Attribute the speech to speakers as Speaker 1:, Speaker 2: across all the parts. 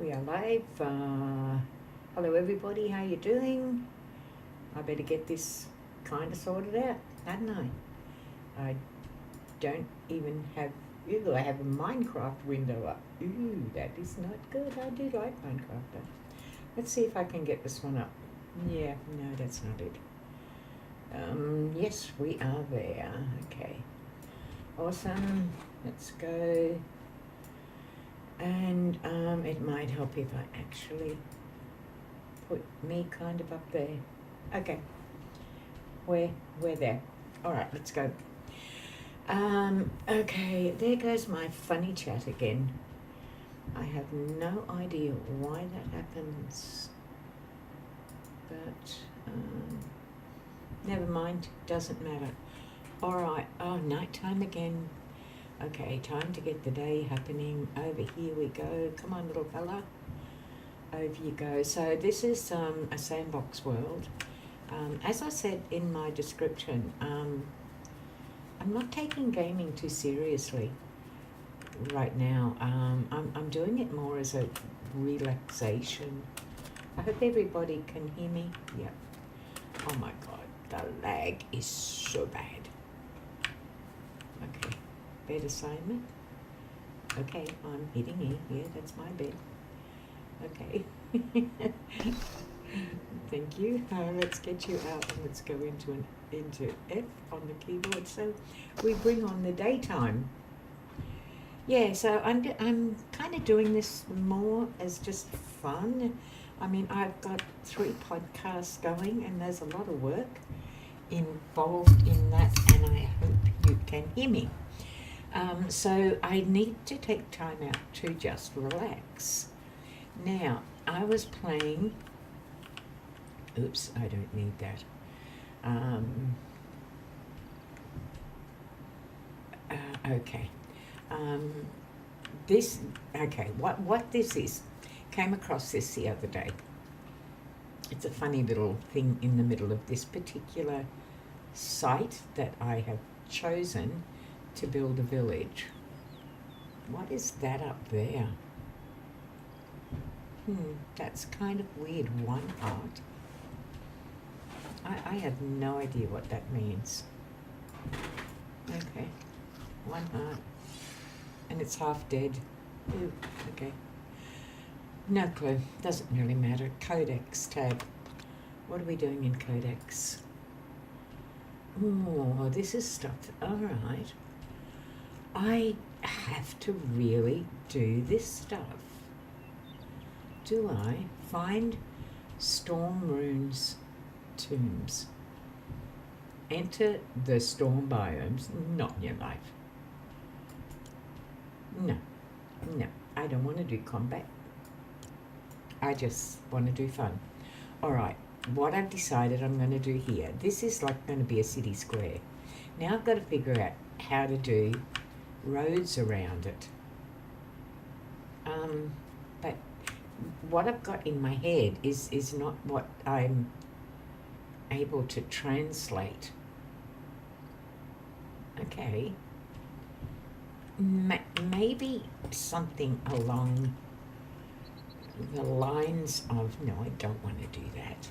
Speaker 1: We are live. Hello everybody, how you doing? I better get this kind of sorted out, hadn't I don't even have, I have a Minecraft window up. Ooh, that is not good. I do like Minecraft though. Let's see if I can get this one up. Yeah, no, that's not it. Yes, we are there. Okay. Awesome. Let's go. And it might help if I actually put me kind of up there. Okay, we're there. All right, let's go. Okay, there goes my funny chat again. I have no idea why that happens, but never mind, doesn't matter. All right, oh, nighttime again. Okay, time to get the day happening. Over here we go. Come on, little fella. Over you go. So this is a sandbox world. As I said in my description, I'm not taking gaming too seriously right now. I'm doing it more as a relaxation. I hope everybody can hear me. Yeah. Oh my God, the lag is so bad. Okay. Bed assignment. Okay, I'm hitting E. Yeah, that's my bed. Okay. Thank you. Let's get you out and let's go into F on the keyboard. So we bring on the daytime. Yeah, so I'm kind of doing this more as just fun. I mean, I've got 3 podcasts going and there's a lot of work involved in that, and I hope you can hear me. So I need to take time out to just relax. Now, I was playing, oops, I don't need that. Okay. What this is, came across this the other day. It's a funny little thing in the middle of this particular site that I have chosen to build a village. What is that up there? That's kind of weird. 1 heart. I have no idea what that means. Okay. 1 heart. And it's half dead. Ooh, okay. No clue. Doesn't really matter. Codex tab. What are we doing in Codex? Oh, this is stuff. Alright. I have to really do this stuff. Do I? Find storm runes tombs. Enter the storm biomes. Not in your life. No. I don't want to do combat. I just want to do fun. Alright, what I've decided I'm going to do here. This is like going to be a city square. Now I've got to figure out how to do roads around it. But what I've got in my head is not what I'm able to translate. Okay. Maybe something along the lines of, no, I don't want to do that.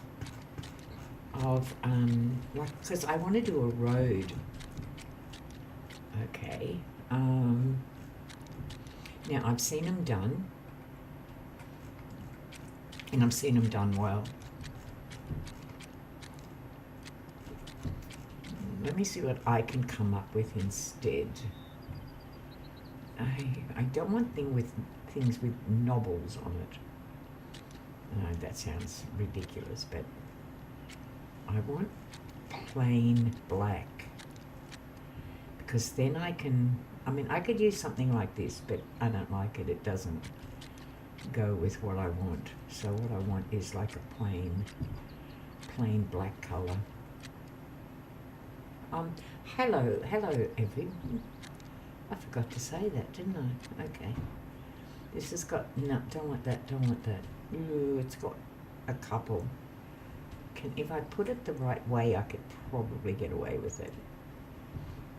Speaker 1: Of, like, because I want to do a road. Okay. Now I've seen them done. And I've seen them done well. Let me see what I can come up with instead. I don't want things with knobbles on it. That sounds ridiculous, but I want plain black. Because then I could use something like this, but I don't like it. It doesn't go with what I want. So what I want is like a plain black color. Hello everyone. I forgot to say that, didn't I? Okay. This has got, no, don't want that. Ooh, it's got a couple. If I put it the right way, I could probably get away with it.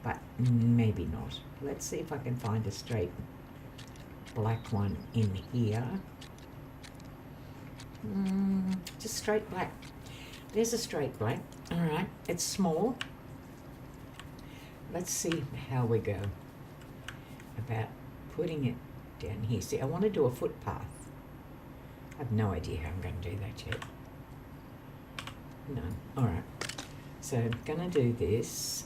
Speaker 1: But maybe not. Let's see if I can find a straight black one in here. Just straight black. There's a straight black. All right, it's small. Let's see how we go about putting it down here. See, I want to do a footpath. I have no idea how I'm going to do that yet. No. All right. So I'm going to do this.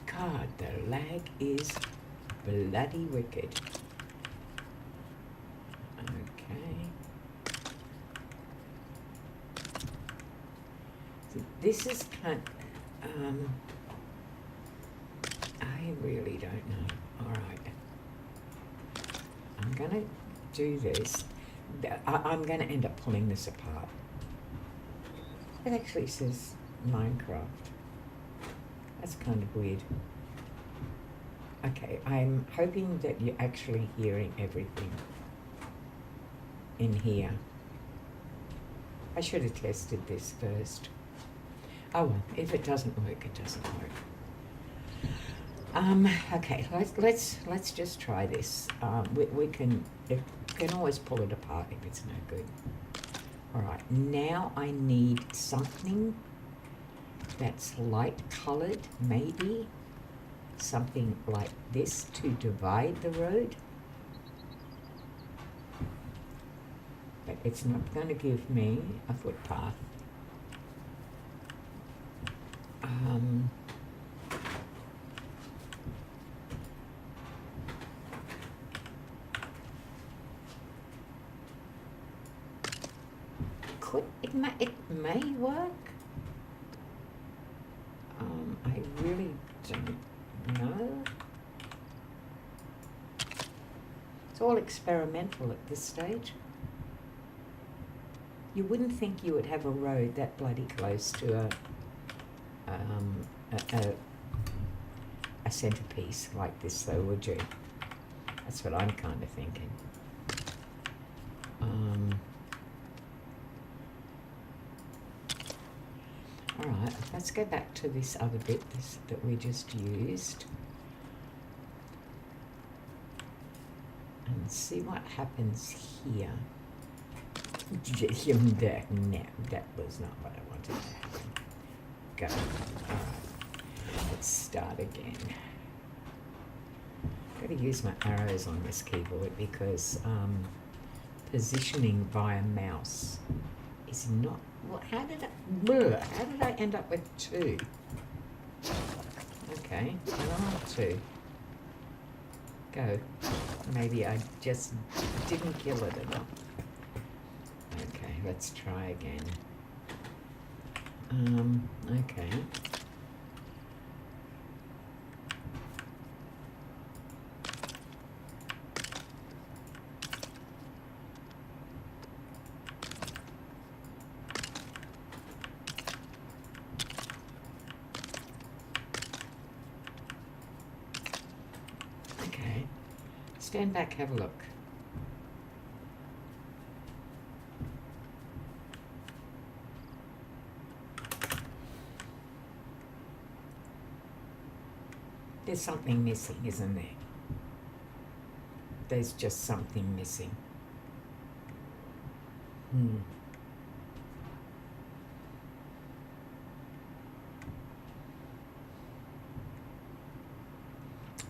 Speaker 1: God, the lag is bloody wicked. Okay. So this is kind I really don't know. All right. I'm going to do this. I'm going to end up pulling this apart. It actually says Minecraft. That's kind of weird. Okay, I'm hoping that you're actually hearing everything in here. I should have tested this first. Oh well, if it doesn't work, it doesn't work. Okay, let's just try this. We can always pull it apart if it's no good. All right, now I need something that's light colored, maybe something like this to divide the road. But it's not going to give me a footpath. It may work. I really don't know. It's all experimental at this stage. You wouldn't think you would have a road that bloody close to a centerpiece like this, though, would you? That's what I'm kind of thinking. All right, let's go back to this other bit that we just used and see what happens here. No, that was not what I wanted to happen. Go. All right, let's start again. I've got to use my arrows on this keyboard because positioning via mouse is not. Well, how did I end up with 2? Okay, I don't want 2. Go. Maybe I just didn't kill it enough. Okay, let's try again. Okay. Stand back, have a look. There's something missing, isn't there? There's just something missing.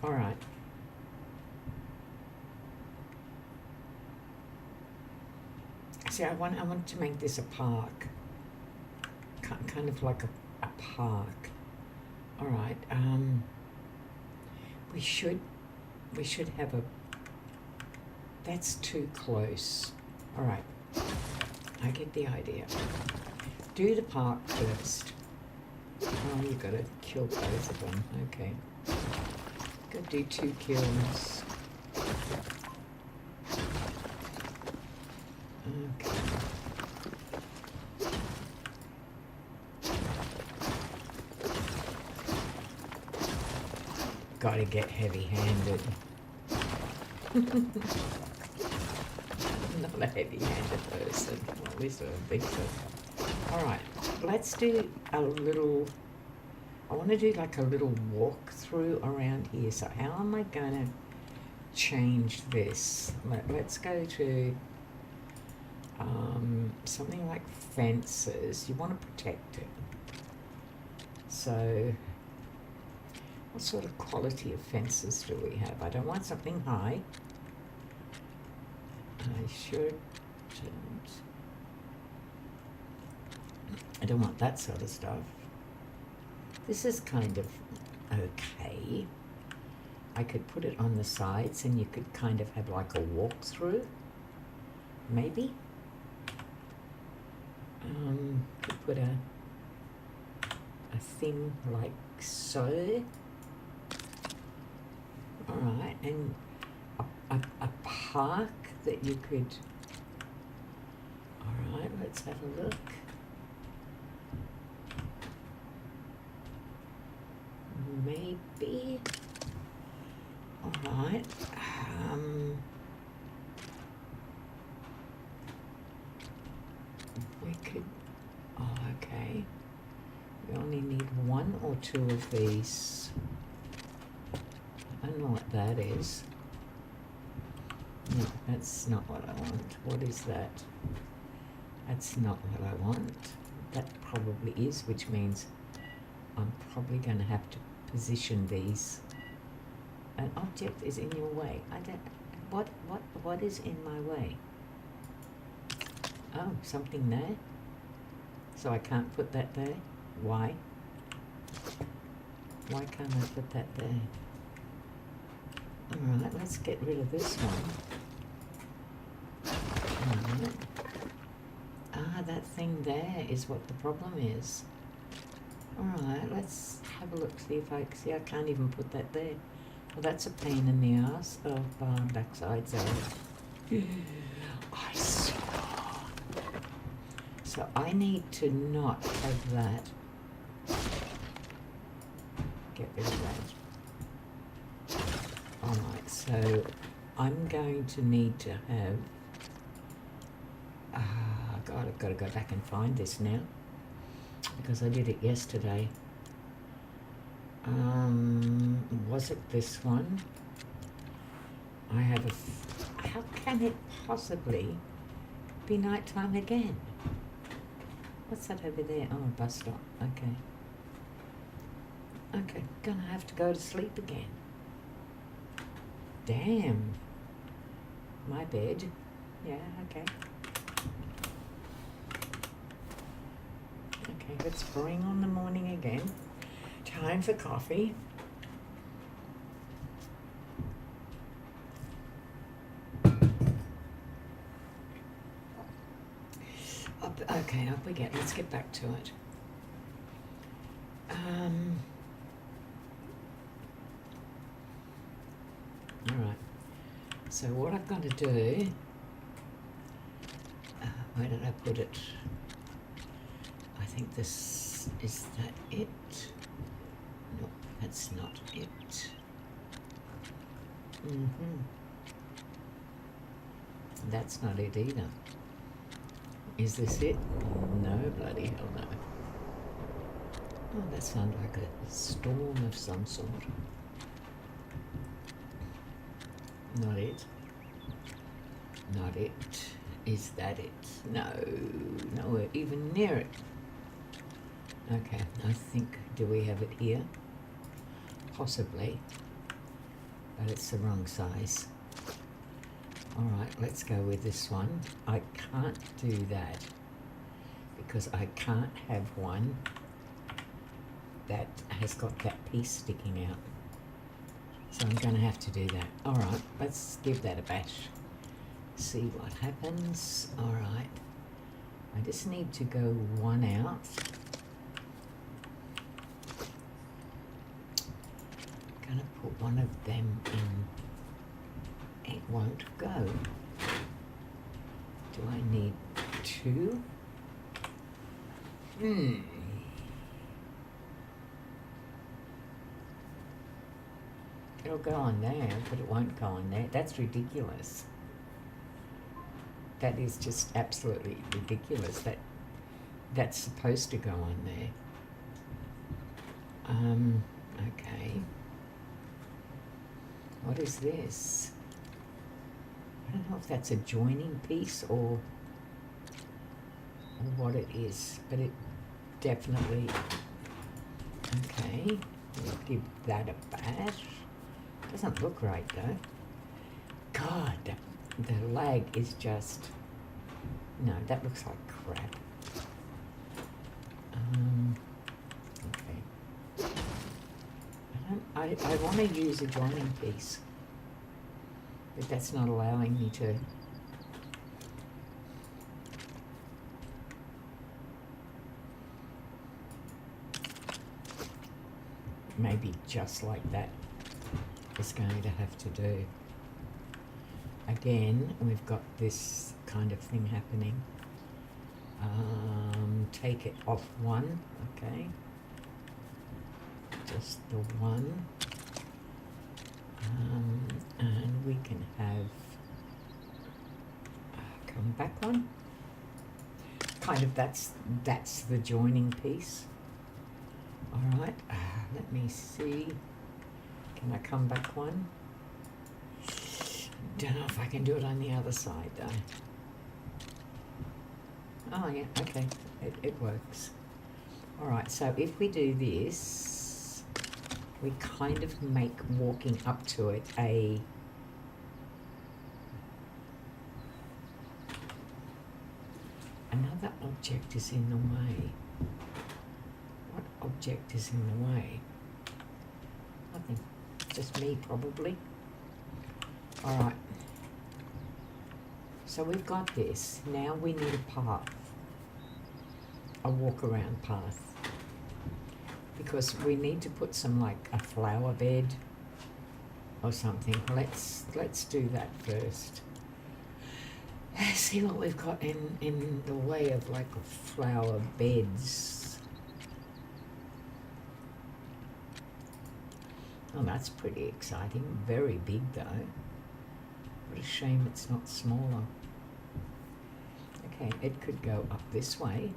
Speaker 1: All right. See, I want to make this a park, kind of like a park. All right. We should have a. That's too close. All right. I get the idea. Do the park first. Oh, you've got to kill both of them. Okay. Got to do 2 kills. Okay. Gotta get heavy-handed. Not a heavy-handed person. Well, at least I don't think so. Alright, let's do a little... I want to do like a little walkthrough around here. So how am I going to change this? Let's go to something like fences. You want to protect it. So what sort of quality of fences do we have? I don't want something high. I shouldn't. I don't want that sort of stuff. This is kind of okay. I could put it on the sides and you could kind of have like a walkthrough. Maybe. Could put a thing like so. Alright, and a park that you could... Alright, let's have a look. Maybe. Alright. We could... Oh, okay. We only need one or two of these. I don't know what that is. No, that's not what I want. What is that? That's not what I want. That probably is, which means I'm probably going to have to position these. An object is in your way. I don't... What is in my way? Oh, something there. So I can't put that there. Why? Why can't I put that there? Alright, let's get rid of this one. Alright. Ah, that thing there is what the problem is. Alright, let's have a look, see if I can't even put that there. Well, that's a pain in the ass of backsides out. I see. So I need to not have that. Get rid of that. Alright, so I'm going to need to have... God, I've got to go back and find this now. Because I did it yesterday. Was it this one? I have a... How can it possibly be nighttime again? What's that over there? Oh, a bus stop. Okay. Okay, gonna have to go to sleep again. Damn. My bed. Yeah, okay. Okay, let's bring on the morning again. Time for coffee. Okay, up we get. Let's get back to it. Alright. So what I've got to do... where did I put it? I think this... Is that it? No, that's not it. That's not it either. Is this it? No, bloody hell no. Oh, that sounds like a storm of some sort. Not it. Not it. Is that it? No, nowhere even near it. Okay, I think, do we have it here? Possibly, but it's the wrong size. Alright, let's go with this one. I can't do that because I can't have one that has got that piece sticking out. So I'm going to have to do that. Alright, let's give that a bash. See what happens. Alright, I just need to go one out. I'm going to put one of them in. It won't go. Do I need two? It'll go on there, but it won't go on there. That's ridiculous. That is just absolutely ridiculous. That's supposed to go on there. Okay. What is this? I don't know if that's a joining piece or... what it is, but it definitely, okay, we'll give that a bash. Doesn't look right though. God, the lag is just, no, that looks like crap. Okay. I want to use a joining piece, but that's not allowing me to. Maybe just like that is going to have to do. Again, we've got this kind of thing happening. Take it off one, okay. Just the one. And we can have come back one. Kind of that's the joining piece. All right, let me see. Can I come back one? Don't know if I can do it on the other side though. Oh yeah, okay, it works. All right, so if we do this, we kind of make walking up to it a another object is in the way. What object is in the way? Nothing, just me probably. All right, so we've got this. Now we need a path, a walk around path, because we need to put some like a flower bed or something. Let's do that first. See what we've got in the way of like flower beds. Oh, that's pretty exciting. Very big though. What a shame it's not smaller. Okay, it could go up this way.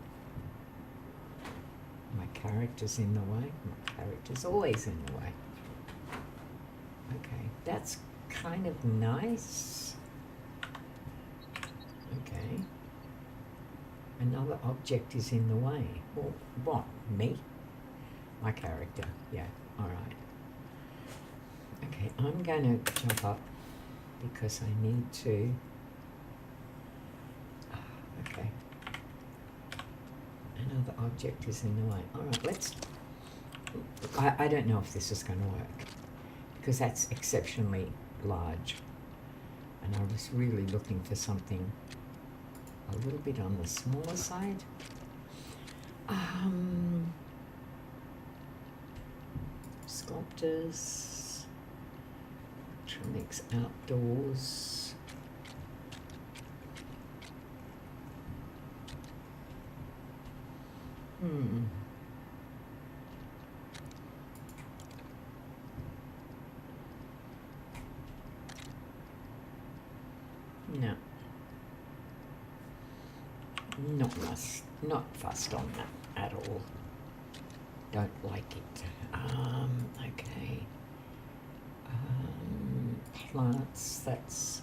Speaker 1: My character's in the way. My character's always in the way. Okay, that's kind of nice. Okay. Another object is in the way. Well, what? Me? My character. Yeah, all right. Okay, I'm going to jump up because I need to. Okay. Another object is in the way. All right, let's. I don't know if this is going to work because that's exceptionally large. And I was really looking for something a little bit on the smaller side. Sculptors, electronics, outdoors. No. Not fussed on that at all. Don't like it. Okay. Plants, that's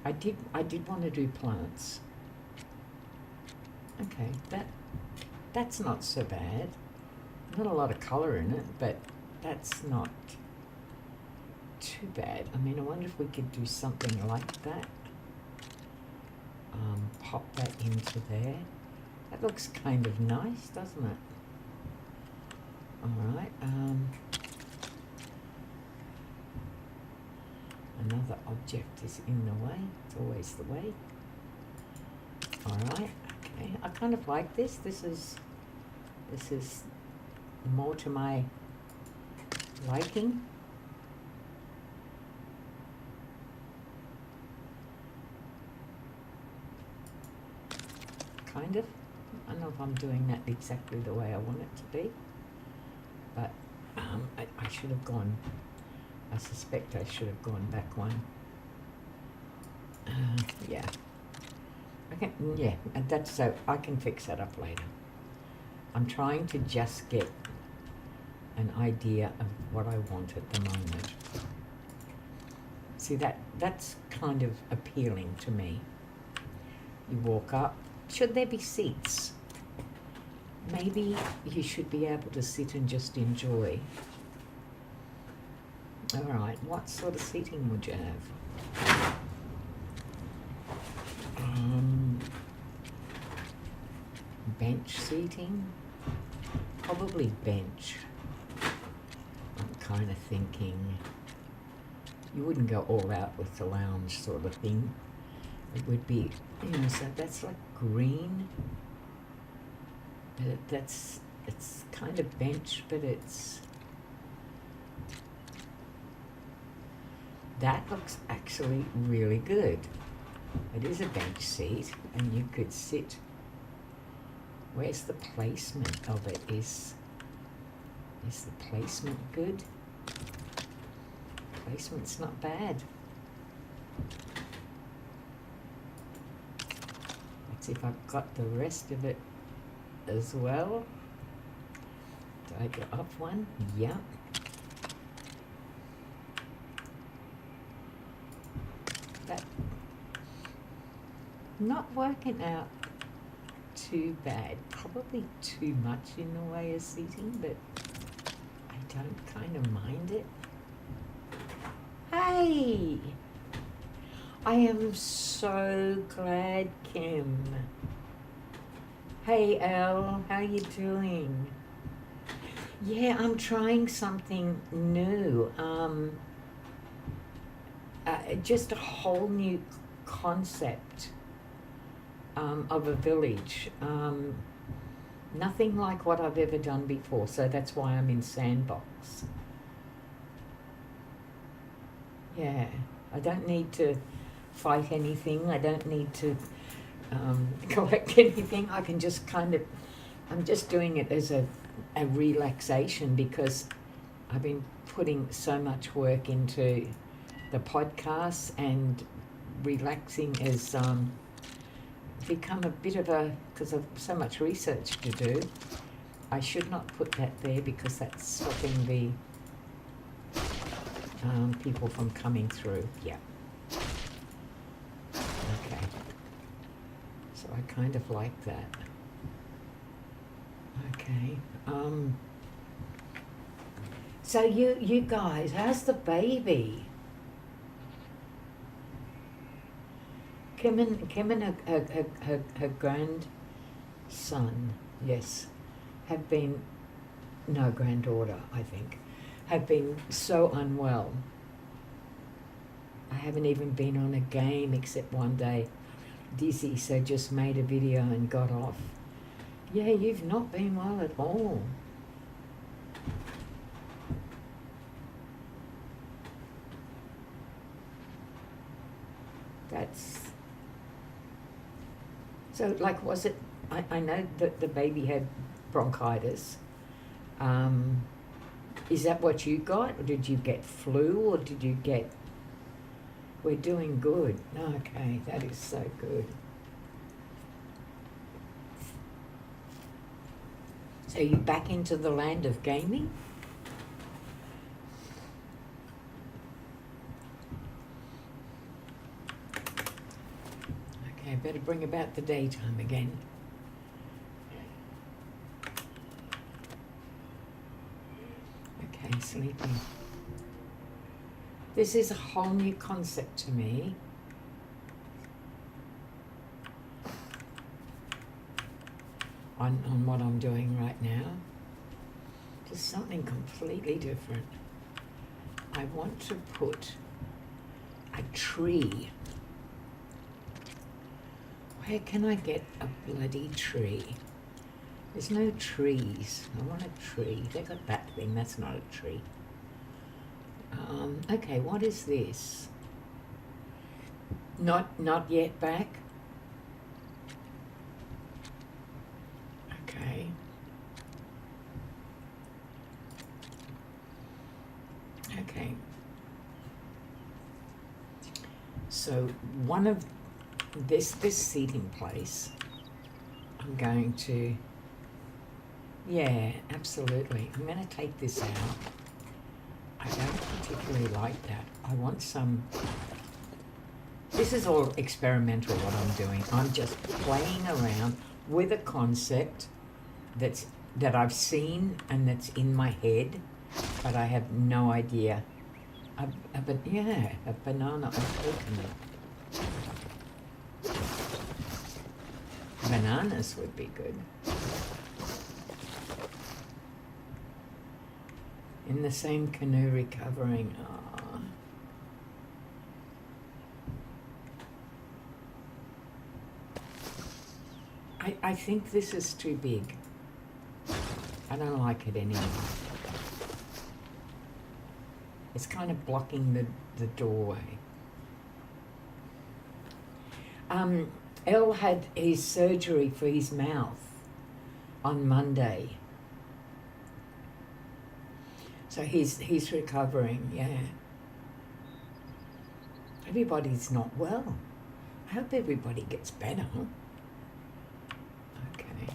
Speaker 1: I did want to do plants. Okay, that's not so bad. Not a lot of colour in it, but that's not too bad. I mean, I wonder if we could do something like that. Pop that into there. That looks kind of nice, doesn't it? All right. Another object is in the way. It's always the way. All right. Okay. I kind of like this. This is more to my liking. Kind of. I don't know if I'm doing that exactly the way I want it to be, but I should have gone. I suspect I should have gone back one. Yeah. Okay. Yeah, and that's so I can fix that up later. I'm trying to just get an idea of what I want at the moment. See, that's kind of appealing to me. You walk up should there be seats? Maybe you should be able to sit and just enjoy. All right, what sort of seating would you have? Bench seating? Probably bench. I'm kind of thinking you wouldn't go all out with the lounge sort of thing. It would be, you know, so that's like green. But it's kind of bench, but that looks actually really good. It is a bench seat, and you could sit. Where's the placement of it? Is the placement good? Placement's not bad. Let's see if I've got the rest of it as well. Do I go up one? Yeah. That not working out too bad. Probably too much in the way of seating, but I don't kind of mind it. Hey! I am so glad, Kim. Hey, Elle, how you doing? Yeah, I'm trying something new. Just a whole new concept of a village. Nothing like what I've ever done before, so that's why I'm in Sandbox. Yeah, I don't need to fight anything. I don't need to collect anything. I can just I'm just doing it as a relaxation, because I've been putting so much work into the podcasts, and relaxing has become a bit of because of so much research to do. I should not put that there, because that's stopping the people from coming through. Yeah. Okay. So I kind of like that. Okay. So you guys, how's the baby? Kim and her grandson, yes, have been, no, granddaughter, I think, have been so unwell. I haven't even been on a game except one day, dizzy, so just made a video and got off. Yeah, you've not been well at all. That's... So, like, was it... I know that the baby had bronchitis. Is that what you got? Or did you get flu? Or did you get... We're doing good. Okay, that is so good. So you back into the land of gaming? Okay, better bring about the daytime again. Okay, sleeping. This is a whole new concept to me. On what I'm doing right now. Just something completely different. I want to put a tree. Where can I get a bloody tree? There's no trees. I want a tree. They got that thing. That's not a tree. Okay, what is this? Not yet back. Okay. Okay. So one of this seating place, I'm going to, yeah, absolutely. I'm going to take this out. I don't particularly like that. I want some This is all experimental what I'm doing. I'm just playing around with a concept that I've seen and that's in my head, but I have no idea. A banana or coconut. Bananas would be good. In the same canoe recovering. I think this is too big. I don't like it anymore. It's kind of blocking the doorway. Elle had his surgery for his mouth on Monday. So he's recovering, yeah. Everybody's not well. I hope everybody gets better. Okay.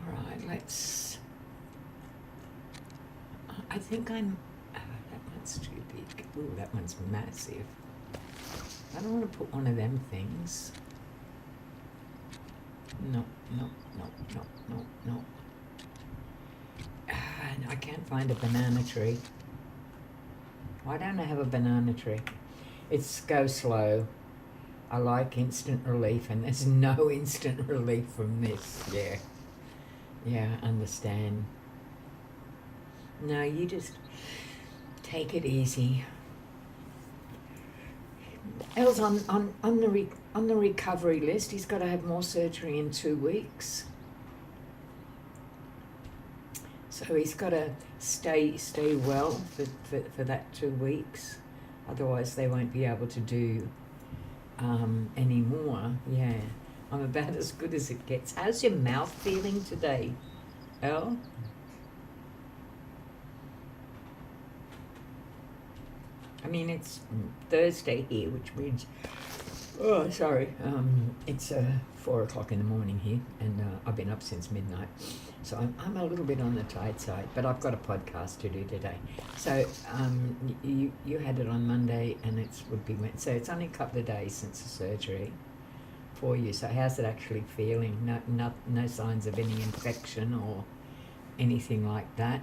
Speaker 1: All right, let's... I think I'm... that one's too big. Ooh, that one's massive. I don't want to put one of them things. No. I can't find a banana tree. Why don't I have a banana tree? It's go slow. I like instant relief, and there's no instant relief from this. Yeah, understand. No, you just take it easy. Elle's on the recovery list. He's got to have more surgery in 2 weeks. So he's got to stay well for that 2 weeks. Otherwise they won't be able to do any more. Yeah, I'm about as good as it gets. How's your mouth feeling today, Elle? I mean, it's Thursday here, which means, it's 4 o'clock in the morning here, and I've been up since midnight. So I'm a little bit on the tight side, but I've got a podcast to do today. So you had it on Monday, and would be Wednesday. So it's only a couple of days since the surgery for you. So how's it actually feeling? No signs of any infection or anything like that?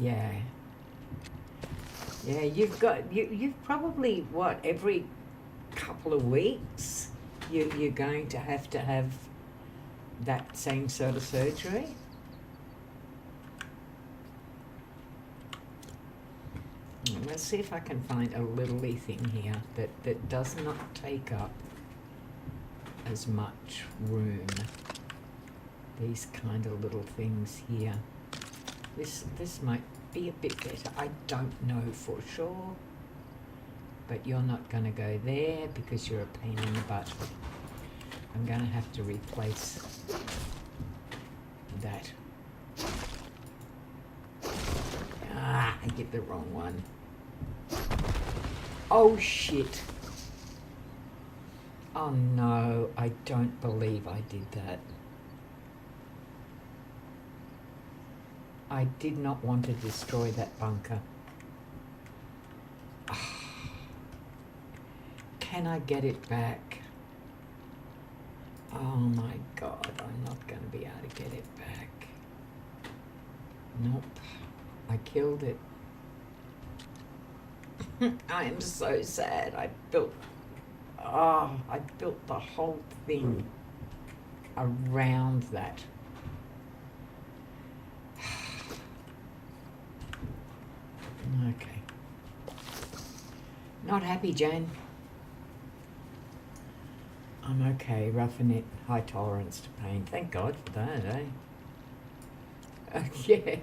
Speaker 1: Yeah, you've probably, every couple of weeks you're going to have that same sort of surgery? Let's see if I can find a little thing here that does not take up as much room. These kind of little things here. This might be a bit better. I don't know for sure. But you're not going to go there because you're a pain in the butt. I'm going to have to replace that. I get the wrong one. Oh, shit. Oh, no. I don't believe I did that. I did not want to destroy that bunker. Can I get it back? Oh my God, I'm not going to be able to get it back. Nope, I killed it. I am so sad. I built the whole thing around that. Okay. Not happy, Jane. I'm okay. Roughing it. High tolerance to pain. Thank God for that, eh? Yeah.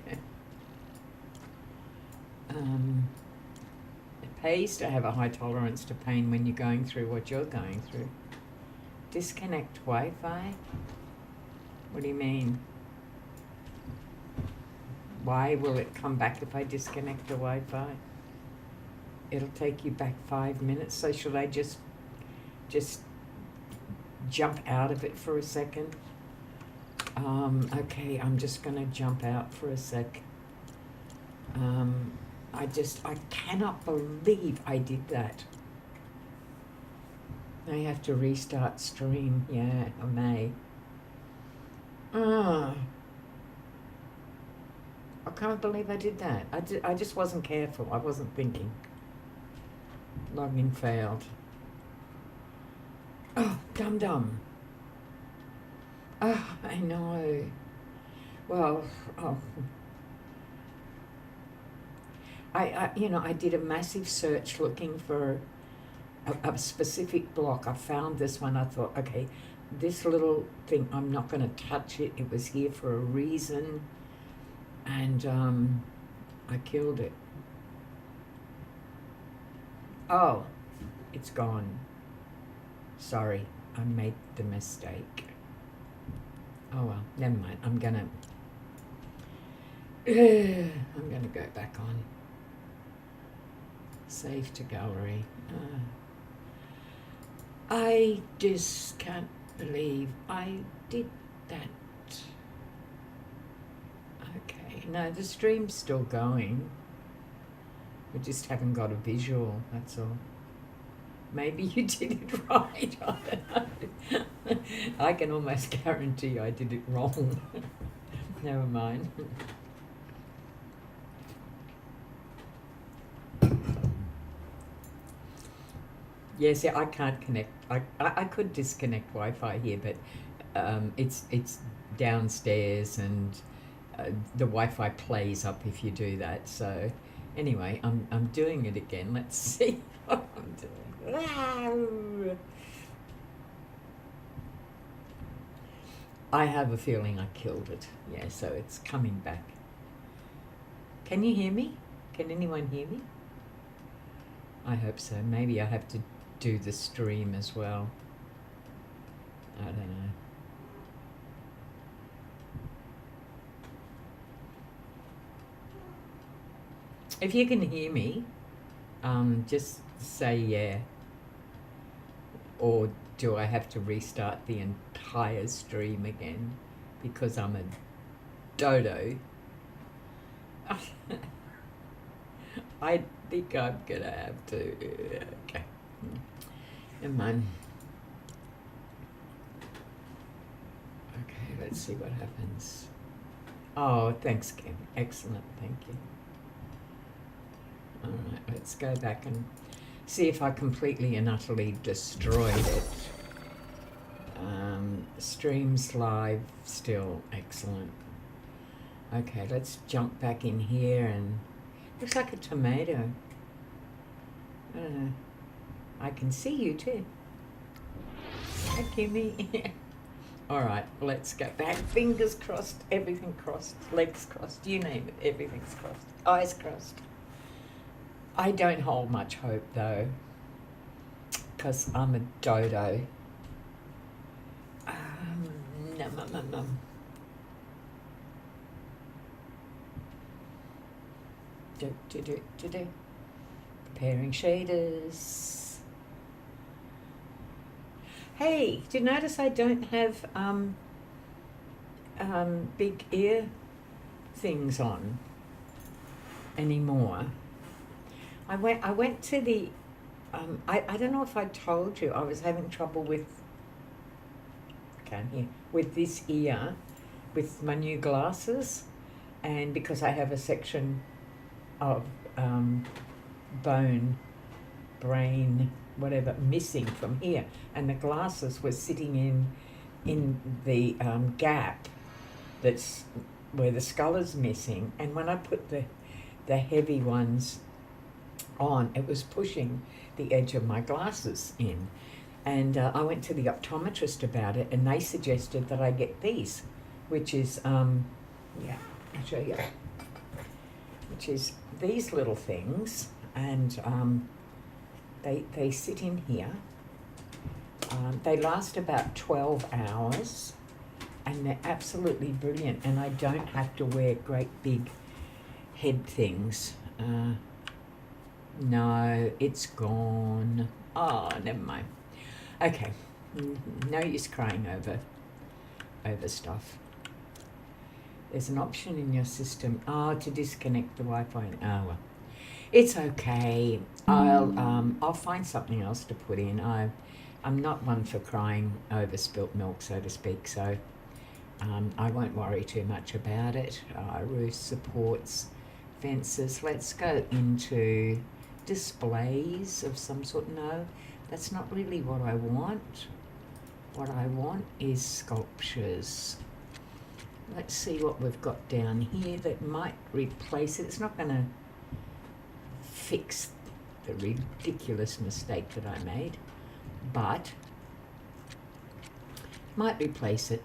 Speaker 1: It pays to have a high tolerance to pain when you're going through what you're going through. Disconnect Wi-Fi? What do you mean? Why will it come back if I disconnect the Wi-Fi? It'll take you back 5 minutes. So should I just jump out of it for a second? Okay, I'm just going to jump out for a sec. I cannot believe I did that. I have to restart stream. Yeah, I may. I can't believe I did that. I just wasn't careful. I wasn't thinking. Login failed. Oh, dum. Oh, I know. Well, I did a massive search looking for a specific block. I found this one. I thought, okay, this little thing, I'm not going to touch it. It was here for a reason. And I killed it. Oh, it's gone. Sorry, I made the mistake. Oh well, never mind. I'm gonna go back on. Save to gallery. I just can't believe I did that. Okay, no, the stream's still going. We just haven't got a visual, that's all. Maybe you did it right. I don't know. I can almost guarantee I did it wrong. Never mind. Yes, yeah, I can't connect. I could disconnect Wi-Fi here, but it's downstairs, and the Wi-Fi plays up if you do that. So anyway, I'm doing it again. Let's see what I'm doing. Wow. I have a feeling I killed it. Yeah, so it's coming back. Can you hear me? Can anyone hear me? I hope so. Maybe I have to do the stream as well. I don't know. If you can hear me, just say yeah. Or do I have to restart the entire stream again because I'm a dodo? I think I'm gonna have to. Okay. Never mind. Okay, let's see what happens. Oh, thanks, Kim. Excellent, thank you. All right, let's go back and see if I completely and utterly destroyed it. Streams live still. Excellent. Okay, let's jump back in here, and looks like a tomato. I don't know. I can see you too. Hi, Kimmy. All right, let's go back. Fingers crossed, everything crossed, legs crossed, you name it, everything's crossed, eyes crossed. I don't hold much hope though, because I'm a dodo. No. Do. Preparing shaders. Hey, did you notice I don't have big ear things on anymore? I went to the I don't know if I told you I was having trouble with this ear with my new glasses, and because I have a section of brain, whatever, missing from here, and the glasses were sitting in the gap that's where the skull is missing, and when I put the heavy ones on, it was pushing the edge of my glasses in. And I went to the optometrist about it, and they suggested that I get these, which is I'll show you, which is these little things, and they sit in here. They last about 12 hours, and they're absolutely brilliant, and I don't have to wear great big head things. No, it's gone. Oh, never mind. Okay, no use crying over stuff. There's an option in your system. To disconnect the Wi-Fi. Well, it's okay. I'll find something else to put in. I'm not one for crying over spilt milk, so to speak. So I won't worry too much about it. Roof supports, fences. Let's go into displays of some sort. No, that's not really what I want. What I want is sculptures. Let's see what we've got down here that might replace it. It's not going to fix the ridiculous mistake that I made, but might replace it.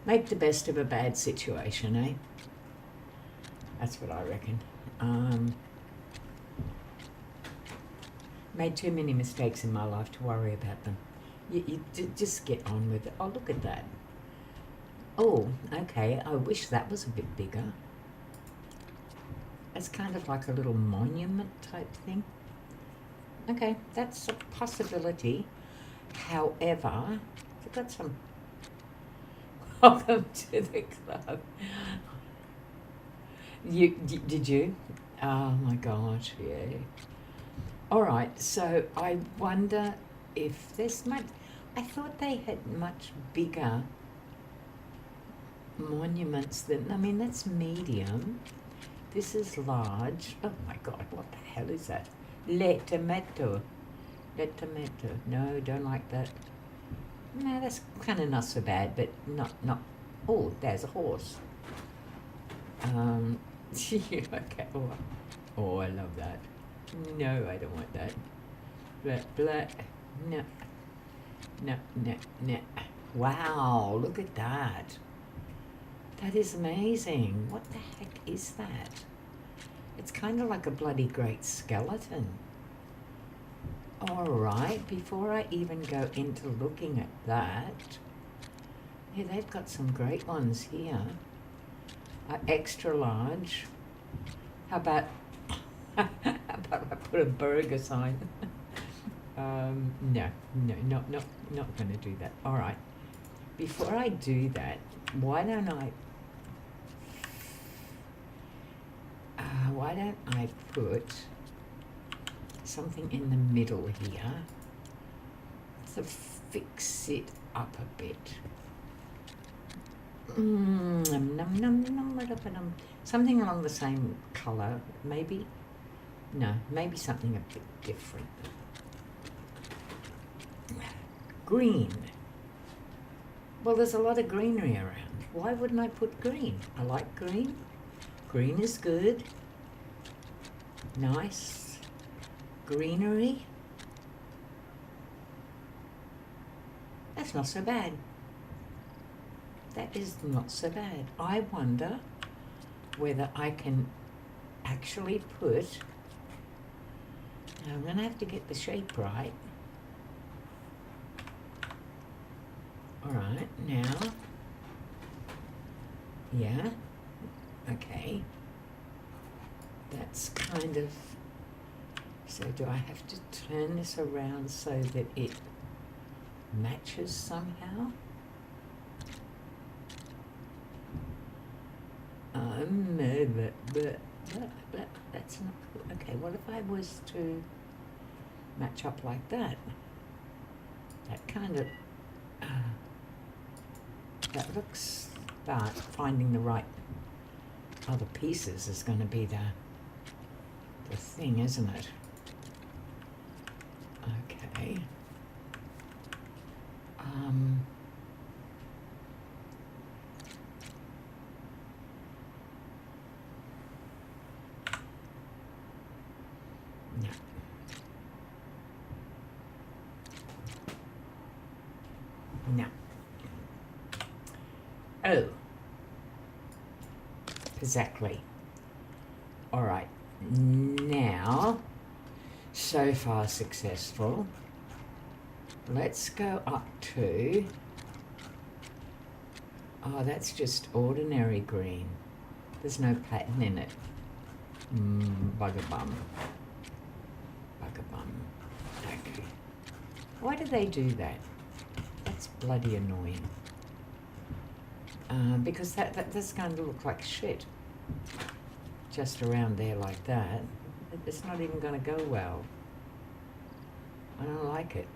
Speaker 1: Make the best of a bad situation, eh? That's what I reckon. Made too many mistakes in my life to worry about them. You just get on with it. Oh, look at that. Oh, okay. I wish that was a bit bigger. It's kind of like a little monument type thing. Okay, that's a possibility. However, I've got some... Welcome to the club. Did you? Oh my gosh, yeah. All right, so I wonder if there's much... I thought they had much bigger monuments than... I mean, that's medium. This is large. Oh my God, what the hell is that? Le tomato. No, don't like that. No, that's kind of not so bad, but not... Oh, there's a horse. Okay. Oh, I love that. No, I don't want that. Blah. No. Wow, look at that. That is amazing. What the heck is that? It's kind of like a bloody great skeleton. All right, before I even go into looking at that, yeah, they've got some great ones here. Extra large. How about I put a burger sign? No, not going to do that. All right. Before I do that, why don't I put something in the middle here to fix it up a bit? Something along the same colour, maybe? No, maybe something a bit different. Green. Well, there's a lot of greenery around. Why wouldn't I put green? I like green. Green is good. Nice. Greenery. That's not so bad. That is not so bad. I wonder whether I can actually put... Now I'm going to have to get the shape right. All right, now... Yeah. Okay. That's kind of... So do I have to turn this around so that it matches somehow? That's not good. Okay, what if I was to match up like that? That kind of... that looks... But finding the right other pieces is going to be the thing, isn't it? Okay. No. No. Oh. Exactly. All right. Now, so far successful. Let's go up to... Oh, that's just ordinary green. There's no pattern in it. Bugger bum. Okay. Why do they do that? That's bloody annoying. because that's going to look like shit just around there like that. It's not even going to go well. I don't like it.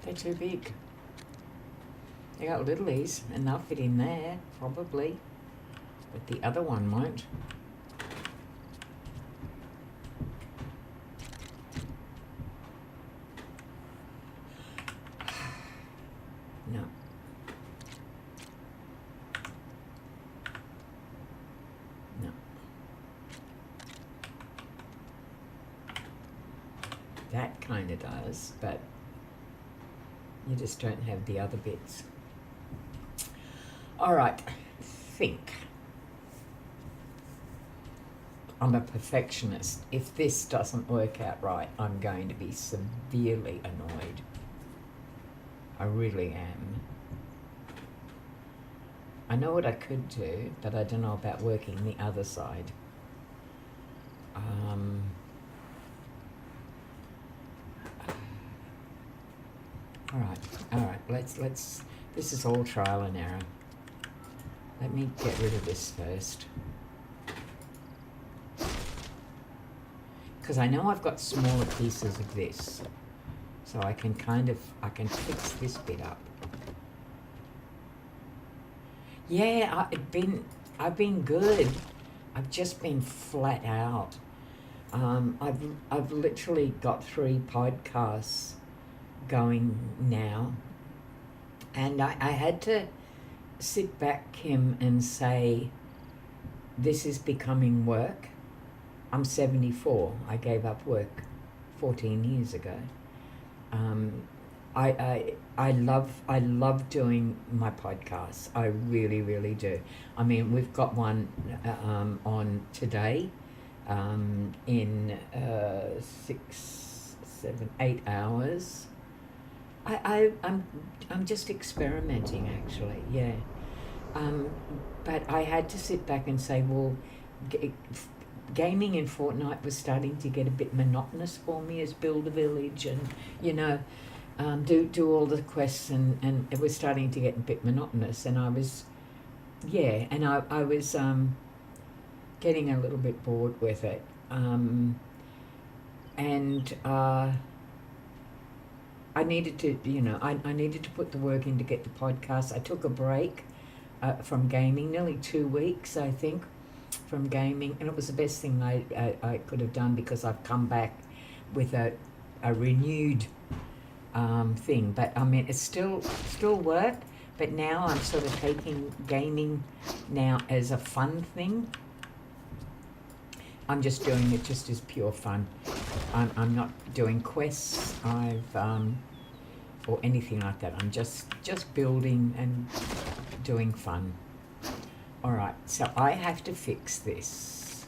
Speaker 1: They're too big. They got littlies and they'll fit in there, probably. But the other one won't. No. No. That kind of does, but you just don't have the other bits. All right, think. I'm a perfectionist. If this doesn't work out right, I'm going to be severely annoyed. I really am. I know what I could do, but I don't know about working the other side. All right, let's, this is all trial and error. Let me get rid of this first. Because I know I've got smaller pieces of this. So I can I can fix this bit up. Yeah, I've been good. I've just been flat out. I've literally got 3 podcasts going now. And I had to sit back, Kim, and say, this is becoming work. I'm 74. I gave up work 14 years ago. I love doing my podcasts. I really, really do. I mean, we've got one on today in 6, 7, 8 hours. I'm just experimenting, actually. Yeah. But I had to sit back and say, well, gaming in Fortnite was starting to get a bit monotonous for me, as build a village and, you know, do all the quests, and it was starting to get a bit monotonous, and I was, yeah, and I was getting a little bit bored with it, and I needed to, you know, I needed to put the work in to get the podcast. I took a break from gaming, nearly 2 weeks, I think, from gaming, and it was the best thing I could have done, because I've come back with a renewed thing. But I mean, it's still work, but now I'm sort of taking gaming now as a fun thing. I'm just doing it just as pure fun. I'm not doing quests. Or anything like that. I'm just building and doing fun. All right, so I have to fix this,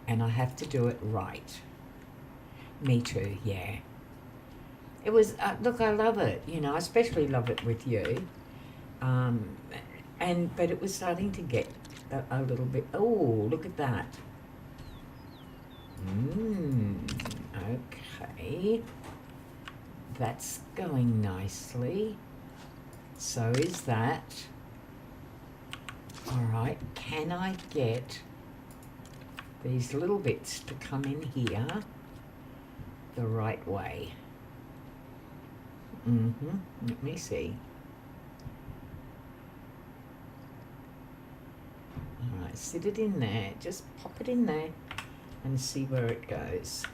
Speaker 1: and I have to do it right. Me too, yeah. It was, look, I love it, you know, I especially love it with you. But it was starting to get a little bit, oh, look at that. Okay. That's going nicely. So is that. All right, can I get these little bits to come in here the right way? Let me see. All right, sit it in there. Just pop it in there and see where it goes.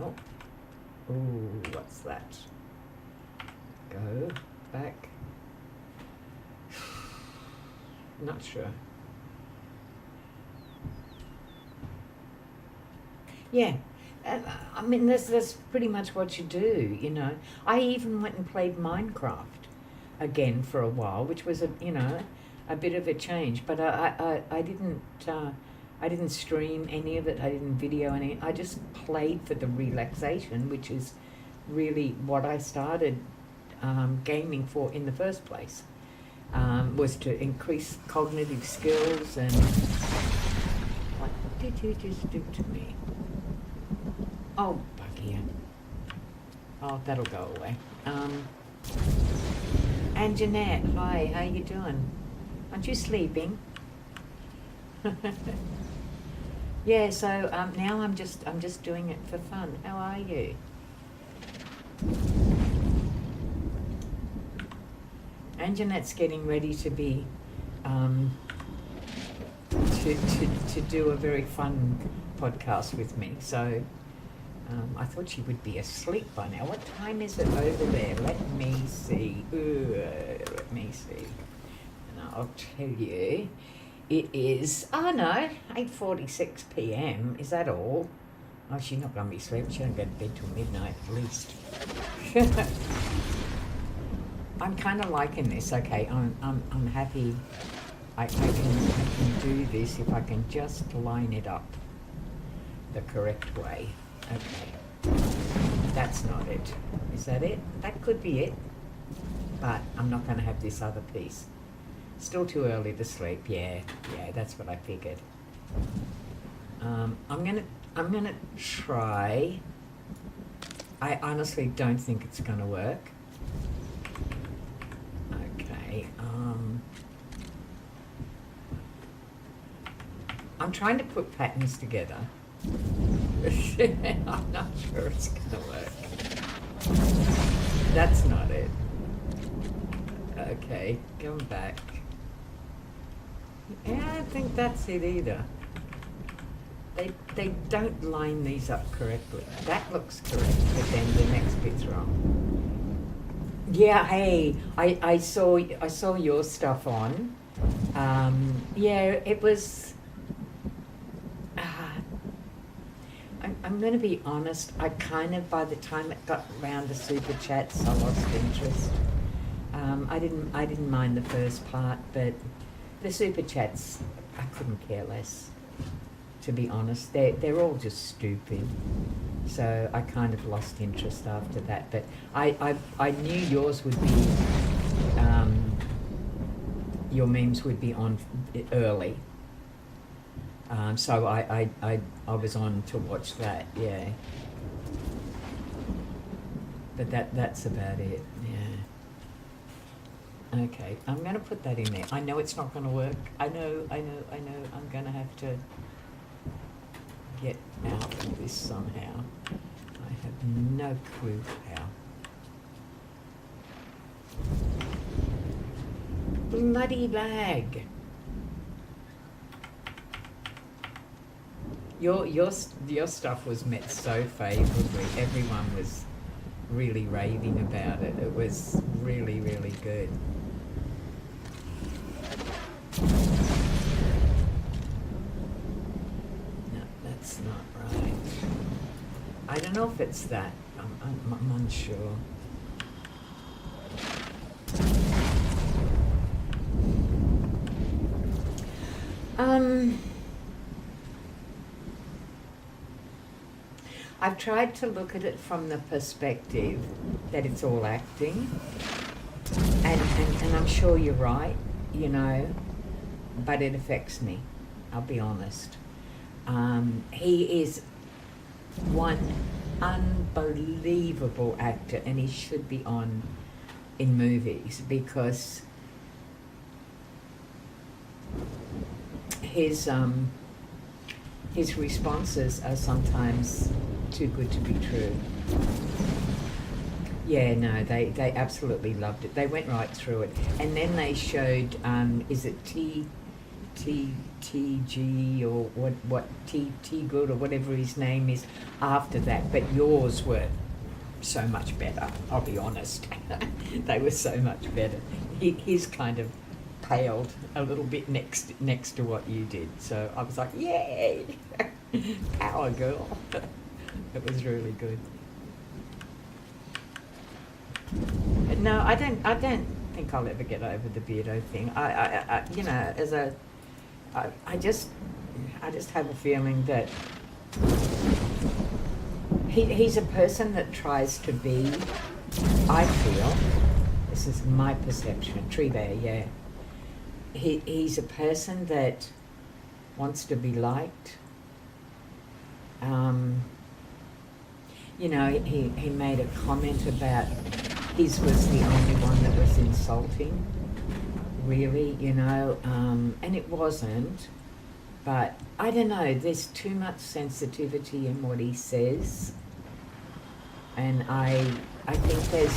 Speaker 1: Oh, ooh, what's that? Go back. Not sure. Yeah, I mean, that's pretty much what you do, you know. I even went and played Minecraft again for a while, which was a bit of a change. But I didn't stream any of it. I didn't video any. I just played for the relaxation, which is really what I started gaming for in the first place. was to increase cognitive skills. And what did you just do to me? Oh, bugger. Oh, that'll go away. And Jeanette, hi, how you doing? Aren't you sleeping? Yeah, so now I'm just doing it for fun. How are you? And Jeanette's getting ready to be to do a very fun podcast with me. So I thought she would be asleep by now. What time is it over there? Let me see. Let me see. And I'll tell you. It is, oh no, 8:46 p.m. Is that all? Oh, she's not going to be sleeping. She don't go to bed till midnight at least. I'm kind of liking this. Okay, I'm happy. I can do this if I can just line it up the correct way. Okay, that's not it. Is that it? That could be it. But I'm not going to have this other piece. Still too early to sleep. Yeah, that's what I figured. I'm gonna try. I honestly don't think it's gonna work. Okay. I'm trying to put patterns together. I'm not sure it's gonna work. That's not it. Okay, come back. Yeah, I don't think that's it either. They don't line these up correctly. That looks correct, but then the next bit's wrong. Yeah, hey, I saw your stuff on. Yeah, it was. I'm going to be honest. I kind of, by the time it got around to super chats, I lost interest. I didn't mind the first part, but the super chats, I couldn't care less. To be honest, they're all just stupid. So I kind of lost interest after that. But I knew yours would be, your memes would be on early. So I was on to watch that. Yeah. But that's about it. Yeah. Okay, I'm going to put that in there. I know it's not going to work. I know. I'm going to have to get out of this somehow. I have no clue how. Bloody bag. Your stuff was met so favourably. Everyone was really raving about it. It was really, really good. No, that's not right. I don't know if it's that. I'm unsure. I've tried to look at it from the perspective that it's all acting, and I'm sure you're right, you know, but it affects me, I'll be honest. He is one unbelievable actor, and he should be on in movies, because his responses are sometimes too good to be true. Yeah, no, they absolutely loved it. They went right through it, and then they showed is it TG or what T Good or whatever his name is after that. But yours were so much better. I'll be honest, they were so much better. His kind of paled a little bit next to what you did. So I was like, yay, power girl. It was really good. No, I don't think I'll ever get over the beardo thing. I you know, I just have a feeling that he's a person that tries to be, I feel, This is my perception. Tree Bear, yeah. He's a person that wants to be liked. He made a comment about his was the only one that was insulting, really, and it wasn't. But I don't know, there's too much sensitivity in what he says. And I think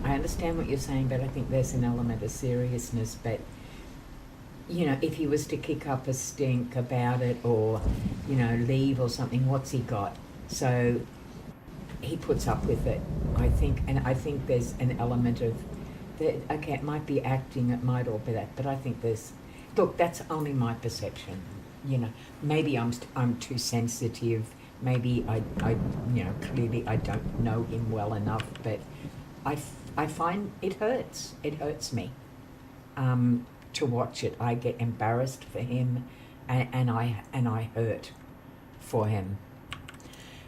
Speaker 1: I understand what you're saying, but I think there's an element of seriousness. But, if he was to kick up a stink about it or, leave or something, what's he got? So he puts up with it, I think. And I think there's an element of, okay, it might be acting, it might all be that, but I think look, that's only my perception. Maybe I'm too sensitive. Maybe I clearly I don't know him well enough, but I find it hurts. It hurts me to watch it. I get embarrassed for him, and I hurt for him.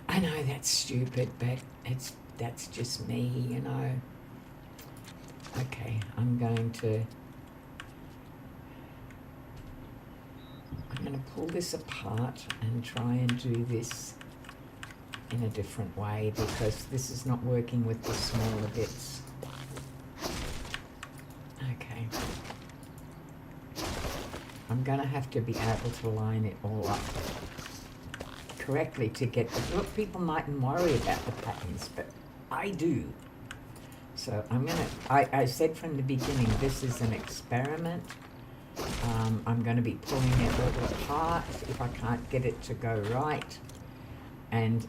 Speaker 1: I know that's stupid, but that's just me, Okay, I'm going to pull this apart and try and do this in a different way, because this is not working with the smaller bits. Okay. I'm going to have to be able to line it all up correctly to get look, people mightn't worry about the patterns, but I do. So I said from the beginning, this is an experiment. I'm going to be pulling it all apart if I can't get it to go right. And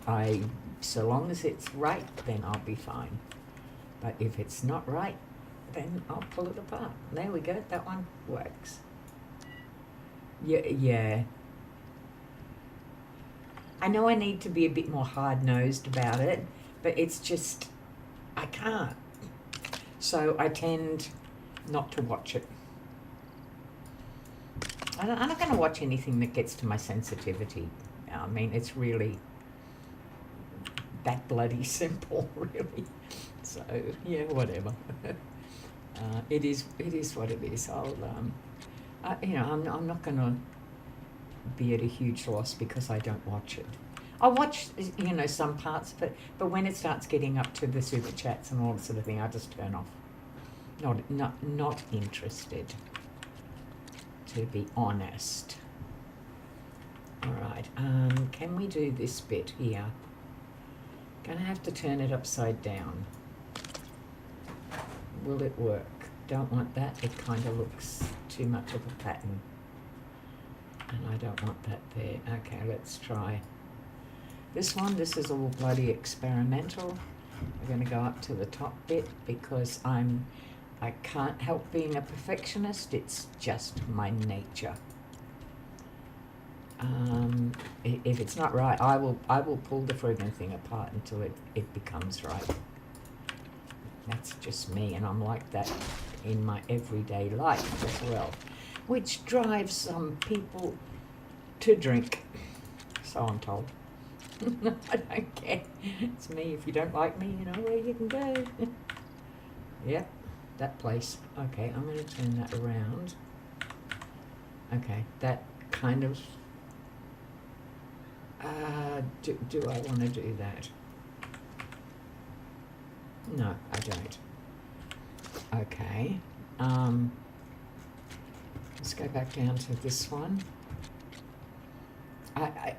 Speaker 1: so long as it's right, then I'll be fine. But if it's not right, then I'll pull it apart. There we go, that one works. Yeah. I know I need to be a bit more hard-nosed about it, but it's just, I can't. So I tend not to watch it. I'm not going to watch anything that gets to my sensitivity. I mean, it's really that bloody simple, really. So, yeah, whatever. It is what it is. I'm not going to be at a huge loss because I don't watch it. I'll watch, some parts, but when it starts getting up to the super chats and all that sort of thing, I just turn off. Not interested, to be honest. All right, can we do this bit here? Gonna have to turn it upside down. Will it work? Don't want that. It kind of looks too much of a pattern. And I don't want that there. Okay, let's try this one. This is all bloody experimental. We're going to go up to the top bit because I can't help being a perfectionist. It's just my nature. If it's not right, I will pull the friggin' thing apart until it becomes right. That's just me, and I'm like that in my everyday life as well, which drives some people to drink, so I'm told. I don't care. It's me. If you don't like me, you know where you can go. Yep, that place. Okay, I'm going to turn that around. Okay, that kind of... do I want to do that? No, I don't. Okay. Let's go back down to this one.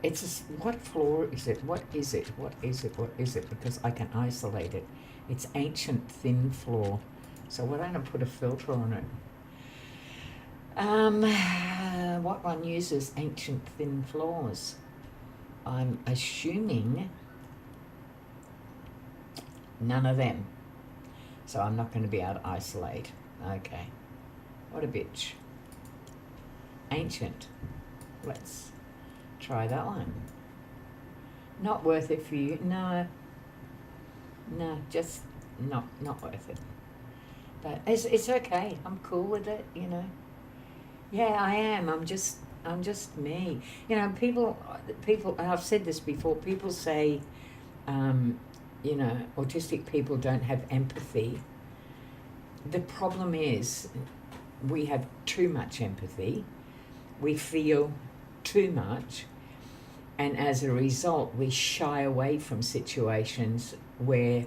Speaker 1: It's just, what floor is it? What is it? What is it? What is it? Because I can isolate it. It's ancient thin floor. So why don't I put a filter on it? What one uses ancient thin floors? I'm assuming none of them. So I'm not going to be able to isolate. Okay. What a bitch. Ancient. Let's try that one. Not worth it for you. No, just not worth it. But it's okay. I'm cool with it, you know. Yeah, I am. I'm just me. You know, people. I've said this before. People say, you know, autistic people don't have empathy. the problem is we have too much empathy, we feel too much, and as a result we shy away from situations where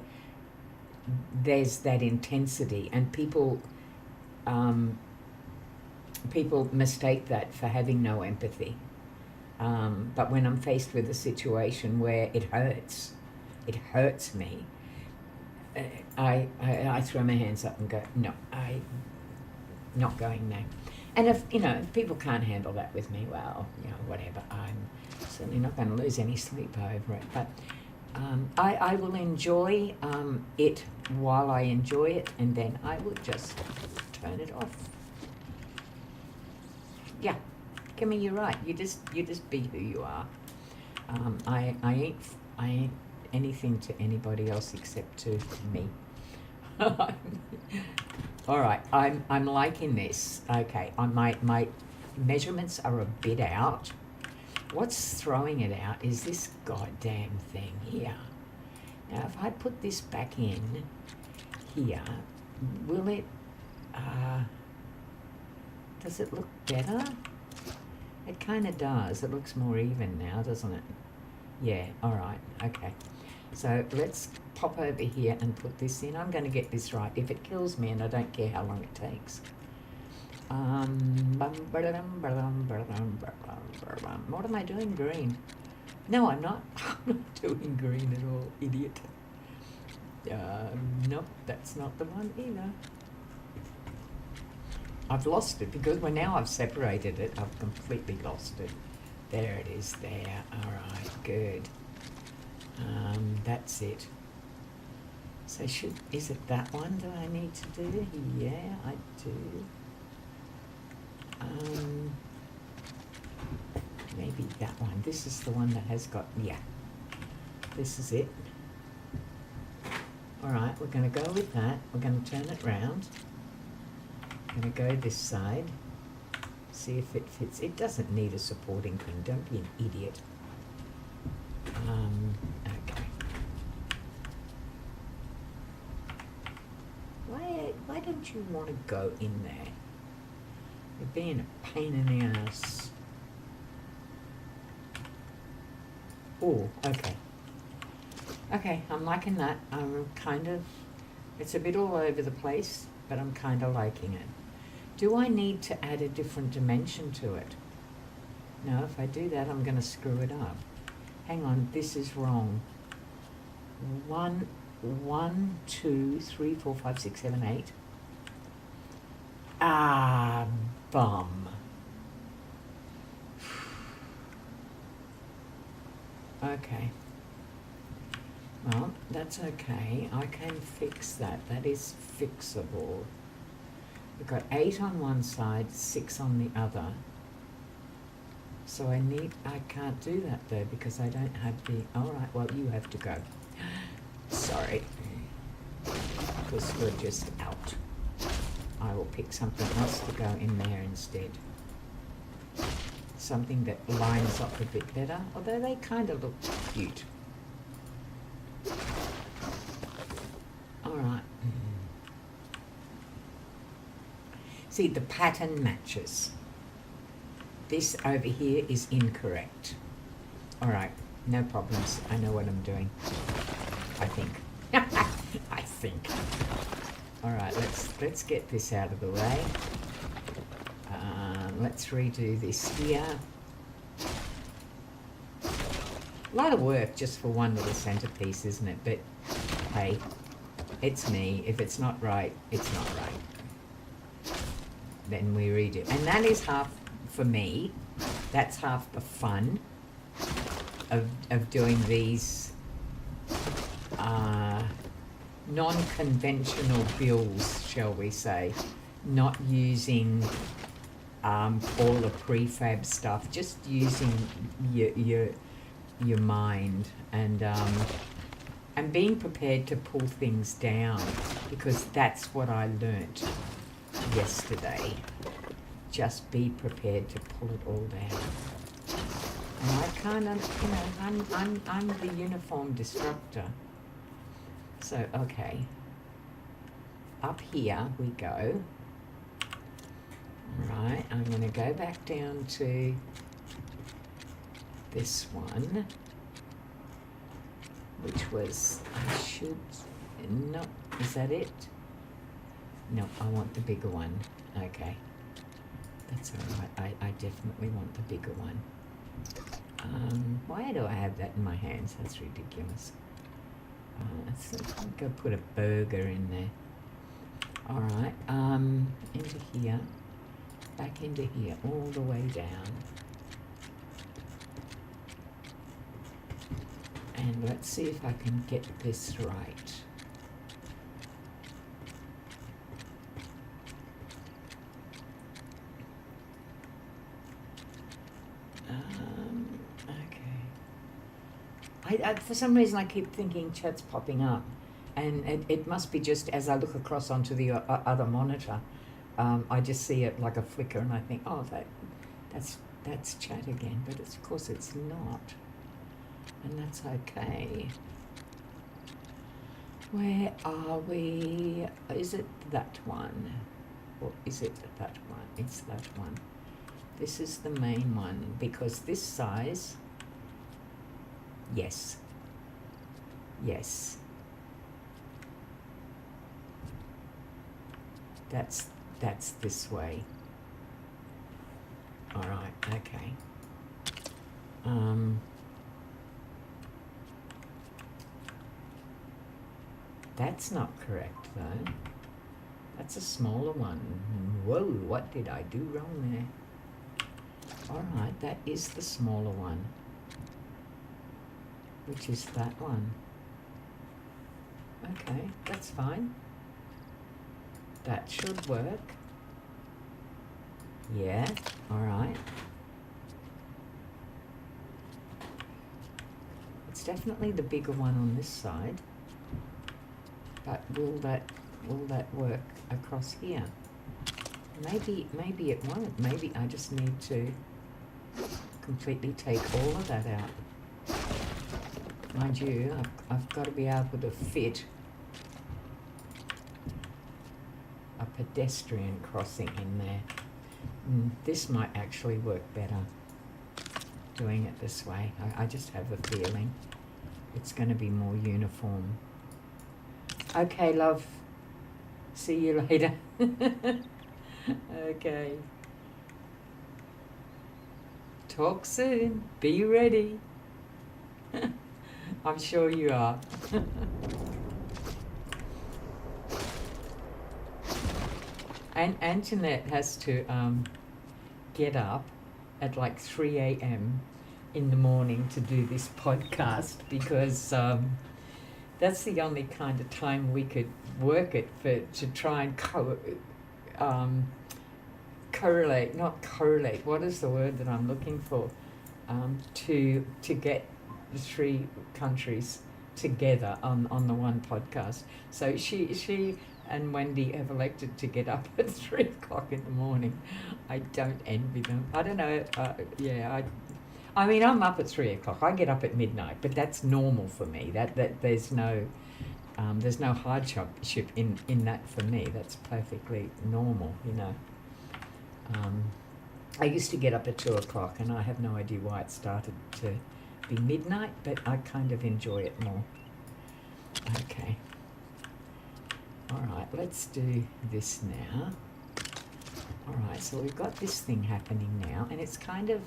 Speaker 1: there's that intensity, and people mistake that for having no empathy. But when I'm faced with a situation where it hurts me, I throw my hands up and go, no, I'm not going there. And if people can't handle that with me, well, whatever. I'm certainly not going to lose any sleep over it. But I will enjoy it while I enjoy it, and then I will just turn it off. Yeah, Kimmy, you're right. You just be who you are. I ain't anything to anybody else except to me. All right, I'm liking this. Okay, my measurements are a bit out. What's throwing it out is this goddamn thing here. Now, if I put this back in here, will it? Does it look better? It kind of does. It looks more even now, doesn't it? Yeah. All right. Okay. So let's pop over here and put this in. I'm going to get this right. If it kills me, and I don't care how long it takes. What am I doing? Green. No, I'm not. I'm not doing green at all, idiot. Nope, that's not the one either. I've lost it because now I've separated it. I've completely lost it. There it is there. All right, good. That's it. So is it that one that I need to do? Yeah, I do. Maybe that one. This is the one that has got, yeah. This is it. All right, we're going to go with that. We're going to turn it round. I'm going to go this side. See if it fits. It doesn't need a supporting thing. Don't be an idiot. Okay. Why don't you want to go in there? You're being a pain in the ass. Oh, okay. Okay, I'm liking that. It's a bit all over the place, but I'm kind of liking it. Do I need to add a different dimension to it? No, if I do that, I'm going to screw it up. Hang on, this is wrong. 1, 2, 3, 4, 5, 6, 7, 8. Ah, bum. Okay. Well, that's okay. I can fix that. That is fixable. We've got 8 on one side, 6 on the other. So I can't do that though because I don't have the, all right, well, you have to go. Sorry. Because we're just out. I will pick something else to go in there instead. Something that lines up a bit better, although they kind of look cute. All right. See, the pattern matches. This over here is incorrect. All right, no problems. I know what I'm doing. I think. I think. All right, let's get this out of the way. Let's redo this here. A lot of work just for one little centerpiece, isn't it? But hey, it's me. If it's not right, it's not right. Then we redo. And that is half, for me, that's half the fun of doing these non-conventional builds, shall we say. Not using all the prefab stuff, just using your mind and being prepared to pull things down, because that's what I learnt yesterday. Just be prepared to pull it all down. And I kind of, I'm the uniform destructor. So, okay. up here we go. Alright, I'm going to go back down to this one, which was, I should, no, is that it? No, I want the bigger one. Okay, that's alright, I definitely want the bigger one. Why do I have that in my hands? That's ridiculous. Let's go put a burger in there. Alright, into here, back into here, all the way down. And let's see if I can get this right. Okay. For some reason I keep thinking chat's popping up, and it must be just as I look across onto the other monitor. I just see it like a flicker, and I think, oh, that's chat again. But of course it's not, and that's okay. Where are we? Is it that one, or is it that one? It's that one. This is the main one, because this size. Yes. Yes. That's this way. All right, okay. That's not correct though. That's a smaller one. Whoa, what did I do wrong there? All right, that is the smaller one, which is that one. Okay, that's fine. That should work. Yeah, all right. It's definitely the bigger one on this side, but will that work across here? Maybe it won't. Maybe I just need to completely take all of that out. Mind you, I've got to be able to fit a pedestrian crossing in there. This might actually work better doing it this way. I just have a feeling it's going to be more uniform. Okay, love. See you later. Okay. Talk soon. Be ready. I'm sure you are. And Antoinette has to get up at like 3 a.m. in the morning to do this podcast, because that's the only kind of time we could work it to try and correlate, not correlate, what is the word that I'm looking for, to get the three countries together on the one podcast. So she and Wendy have elected to get up at 3 o'clock in the morning. I don't envy them. I don't know. I mean, I'm up at 3 o'clock. I get up at midnight, but that's normal for me. That there's no hardship in that for me. That's perfectly normal, you know. I used to get up at 2 o'clock, and I have no idea why it started to be midnight, but I kind of enjoy it more. Okay. All right, let's do this now. All right, so we've got this thing happening now, and it's kind of,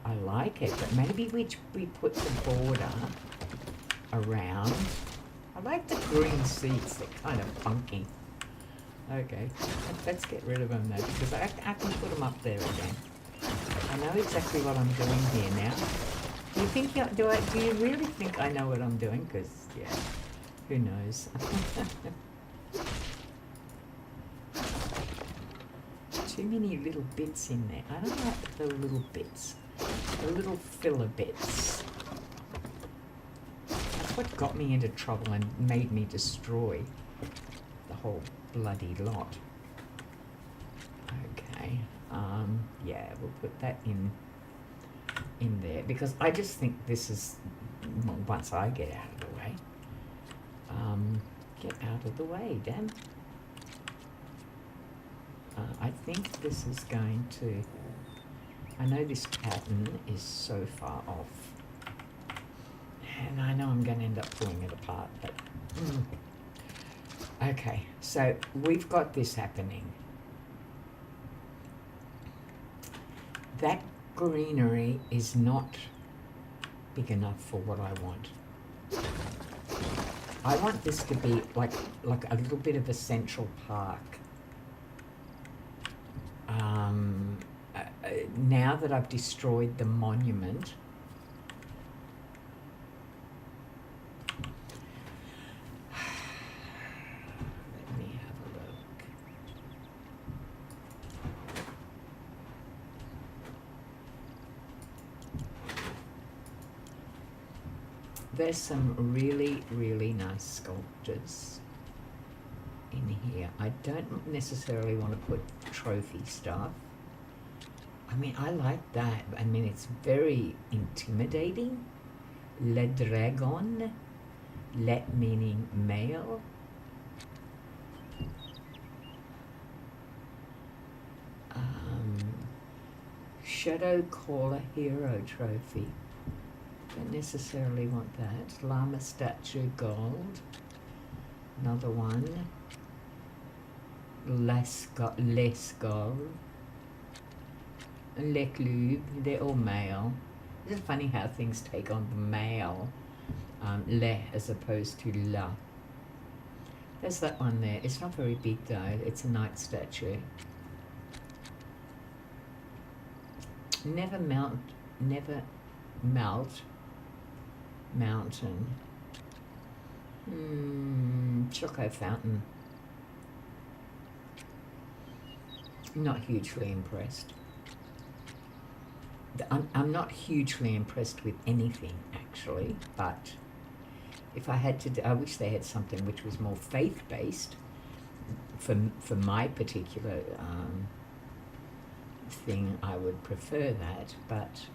Speaker 1: I like it, but maybe we put the border around. I like the green seats, they're kind of funky. Okay, let's get rid of them though, because I can put them up there again. I know exactly what I'm doing here now. Do you think, do you really think I know what I'm doing? Because, yeah, who knows? Too many little bits in there. I don't like the little bits, the little filler bits. That's what got me into trouble and made me destroy the whole bloody lot. Okay, yeah, we'll put that in there, because I just think this is, once I get out of the way, get out of the way, damn. I think this is going to, I know this pattern is so far off. And I know I'm going to end up pulling it apart, but okay, so we've got this happening. That greenery is not big enough for what I want. I want this to be like a little bit of a central park. Now that I've destroyed the monument, let me have a look. There's some really, really nice sculptures in here. I don't necessarily want to put trophy stuff. I mean, I like that. I mean, it's very intimidating. Le dragon, le meaning male. Shadow Caller Hero Trophy. Don't necessarily want that. Llama Statue Gold. Another one. Less Gold. Le Club. They're all male. It's funny how things take on the male. Le as opposed to la. There's that one there. It's not very big though. It's a night statue. Never melt mountain. Choco fountain. Not hugely impressed. I'm not hugely impressed with anything actually, but if I had to, I wish they had something which was more faith-based for my particular thing. I would prefer that, but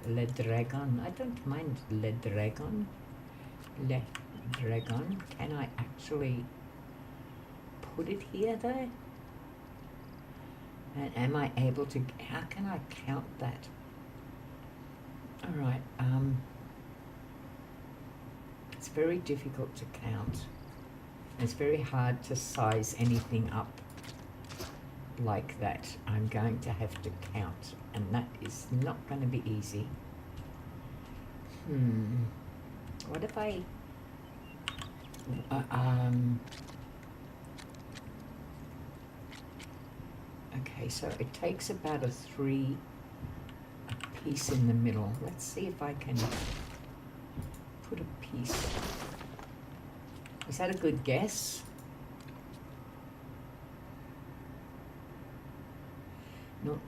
Speaker 1: Le Dragon, I don't mind Le Dragon. Le Dragon, can I actually put it here though? And am I able to, how can I count that? All right, it's very difficult to count. It's very hard to size anything up like that. I'm going to have to count, and that is not going to be easy. What if I okay, so it takes about a 3 piece in the middle. Let's see if I can put a piece. Is that a good guess? No,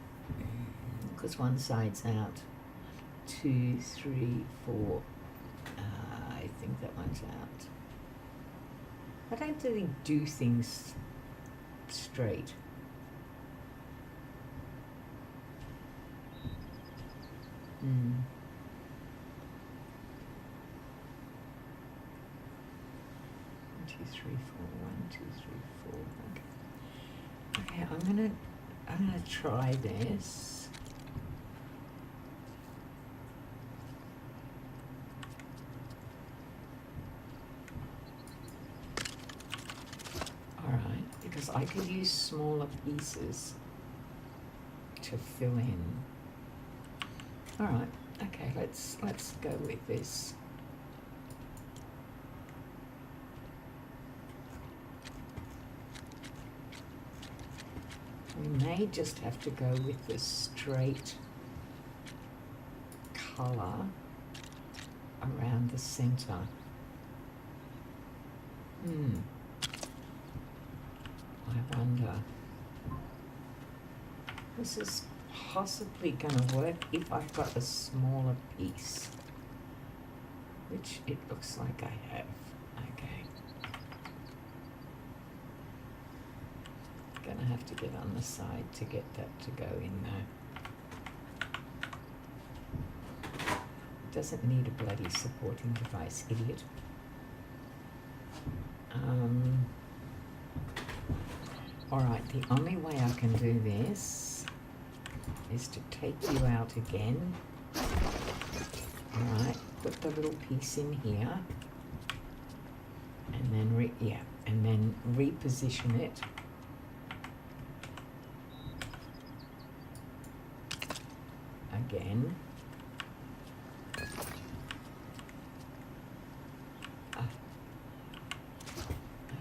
Speaker 1: because one side's out. 2, 3, 4. I think that one's out. I don't really do things straight. One, 2, 3, 4. 1, 2, 3, 4. Okay, I'm gonna try this. All right, because I could use smaller pieces to fill in. All right, okay, let's go with this. We may just have to go with the straight color around the center. I wonder. This is possibly going to work if I've got a smaller piece, which it looks like I have. Okay. Gonna have to get on the side to get that to go in there. Doesn't need a bloody supporting device, idiot. Alright, the only way I can do this is to take you out again. Alright, put the little piece in here. And then, and then reposition it. Again.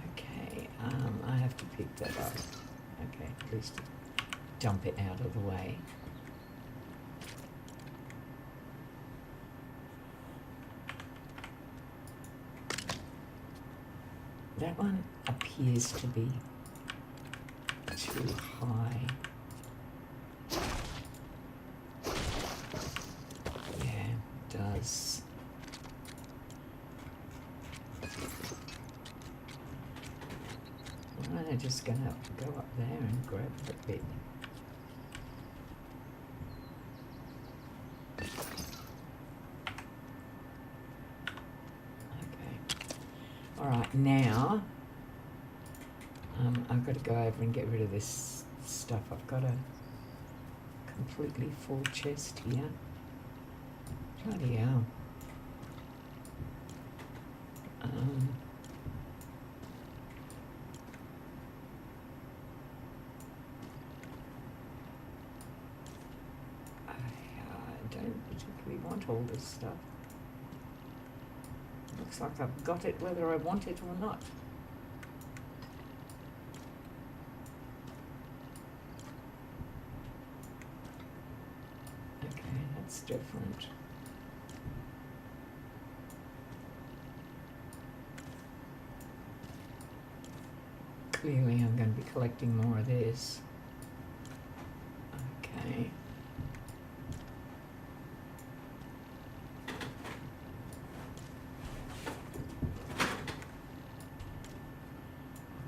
Speaker 1: Okay, I have to pick that up. Okay, at least dump it out of the way. That one appears to be too high. Yeah, it does. I'm just gonna go up there and grab the bit. Alright, now I've got to go over and get rid of this stuff. I've got a completely full chest here. Bloody hell. I don't particularly want all this stuff. Looks like I've got it whether I want it or not. Okay, that's different. Clearly I'm going to be collecting more of this. Okay.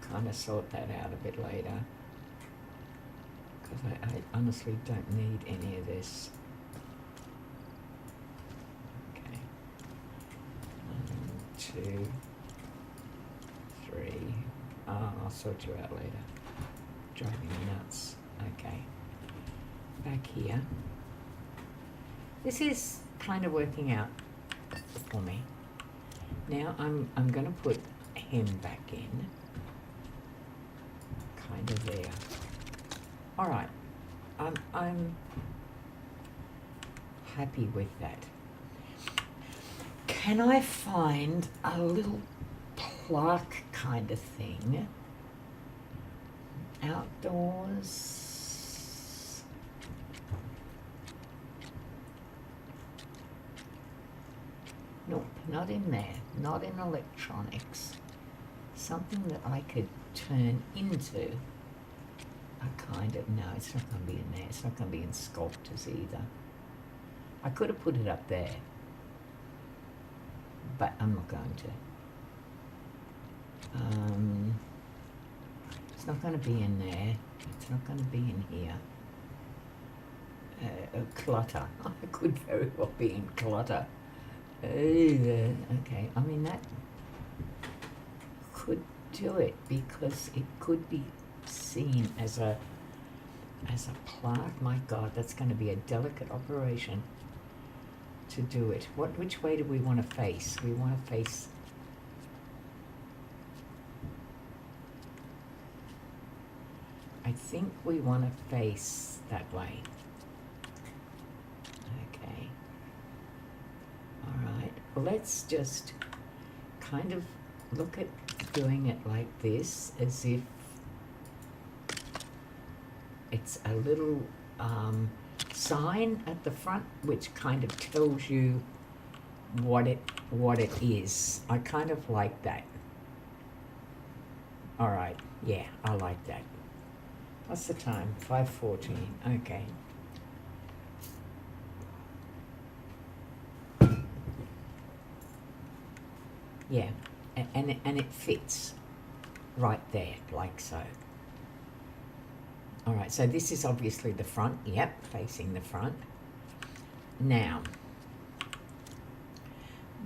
Speaker 1: Kind of sort that out a bit later, because I honestly don't need any of this. Okay, 1, 2, 3. I'll sort you out later. Driving me nuts. Okay, back here. This is kind of working out for me. Now I'm going to put him back in. Kind of there. All right, I'm happy with that. Can I find a little plaque kind of thing outdoors? Nope, not in there. Not in electronics. Something that I could turn into a kind of, no, it's not going to be in there. It's not going to be in sculptors either. I could have put it up there, but I'm not going to. It's not going to be in there. It's not going to be in here. Clutter. I could very well be in clutter. Okay, I mean that could do it, because it could be seen as a plaque. My God, that's going to be a delicate operation to do it. Which way do we want to face? We want to face I think we want to face that way. Okay. All right. Well, let's just kind of look at doing it like this, as if it's a little sign at the front which kind of tells you what it is. I kind of like that. All right. Yeah, I like that. What's the time? 5:14. Okay. Yeah, and it fits right there, like so. All right, so this is obviously the front. Yep, facing the front. Now,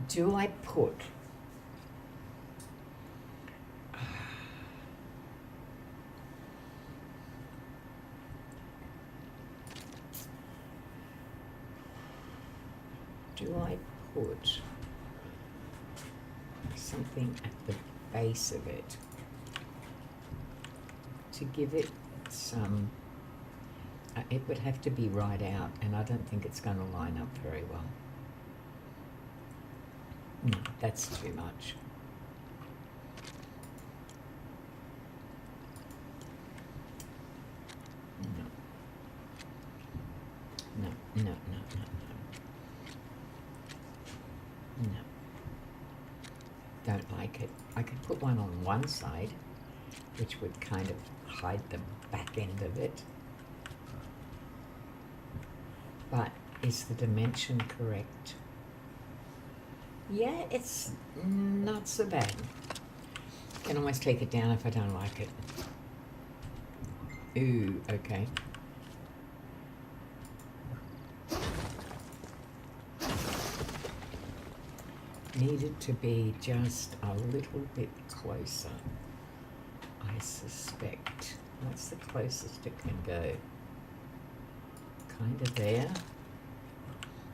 Speaker 1: do I put do I put something at the base of it to give it some, it would have to be right out, and I don't think it's going to line up very well. No, that's too much. No. No. Don't like it. I could put one on one side, which would kind of hide the back end of it. But is the dimension correct? Yeah, it's not so bad. Can always take it down if I don't like it. Ooh, okay. Needed to be just a little bit closer, I suspect. What's the closest it can go? Kind of there.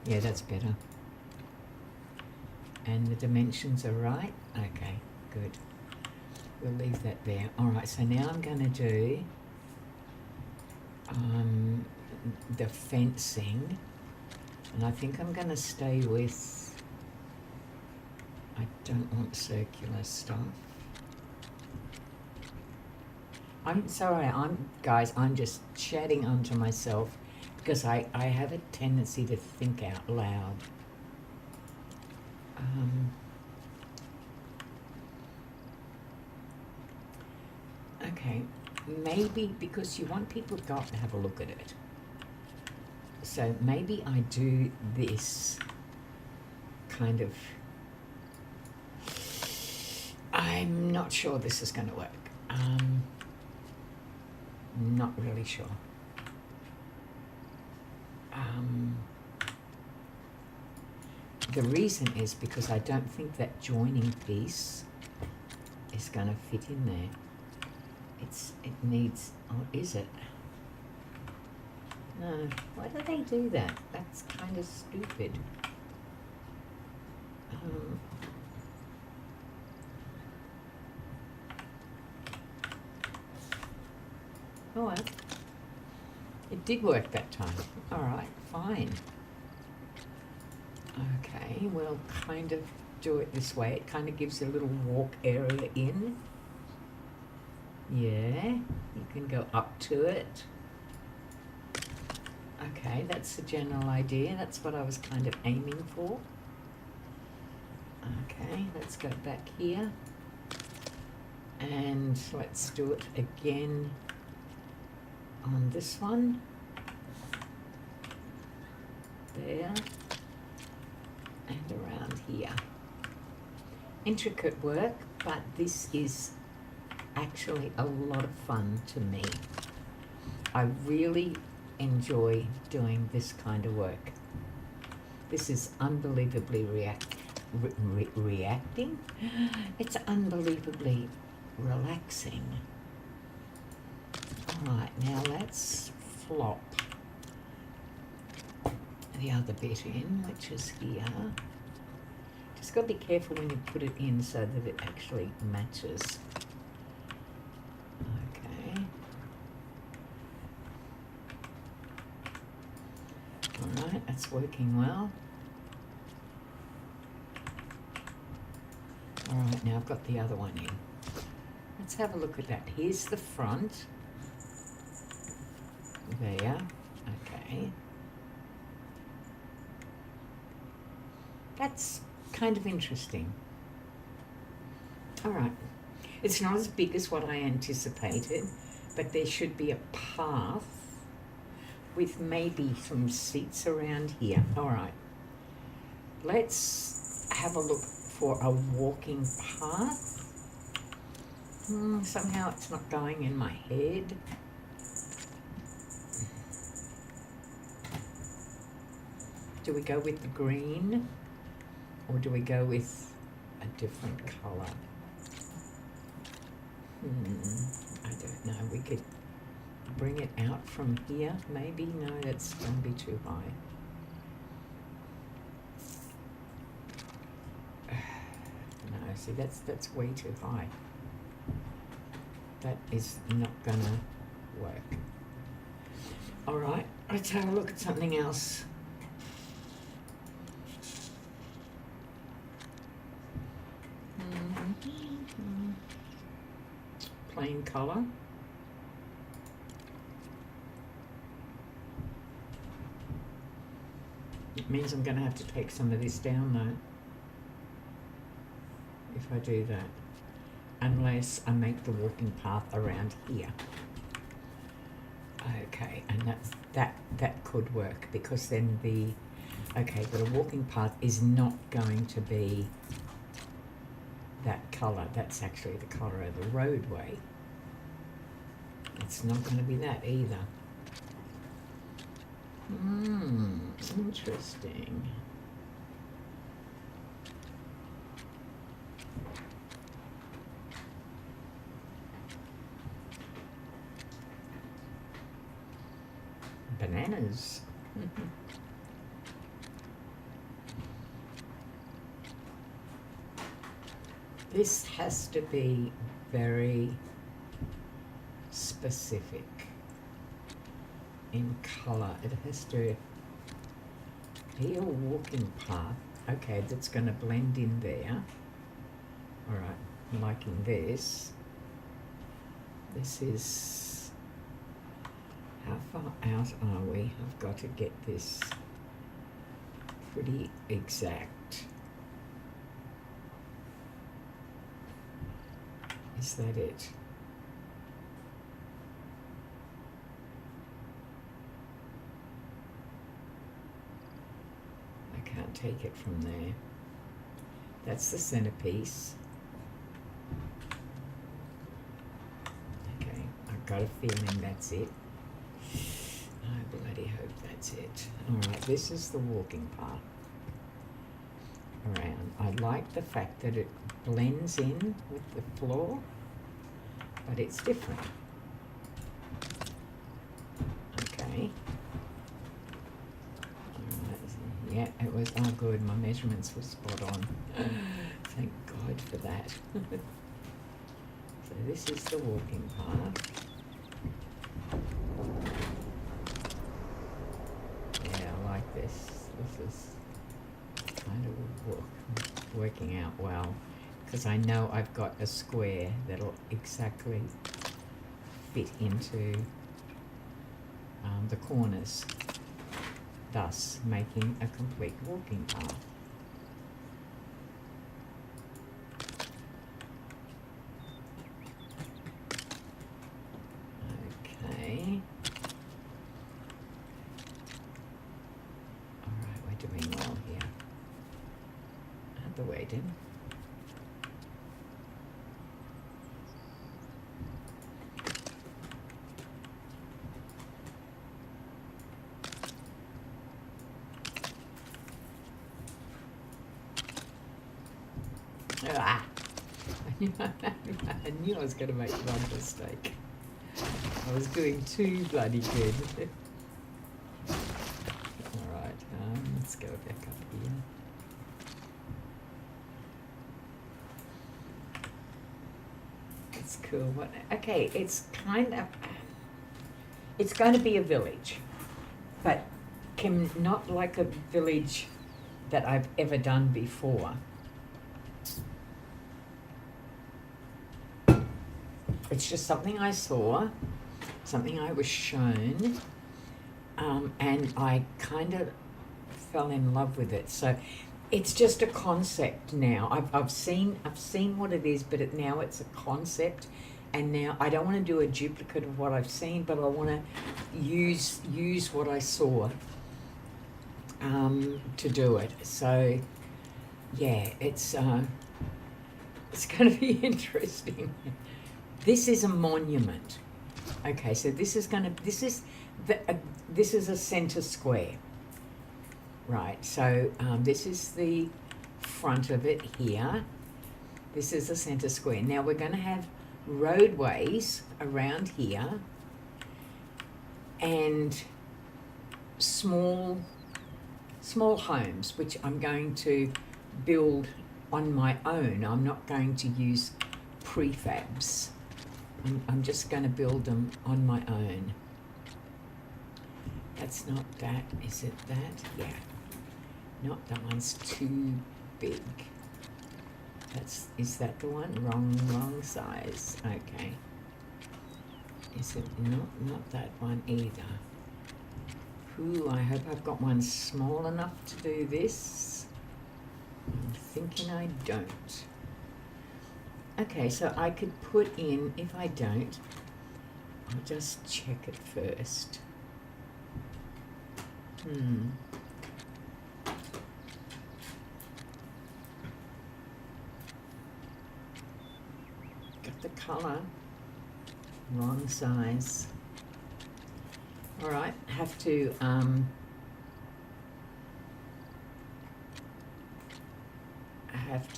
Speaker 1: Yeah, that's better. And the dimensions are right? Okay, good. We'll leave that there. All right, so now I'm going to do the fencing. And I think I'm going to stay with, I don't want circular stuff. I'm sorry, guys, I'm just chatting onto myself because I have a tendency to think out loud. Okay, maybe because you want people to go up and have a look at it. So maybe I do this kind of, I'm not sure this is going to work. Not really sure. The reason is because I don't think that joining piece is going to fit in there. It needs, or is it? No, why do they do that? That's kind of stupid. Oh well, it did work that time. All right, fine. Okay, we'll kind of do it this way. It kind of gives a little walk area in. Yeah, you can go up to it. Okay, that's the general idea. That's what I was kind of aiming for. Okay, let's go back here. And let's do it again on this one. There. And around here. Intricate work, but this is actually a lot of fun to me. I really enjoy doing this kind of work. This is unbelievably reacting. It's unbelievably relaxing. All right, now let's flop the other bit in, which is here. Just got to be careful when you put it in so that it actually matches. Okay. All right, that's working well. All right, now I've got the other one in. Let's have a look at that. Here's the front. There. Okay. That's kind of interesting. All right. It's not as big as what I anticipated, but there should be a path with maybe some seats around here. All right. Let's have a look for a walking path. Somehow it's not going in my head. Do we go with the green? Or do we go with a different colour? I don't know. We could bring it out from here, maybe. No, that's going to be too high. See, that's way too high. That is not gonna work. All right, let's have a look at something else. Plain color. It means I'm going to have to take some of this down though, if I do that, unless I make the walking path around here. Okay, and that could work, because then okay, but a walking path is not going to be that colour. That's actually the colour of the roadway. It's not going to be that either. Interesting. Bananas. This has to be very specific in colour. It has to be a walking path. Okay, that's going to blend in there. All right, I'm liking this. This is, how far out are we? I've got to get this pretty exact. Is that it? I can't take it from there. That's the centerpiece. Okay, I've got a feeling that's it. I bloody hope that's it. All right, this is the walking path around. I like the fact that it blends in with the floor, but it's different. Okay. All right. Yeah, it was, oh good, my measurements were spot on. Thank God for that. So this is the walking path. Yeah, I like this. This is kind of working out well, because I know I've got a square that'll exactly fit into the corners, thus making a complete walking path. Okay. All right, we're doing well here. Out the way, Dim. Ah, I knew I was going to make one mistake. I was doing too bloody good. All right, let's go back up here. It's cool. What? Okay, it's kind of. It's going to be a village, but not like a village that I've ever done before. It's just something I saw, something I was shown, and I kind of fell in love with it. So it's just a concept now. I've seen what it is, but now it's a concept, and now I don't want to do a duplicate of what I've seen, but I want to use what I saw to do it. So yeah, it's going to be interesting. This is a monument. Okay, so this is a center square, right? So this is the front of it here. This is the center square. Now we're going to have roadways around here and small homes, which I'm going to build on my own. I'm not going to use prefabs. I'm just going to build them on my own. That's not that, is it that? Yeah. Not that one's too big. Is that the one? Wrong size. Okay. Is it not that one either? Ooh, I hope I've got one small enough to do this. I'm thinking I don't. Okay, so I could put in, if I don't, I'll just check it first. Got the colour, wrong size. All right, have to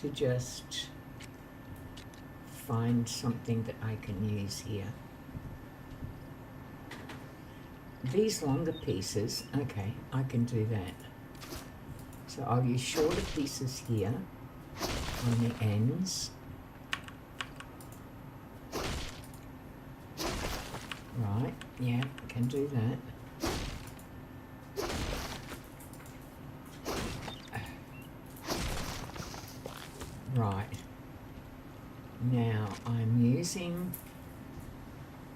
Speaker 1: just find something that I can use here. These longer pieces, okay, I can do that. So I'll use shorter pieces here on the ends. Right, yeah, I can do that. Right, now I'm using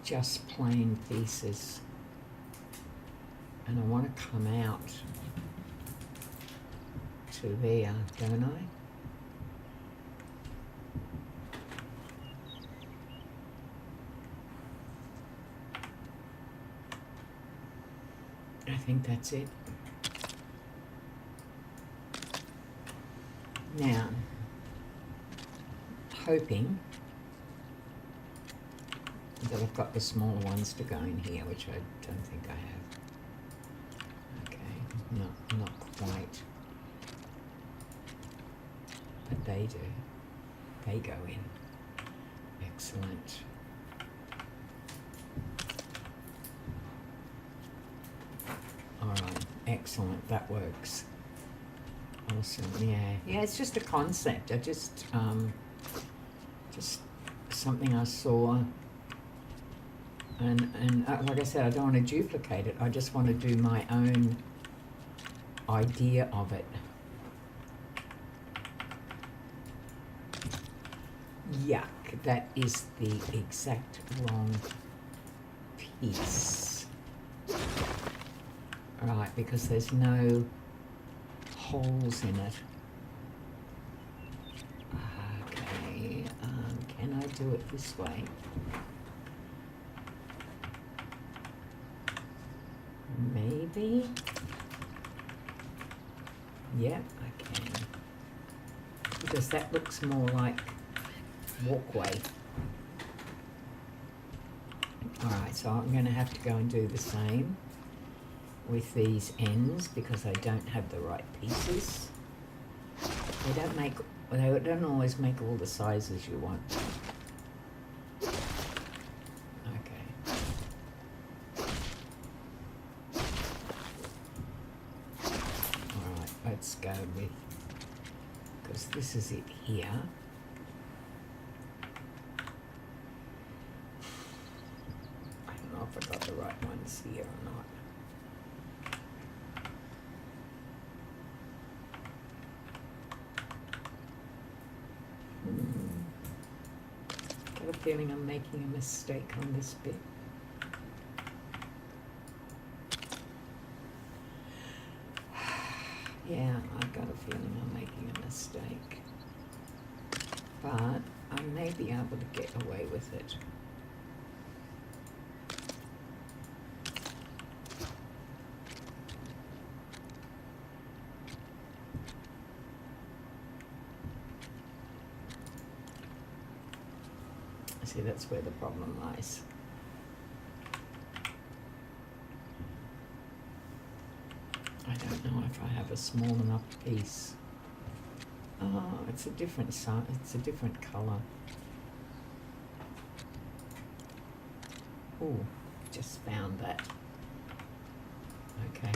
Speaker 1: just plain pieces and I want to come out to there, don't I? I think that's it. Now, hoping that I've got the smaller ones to go in here, which I don't think I have. Okay, not quite. But they do. They go in. Excellent. Alright, excellent, that works. Awesome, yeah. Yeah, it's just a concept. I just something I saw. And like I said, I don't want to duplicate it. I just want to do my own idea of it. Yuck, that is the exact wrong piece. Right, because there's no holes in it. Okay, can I do it this way? Maybe. Yep, I can. Because that looks more like walkway. Alright, so I'm going to have to go and do the same with these ends because I don't have the right pieces. They don't always make all the sizes you want. Okay. Alright, let's go with, because this is it here. I don't know if I got the right ones here or not. Got a feeling I'm making a mistake on this bit. Yeah, I've got a feeling I'm making a mistake. But I may be able to get away with it. See, that's where the problem lies. I don't know if I have a small enough piece. Oh, it's a different size, it's a different colour. Oh, just found that. Okay.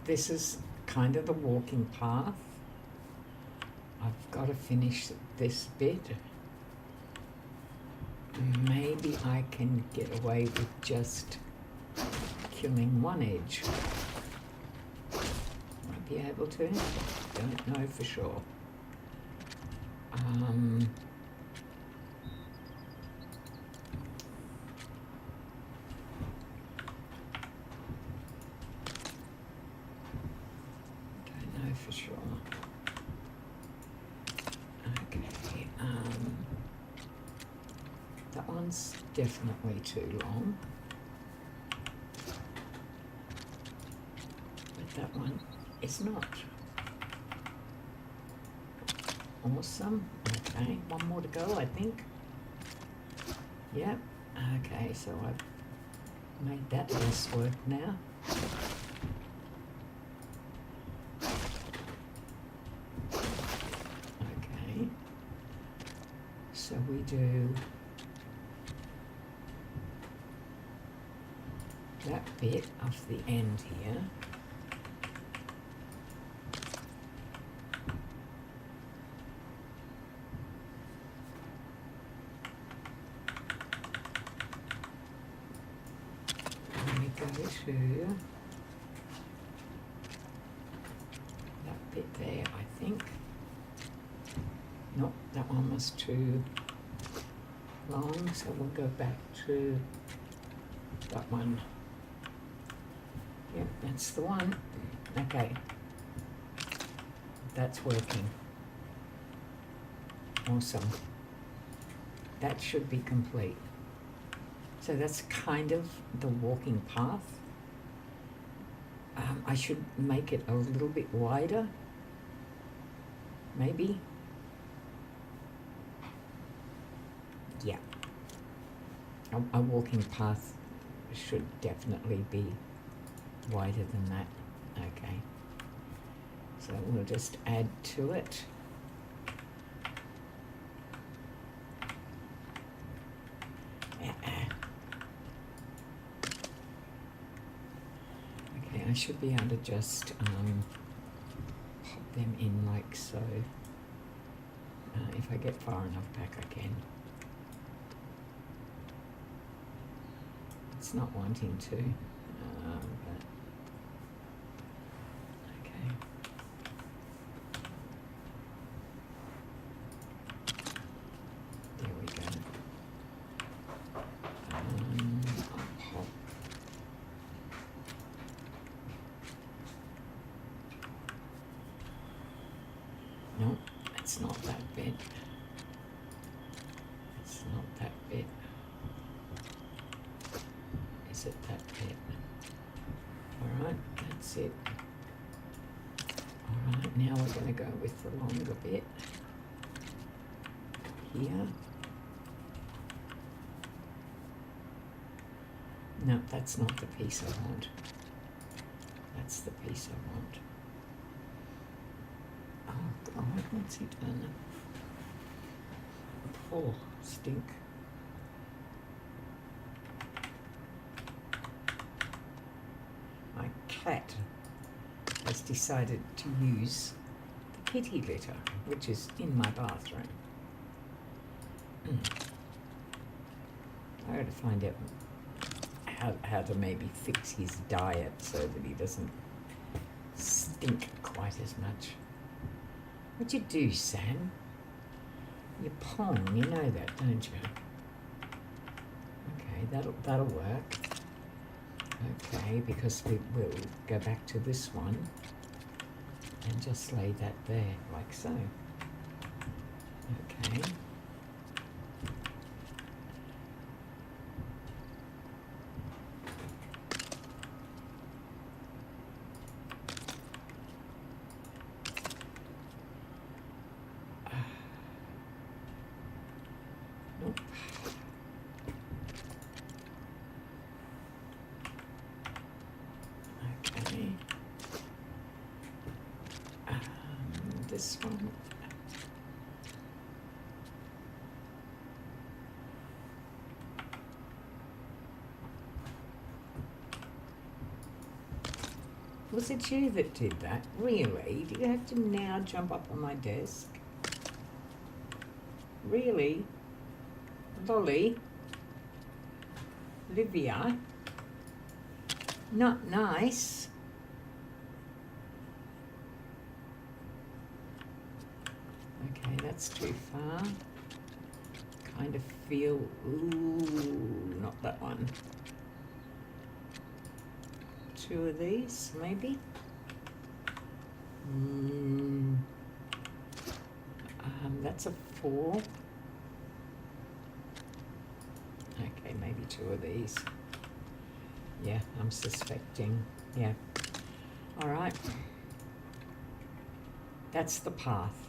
Speaker 1: this is kind of the walking path. I've got to finish this bit. Maybe I can get away with just killing one edge. Might be able to. Don't know for sure. Don't know for sure. Okay. That one's definitely too long. But that one is not. Awesome. Okay, one more to go, I think. Yep. Okay, so I've made that less work now. Okay. So we do that bit of the end here. To that bit there, I think. Nope, that one was too long, so we'll go back to that one. Yep, that's the one. Okay, that's working. Awesome. That should be complete. So that's kind of the walking path. I should make it a little bit wider, maybe. Yeah. A walking path should definitely be wider than that. Okay. So we'll just add to it. I should be able to just pop them in like so. If I get far enough back, I can. It's not wanting to, but okay. There we go. I'll pop. No, it's not that bit. It's not that bit. Is it that bit? Alright, that's it. Alright, now we're going to go with the longer bit. Here. No, that's not the piece I want. That's the piece I want. Oh God, what's he done? Poor stink. My cat has decided to use the kitty litter, which is in my bathroom. I got to find out how to maybe fix his diet so that he doesn't stink quite as much. What'd you do, Sam? You pong, you know that, don't you? Okay, that'll work. Okay, because we will go back to this one and just lay that there, like so. Okay. Nope. Okay. This one. Was it you that did that? Really? Do you have to now jump up on my desk? Really? Lolly? Livia? Not nice. Okay, that's too far. Kind of feel, ooh, not that one. Two of these, maybe? That's a 4. Okay, maybe 2 of these. Yeah, I'm suspecting. Yeah. All right. That's the path.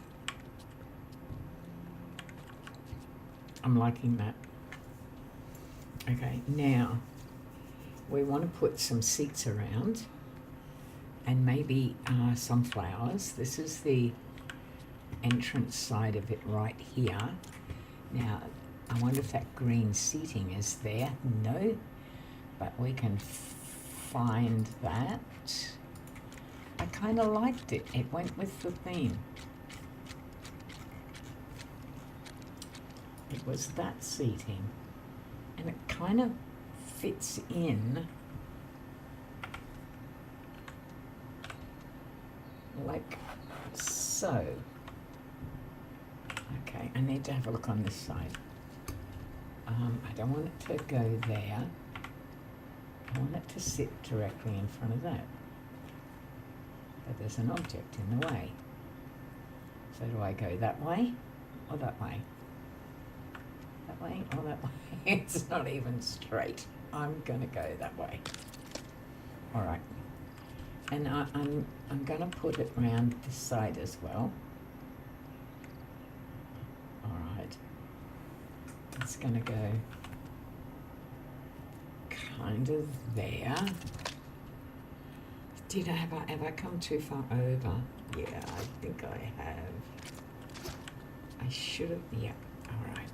Speaker 1: I'm liking that. Okay, now we want to put some seats around and maybe some flowers. This is the entrance side of it right here. Now, I wonder if that green seating is there. No, but we can find that. I kind of liked it. It went with the theme. It was that seating, and it kind of fits in like so. Okay, I need to have a look on this side. I don't want it to go there. I want it to sit directly in front of that. But there's an object in the way. So do I go that way or that way? That way or that way? It's not even straight. I'm gonna go that way. All right. And I'm gonna put it around this side as well. All right. It's gonna go kind of there. Have I come too far over? Yeah, I think I have. I should have, yeah, all right.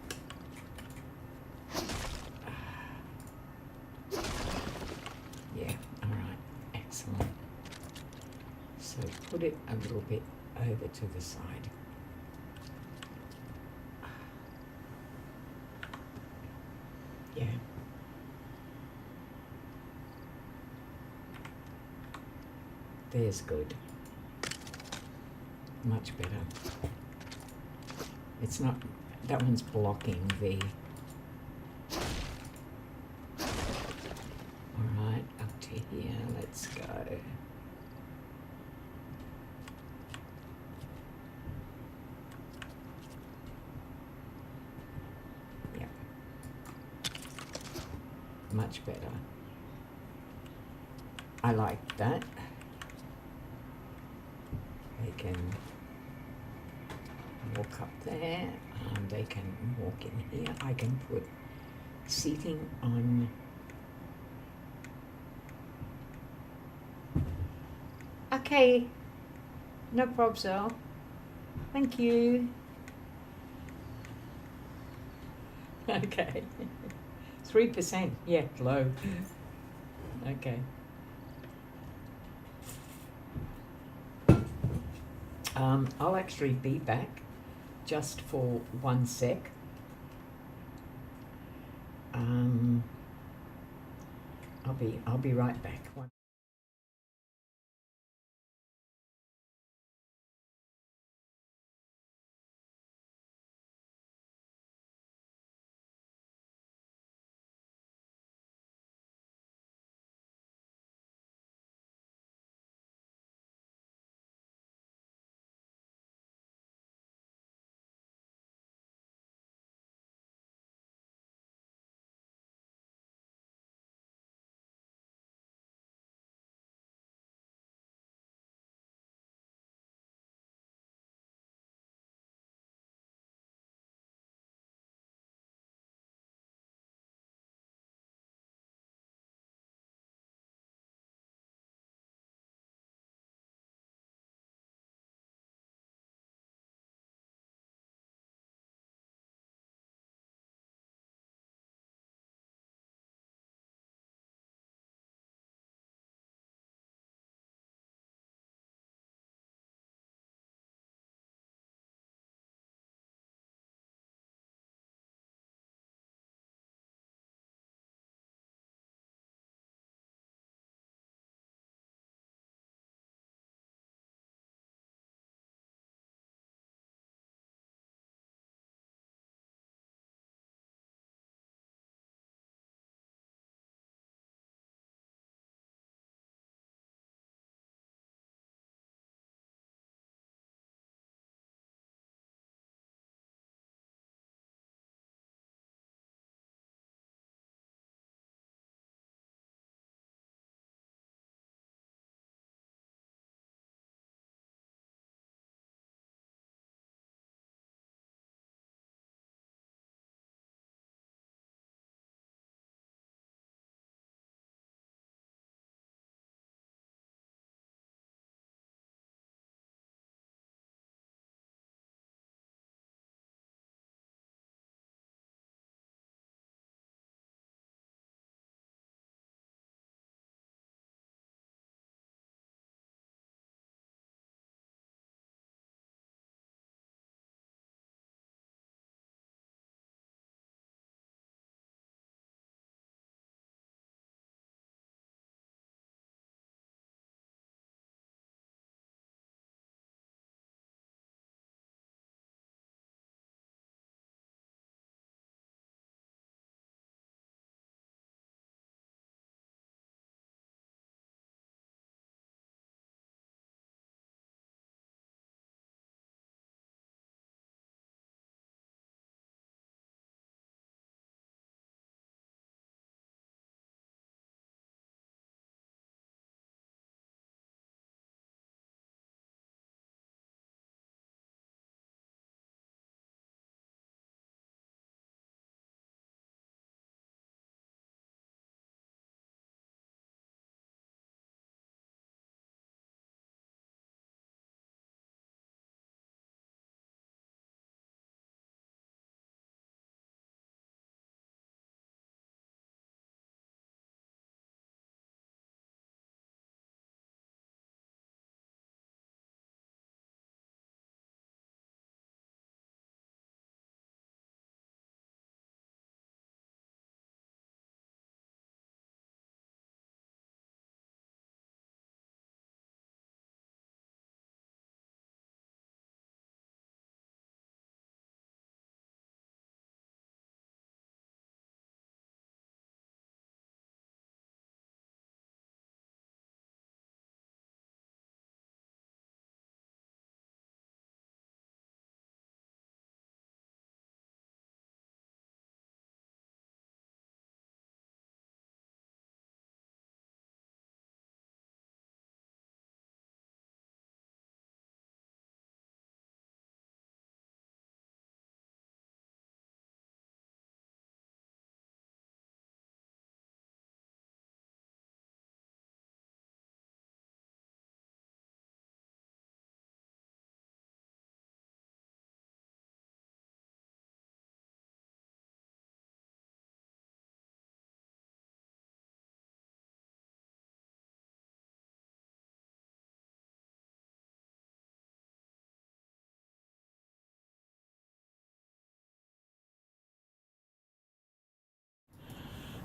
Speaker 1: Yeah, all right, excellent. So put it a little bit over to the side. Yeah. There's good. Much better. It's not, that one's blocking the, all right, up to here, let's go. Yep. Much better. I like that. They can walk up there, they can walk in here. I can put seating on. Okay, no probs, Al. Thank you. Okay, 3%, yeah, low. Okay. I'll actually be back just for 1 sec. I'll be right back.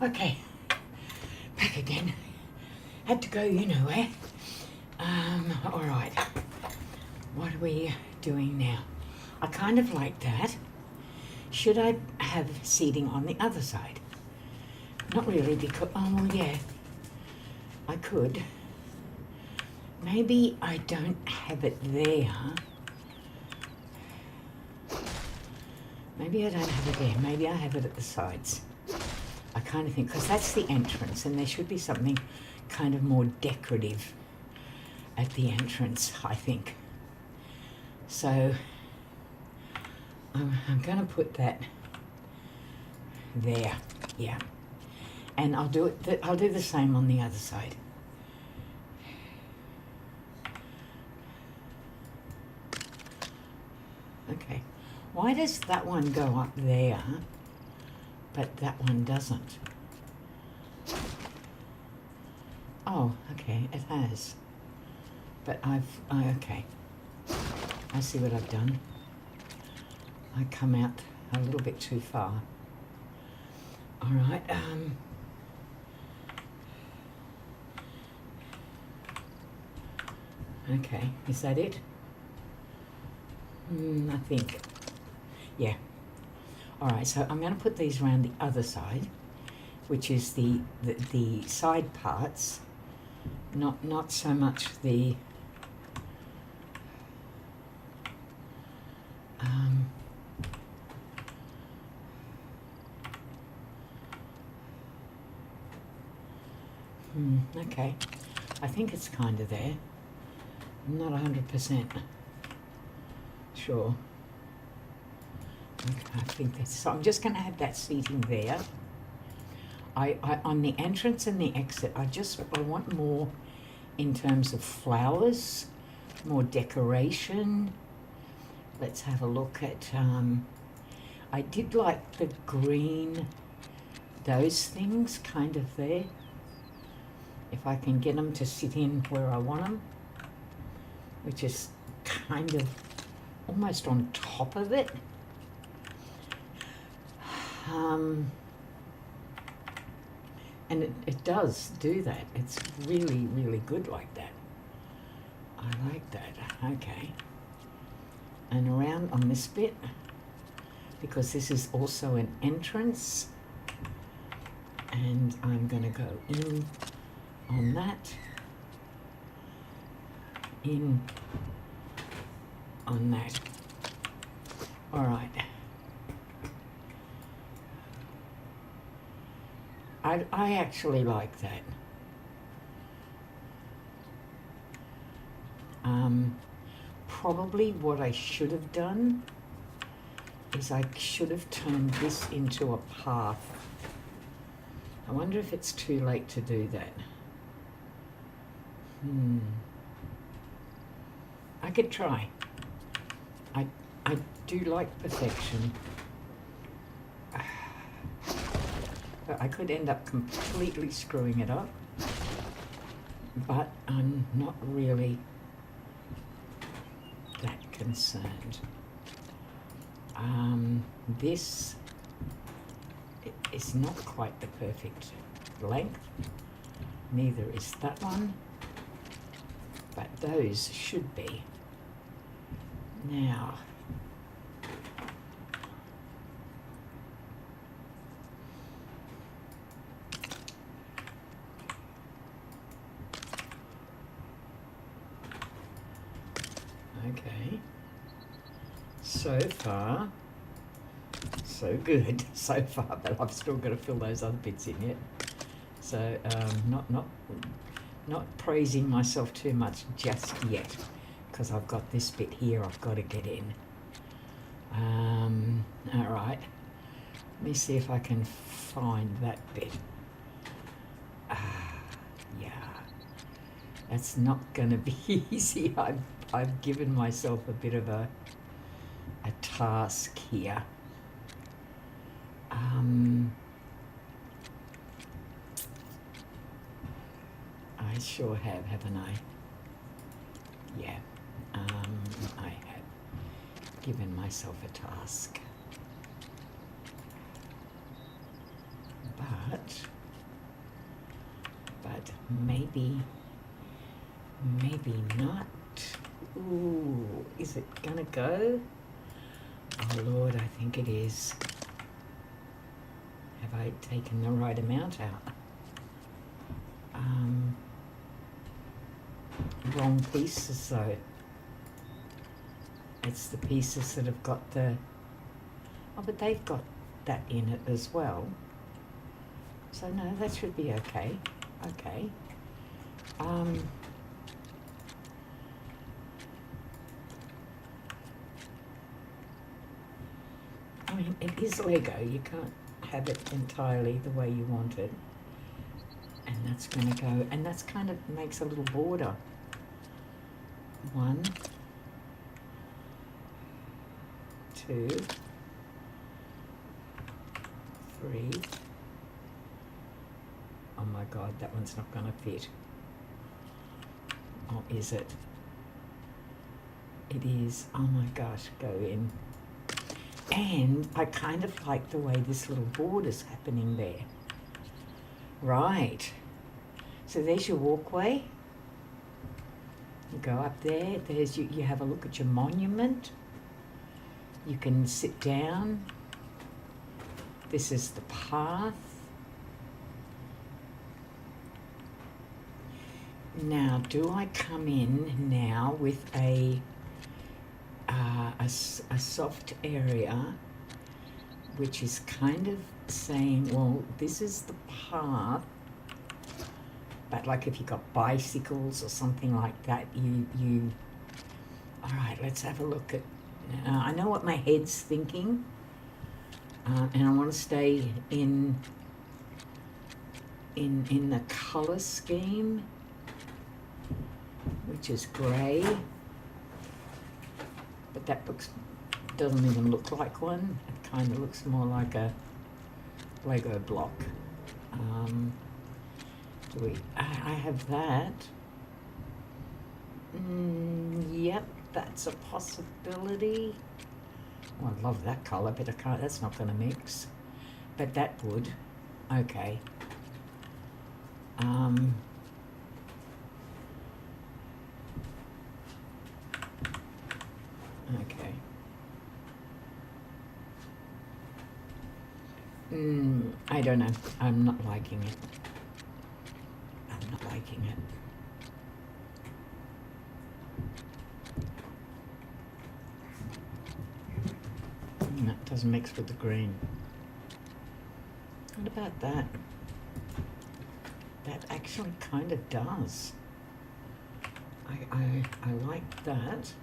Speaker 1: Okay, back again. Had to go you know where. All right. What are we doing now? I kind of like that. Should I have seating on the other side? Not really because, oh yeah, I could. Maybe I don't have it there. Maybe I don't have it there. Maybe I have it at the sides. I kind of think, because that's the entrance and there should be something kind of more decorative at the entrance, I think. So I'm going to put that there, yeah. And I'll do the same on the other side. Okay. Why does that one go up there, but that one doesn't? Oh, okay, it has. But okay. I see what I've done. I come out a little bit too far. All right. Okay, is that it? I think. Yeah. All right, so I'm going to put these around the other side, which is the side parts, not so much the okay. I think it's kind of there. I'm not 100% sure. Okay, I think that's, so I'm just going to have that seating there. I on the entrance and the exit, I want more in terms of flowers, more decoration. Let's have a look at, I did like the green, those things kind of there. If I can get them to sit in where I want them, which is kind of almost on top of it. And it does do that. It's really, really good like that. I like that. Okay. And around on this bit, because this is also an entrance, and I'm going to go in on that, in on that. All right. I actually like that. Probably what I should have done is I should have turned this into a path. I wonder if it's too late to do that. I could try. I do like perfection. But I could end up completely screwing it up. But I'm not really that concerned. This is not quite the perfect length. Neither is that one. But those should be. Now, okay, so far, so good so far, but I've still got to fill those other bits in yet. So not praising myself too much just yet, because I've got this bit here I've got to get in. All right, let me see if I can find that bit. Yeah, that's not going to be easy. I've given myself a bit of a task here. I sure have, haven't I? Yeah, I have given myself a task. But maybe not. Ooh, is it gonna go? Oh Lord, I think it is. Have I taken the right amount out? Wrong pieces though. It's the pieces that have got the, oh, but they've got that in it as well. So no, that should be okay. Okay. I mean, it is Lego. You can't have it entirely the way you want it. And that's going to go, and that's kind of makes a little border. 1, 2, 3. Oh my God, that one's not going to fit. Or is it? It is. Oh my gosh, go in. And I kind of like the way this little border's happening there. Right. So there's your walkway. You go up there. There's you have a look at your monument. You can sit down. This is the path. Now, do I come in now with a soft area, which is kind of saying, well, this is the path, but like if you got bicycles or something like that, you. All right, let's have a look at. I know what my head's thinking, and I want to stay in the color scheme, which is grey, but that doesn't even look like one. It kind of looks more like a Lego block. I have that. Yep, that's a possibility. Oh, I love that colour, but I can't, that's not going to mix. But that would. Okay. Okay. I don't know. I'm not liking it. I'm not liking it. That doesn't mix with the green. What about that? That actually kind of does. I like that.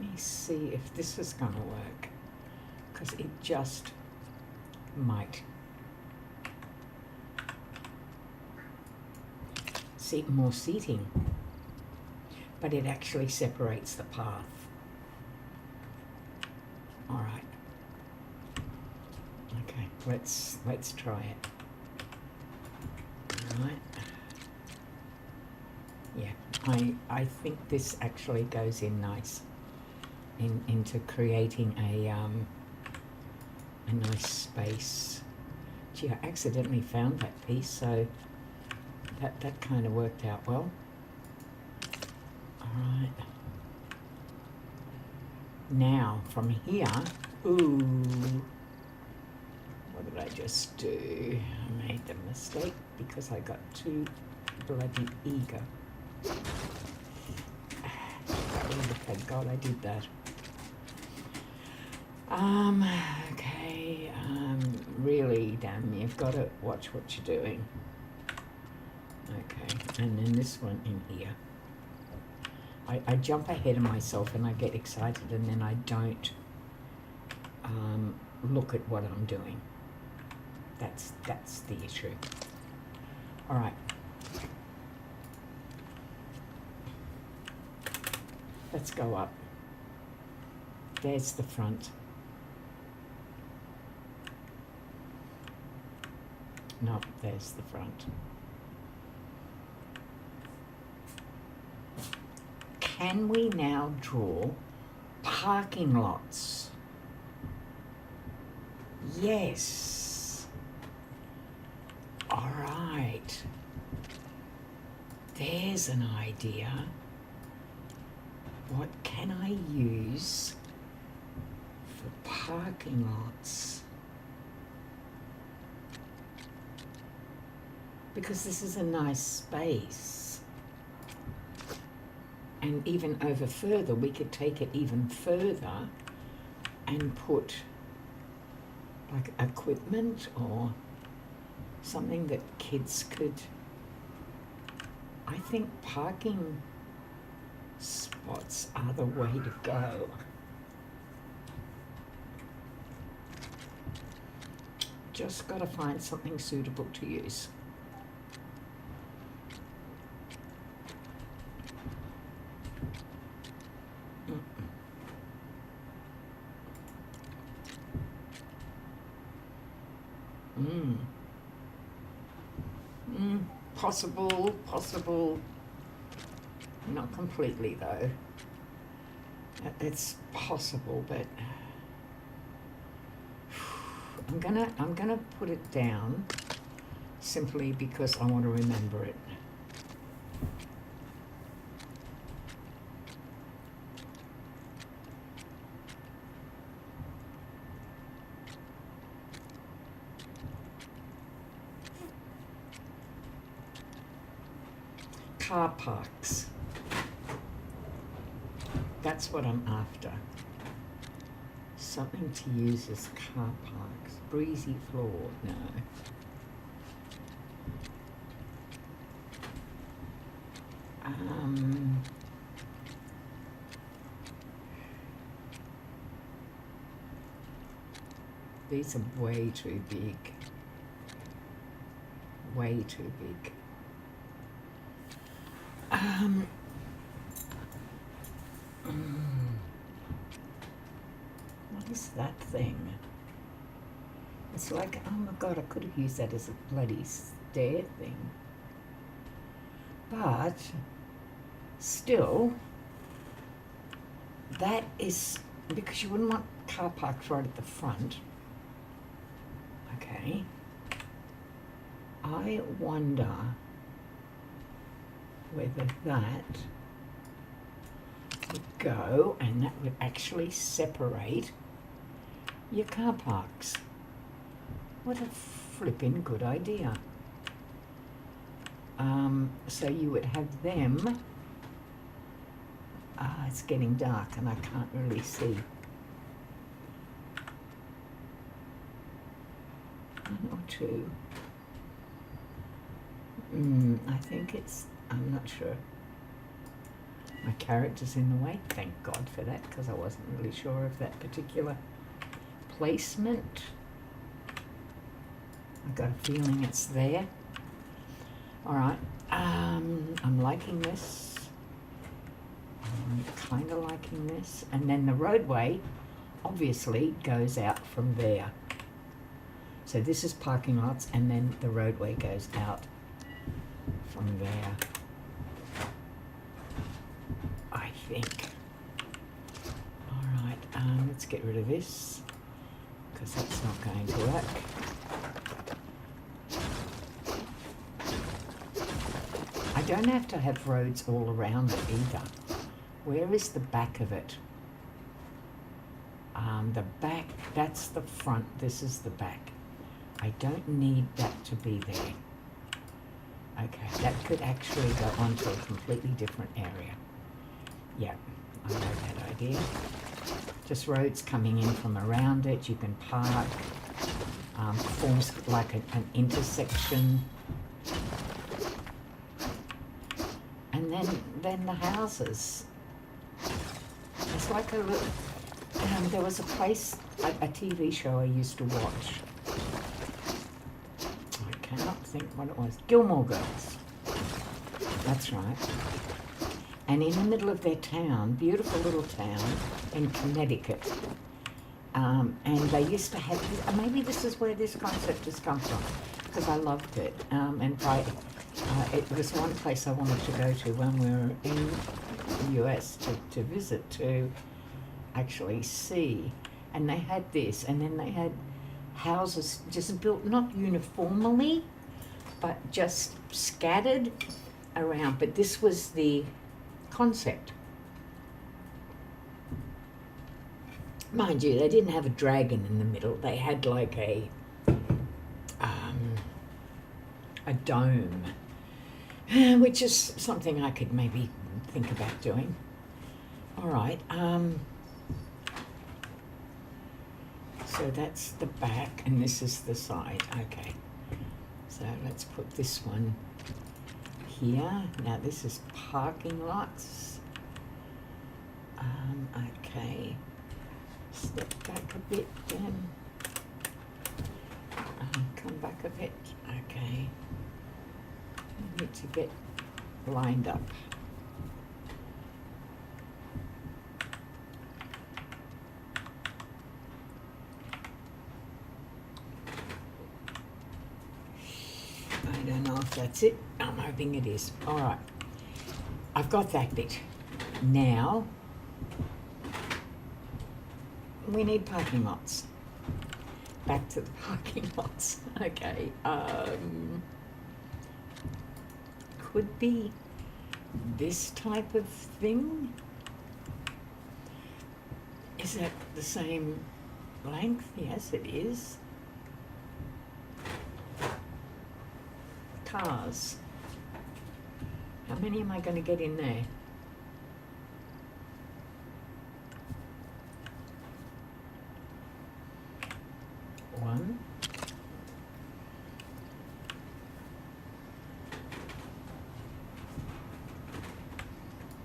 Speaker 1: Let me see if this is going to work, because it just might. See, more seating, but it actually separates the path. All right. Okay, let's try it. All right. Yeah, I think this actually goes in nice into creating a nice space. Gee, I accidentally found that piece, so that kind of worked out well. All right. Now from here, ooh, what did I just do? I made the mistake because I got too bloody eager. Thank God I did that. Okay, really, damn, you've got to watch what you're doing. Okay, and then this one in here. I jump ahead of myself and I get excited, and then I don't look at what I'm doing. That's the issue. All right. Let's go up. There's the front. No, there's the front. Can we now draw parking lots? Yes. All right. There's an idea. What can I use for parking lots? Because this is a nice space. And even over further, we could take it even further and put like equipment or something that kids could. I think parking spots are the way to go. Just got to find something suitable to use. Possible. Not completely though. It's possible, but I'm gonna put it down simply because I want to remember it. Car parks. That's what I'm after. Something to use as car parks. Breezy floor, no. These are way too big. Way too big. What is that thing? It's like, oh my God, I could have used that as a bloody stair thing. But still, that is, because you wouldn't want car parks right at the front. Okay. I wonder whether that would go, and that would actually separate your car parks. What a flipping good idea. So you would have them. It's getting dark and I can't really see. One or two. I think it's, I'm not sure. My character's in the way. Thank God for that, because I wasn't really sure of that particular placement. I've got a feeling it's there. All right. I'm liking this. I'm kind of liking this. And then the roadway obviously goes out from there. So this is parking lots, and then the roadway goes out from there. I think. All right, let's get rid of this because that's not going to work. I don't have to have roads all around it either. Where is the back of it? The back, that's the front, this is the back. I don't need that to be there. Okay, that could actually go onto a completely different area. Yeah, I like that idea. Just roads coming in from around it, you can park, forms like an intersection. And then the houses. It's like a little, there was a place, a TV show I used to watch. I cannot think what it was. Gilmore Girls. That's right. And in the middle of their town, beautiful little town in Connecticut, and they used to have, maybe this is where this concept has come from, because I loved it. It was one place I wanted to go to when we were in the US to visit, to actually see. And they had this, and then they had houses just built not uniformly, but just scattered around. But this was the concept. Mind you, they didn't have a dragon in the middle. They had like a dome, which is something I could maybe think about doing. All right. So that's the back, and this is the side. Okay. So let's put this one here. Now this is parking lots. Okay. Step back a bit then. Come back a bit. Okay. I need to get lined up. I don't know if that's it. I'm hoping it is. All right. I've got that bit. Now, we need parking lots. Back to the parking lots. Okay. Could be this type of thing. Is that the same length? Yes, it is. Cars. How many am I going to get in there? One.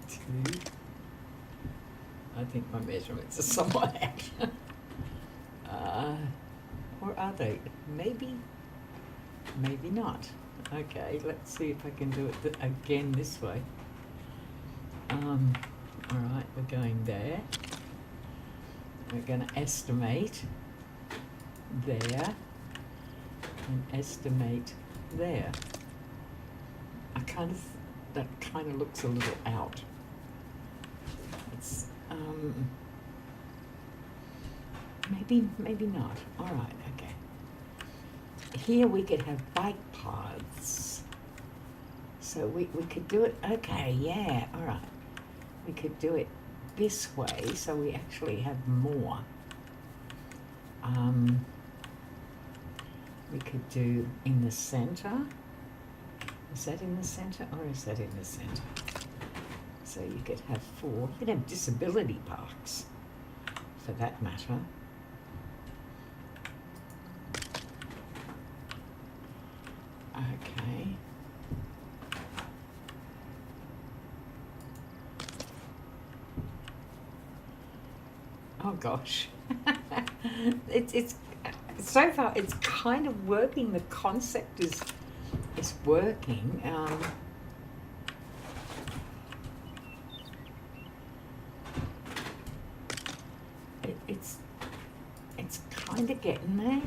Speaker 1: Two. I think my measurements are somewhat out. Or are they? Maybe. Maybe not. Okay, let's see if I can do it again this way. All right, we're going there. We're going to estimate there and estimate there. That kind of looks a little out. It's maybe not. All right, okay. Here we could have bike paths. So we could do it, okay, yeah, all right. We could do it this way so we actually have more. We could do in the center. Is that in the center or is that in the center? So you could have 4. You could have disability parks for that matter. Okay. Oh gosh. it's so far it's kind of working. The concept is working. It's kind of getting there.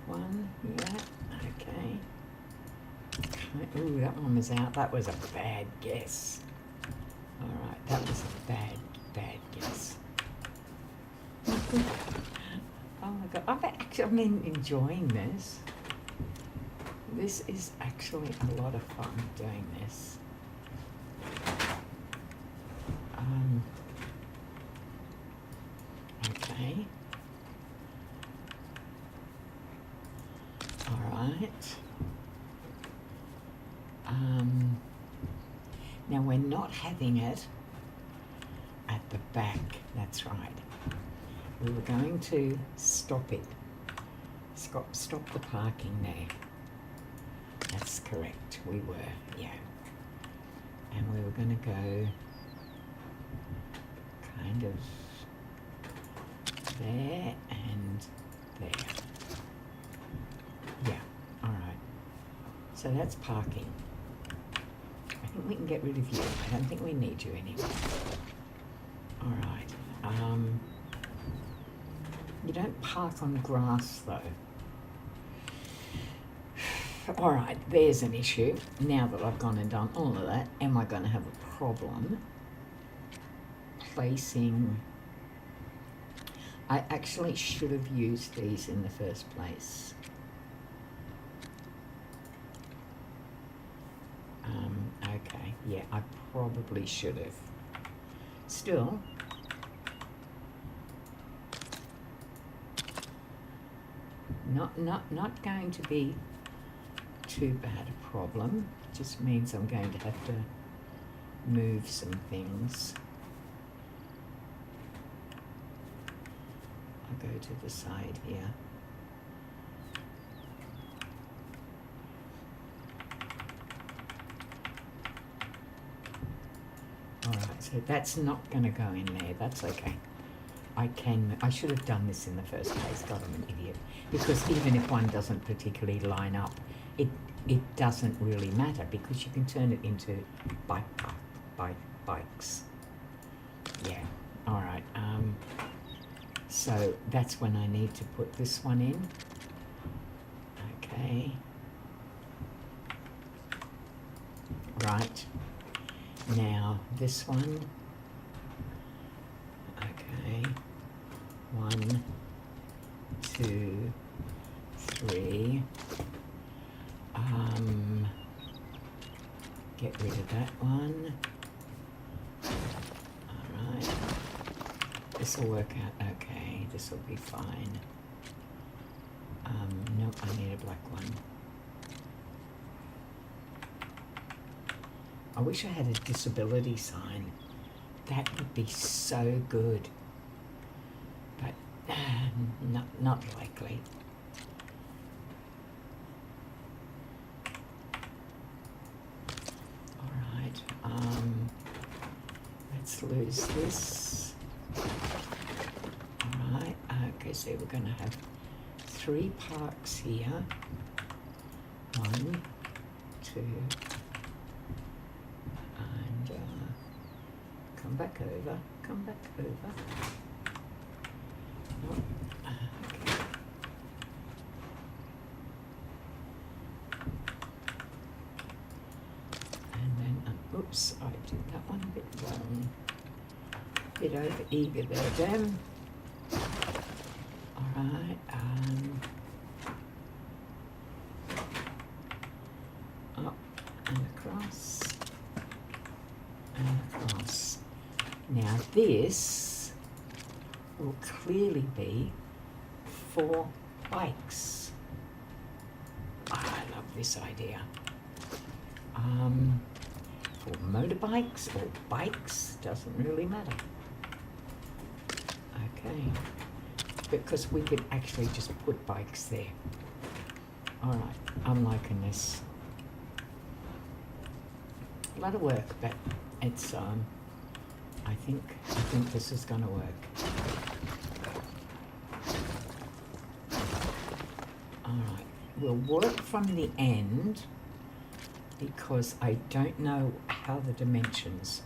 Speaker 1: One, yeah, okay. Ooh, that one was out. That was a bad guess. All right, that was a bad guess. Oh my God, I've been enjoying this. This is actually a lot of fun doing this. Okay. All right. Now we're not having it at the back. That's right. We were going to stop it. Stop the parking there. That's correct. We were, yeah. And we were going to go kind of there and there. Yeah, all right. So that's parking. I think we can get rid of you. I don't think we need you anymore. All right. You don't park on grass though. All right, there's an issue. Now that I've gone and done all of that, am I going to have a problem placing... I actually should have used these in the first place. Okay, yeah, I probably should have. Still, not going to be too bad a problem. Just means I'm going to have to move some things. I'll go to the side here. Alright, so that's not going to go in there. That's okay. I should have done this in the first place. God, I'm an idiot. Because even if one doesn't particularly line up, it doesn't really matter because you can turn it into bikes. Yeah, alright. So that's when I need to put this one in. Okay. Right. Now this one. Okay. 1, 2, 3. Get rid of that one. Alright. This will work out okay. This will be fine. No, I need a black one. I wish I had a disability sign. That would be so good. But not likely. Alright, let's lose this. Alright, okay, so we're going to have 3 parks here. 1, 2, and come back over, Nope. Okay. And then, oops, I did that one a bit wrong. Bit over eager there, Dem. Alright, up and across, and across. Now this will clearly be 4 bikes. I love this idea. For motorbikes or bikes, doesn't really matter. Okay, because we could actually just put bikes there. Alright, I'm liking this. A lot of work, but it's I think this is gonna work. Alright, we'll work from the end because I don't know how the dimensions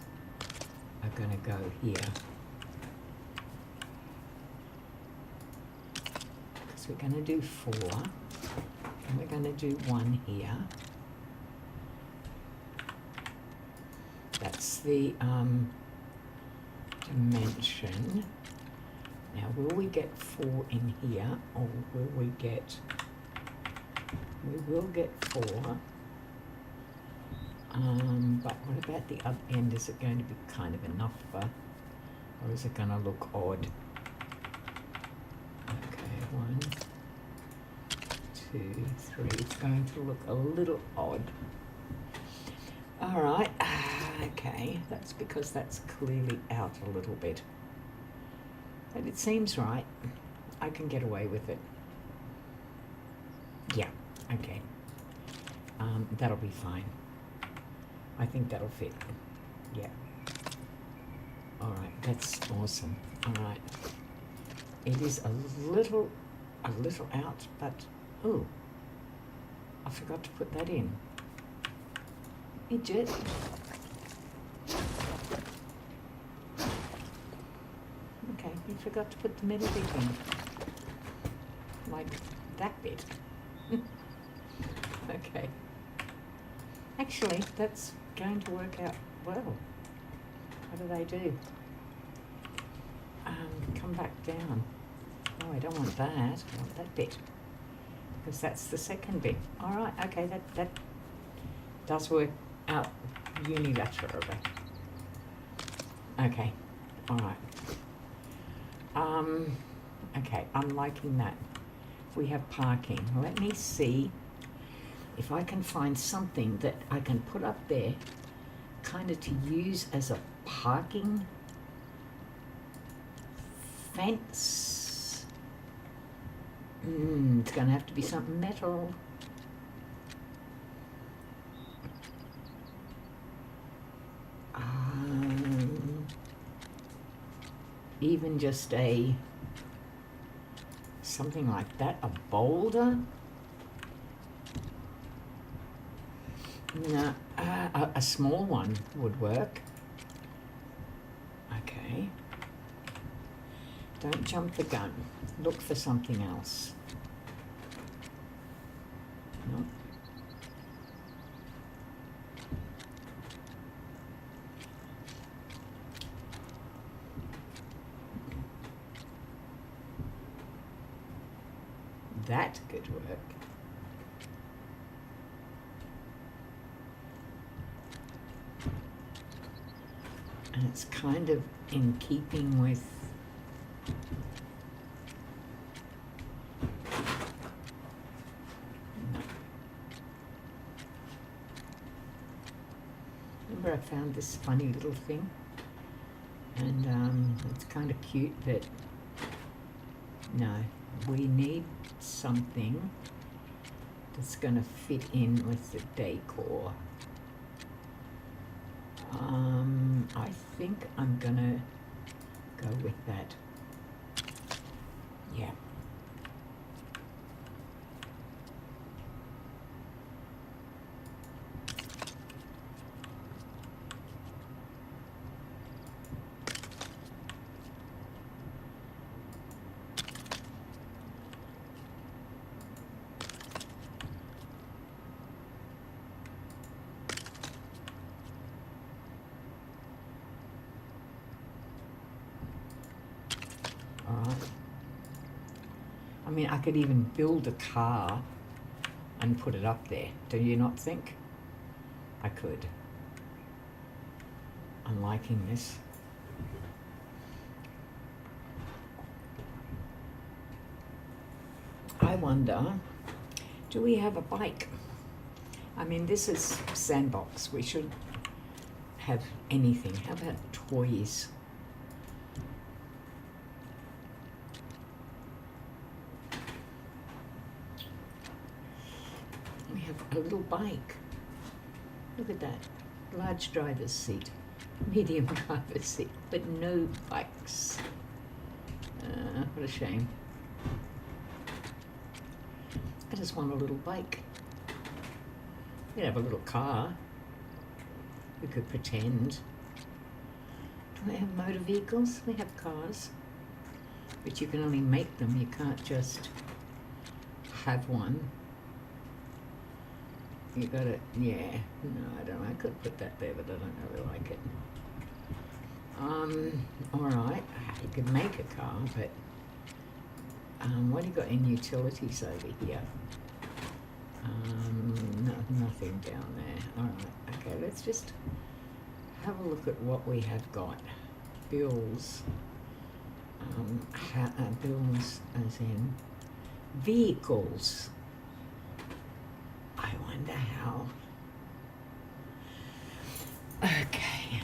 Speaker 1: are gonna go here. Because we're gonna do 4 and we're gonna do 1 here. That's the dimension. Now, will we get 4 in here, or will we get... We will get 4. But what about the other end? Is it going to be kind of enough for... Or is it going to look odd? Okay, 1, 2, 3. It's going to look a little odd. All right, okay, that's because that's clearly out a little bit. But it seems right. I can get away with it. Yeah, okay. That'll be fine. I think that'll fit. Yeah. All right, that's awesome. All right. It is a little out, but, ooh, I forgot to put that in. Idiot. Okay, you forgot to put the middle bit in. Like that bit. Okay. Actually, that's going to work out well. What do they do? Come back down. Oh, I don't want that. I want that bit. Because that's the second bit. All right, okay, that does work out unilaterally. Okay, all right. Okay, I'm liking that. We have parking. Let me see if I can find something that I can put up there kind of to use as a parking fence. It's going to have to be something metal. Even just something like that, a boulder. No, a small one would work. Okay. Don't jump the gun. Look for something else. No. That could work. And it's kind of in keeping with Remember I found this funny little thing? And it's kind of cute, but no, we need something that's going to fit in with the decor. I think I'm going to go with that. Yeah. I mean, I could even build a car and put it up there. Do you not think? I could. I'm liking this. I wonder, do we have a bike? I mean, this is Sandbox. We should have anything. How about toys? We have a little bike. Look at that. Large driver's seat, medium driver's seat, but no bikes. What a shame. I just want a little bike. We have a little car. We could pretend. Do we have motor vehicles? We have cars. But you can only make them. You can't just have one. You gotta, yeah. No, I don't know. I could put that there, but I don't really like it. Alright. You could make a car, but what do you got in utilities over here? Nothing down there. Alright, okay, let's just have a look at what we have got. Bills. Bills as in vehicles. I wonder how. Okay.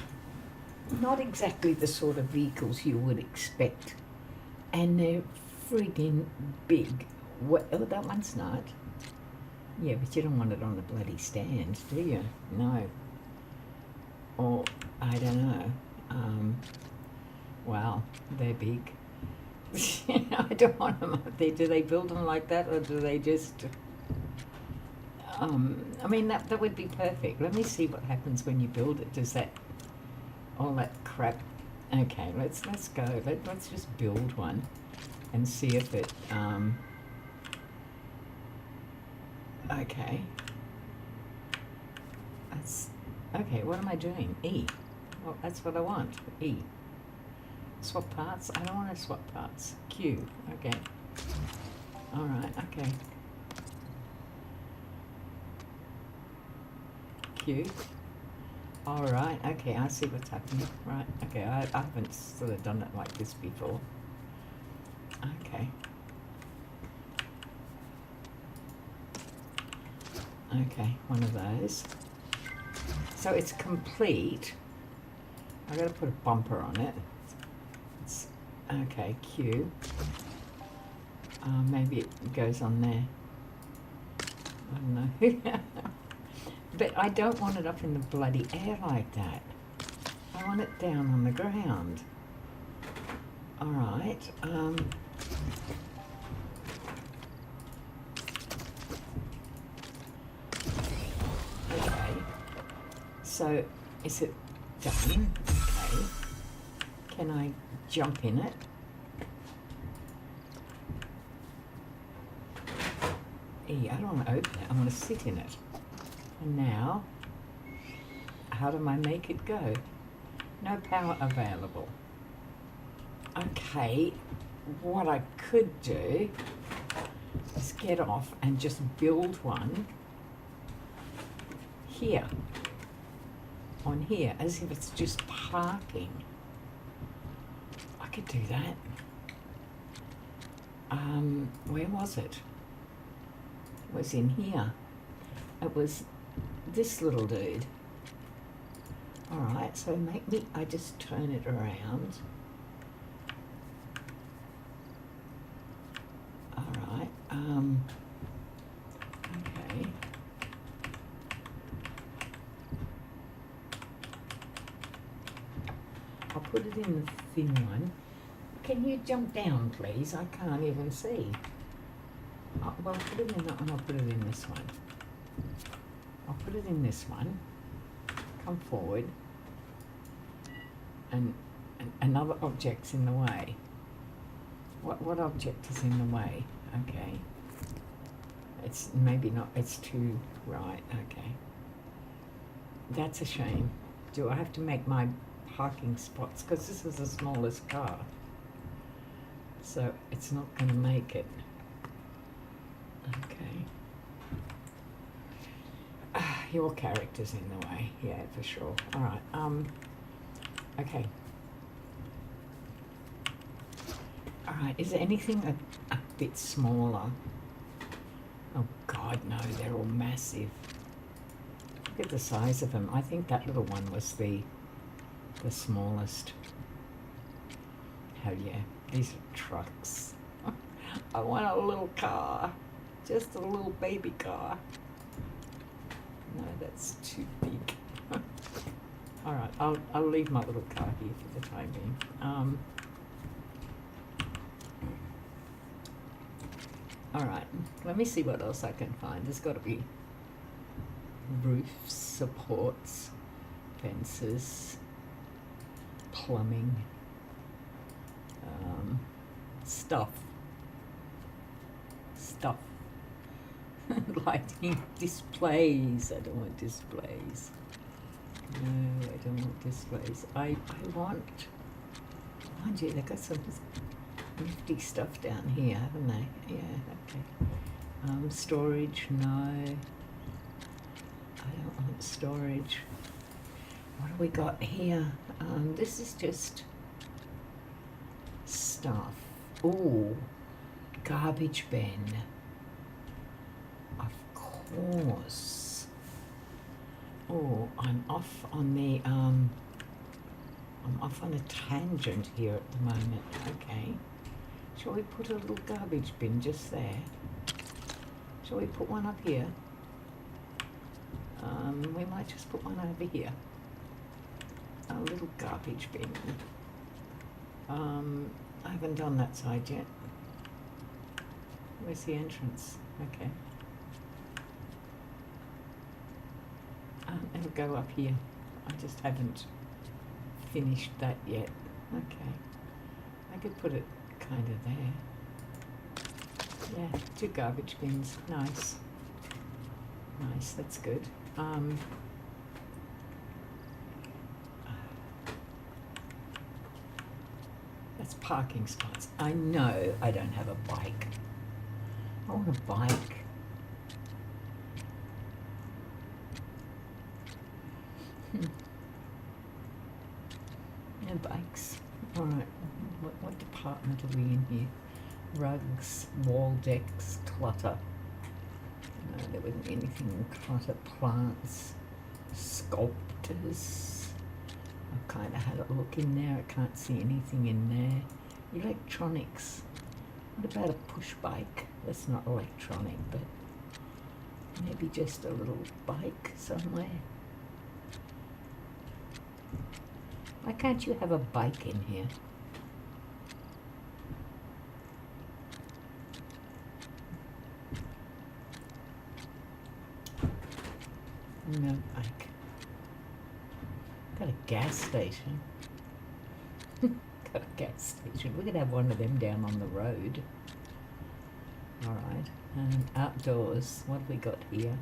Speaker 1: Not exactly the sort of vehicles you would expect. And they're friggin' big. What? Oh, that one's not. Yeah, but you don't want it on the bloody stand, do you? No. Or, I don't know. Wow, they're big. I don't want them up there. Do they build them like that, or do they just... I mean, that would be perfect. Let me see what happens when you build it. Does that... all that crap... Okay, let's go. Let's just build one and see if it... Okay. Okay, what am I doing? E. Well, that's what I want. E. Swap parts? I don't want to swap parts. Q. Okay. Alright, okay. Q. Alright, okay, I see what's happening. Right, okay, I haven't sort of done it like this before. Okay. Okay, one of those. So it's complete. I've got to put a bumper on it. It's, okay, Q. Maybe it goes on there. I don't know. But I don't want it up in the bloody air like that. I want it down on the ground. Alright. Okay. So, is it done? Okay. Can I jump in it? E, I don't want to open it. I want to sit in it. And now, how do I make it go? No power available. Okay, what I could do is get off and just build one here, on here, as if it's just parking. I could do that. Where was it? It was in here. It was this little dude. Alright, so I just turn it around. Alright, okay. I'll put it in the thin one. Can you jump down, please? I can't even see. Oh, well, put it in that one, I'll put it in this one. I'll put it in this one. Come forward. And another object's in the way. What object is in the way? Okay. It's maybe not, it's too right, okay. That's a shame. Do I have to make my parking spots? Because this is the smallest car. So it's not going to make it. Okay. Your character's in the way, yeah, for sure. All right, okay. All right, is there anything a bit smaller? Oh God, no, they're all massive. Look at the size of them. I think that little one was the smallest. Hell yeah, these are trucks. I want a little car, just a little baby car. No, that's too big. All right, I'll leave my little car here for the time being. All right, let me see what else I can find. There's got to be roofs, supports, fences, plumbing, stuff. Lighting, displays. I don't want displays. No, I don't want displays. I want, mind you, they've got some nifty stuff down here, haven't they? Yeah, okay. Storage, no. I don't want storage. What do we got here? This is just stuff. Ooh, garbage bin. Of course. Oh, I'm off on the I'm off on a tangent here at the moment. Okay. Shall we put a little garbage bin just there? Shall we put one up here? We might just put one over here. A little garbage bin. I haven't done that side yet. Where's the entrance? Okay. It'll go up here. I just haven't finished that yet. Okay. I could put it kind of there. Yeah, 2 garbage bins. Nice. Nice, that's good. parking spots. I know I don't have a bike. I want a bike. No bikes. Alright, what department are we in here? Rugs, wall decks, clutter. No, there wouldn't be anything in clutter. Plants, sculptors. I've kind of had a look in there. I can't see anything in there. Electronics. What about a push bike? That's not electronic, but maybe just a little bike somewhere. Why can't you have a bike in here? No bike. Got a gas station. Got a gas station. We're going to have one of them down on the road. Alright. And outdoors. What have we got here?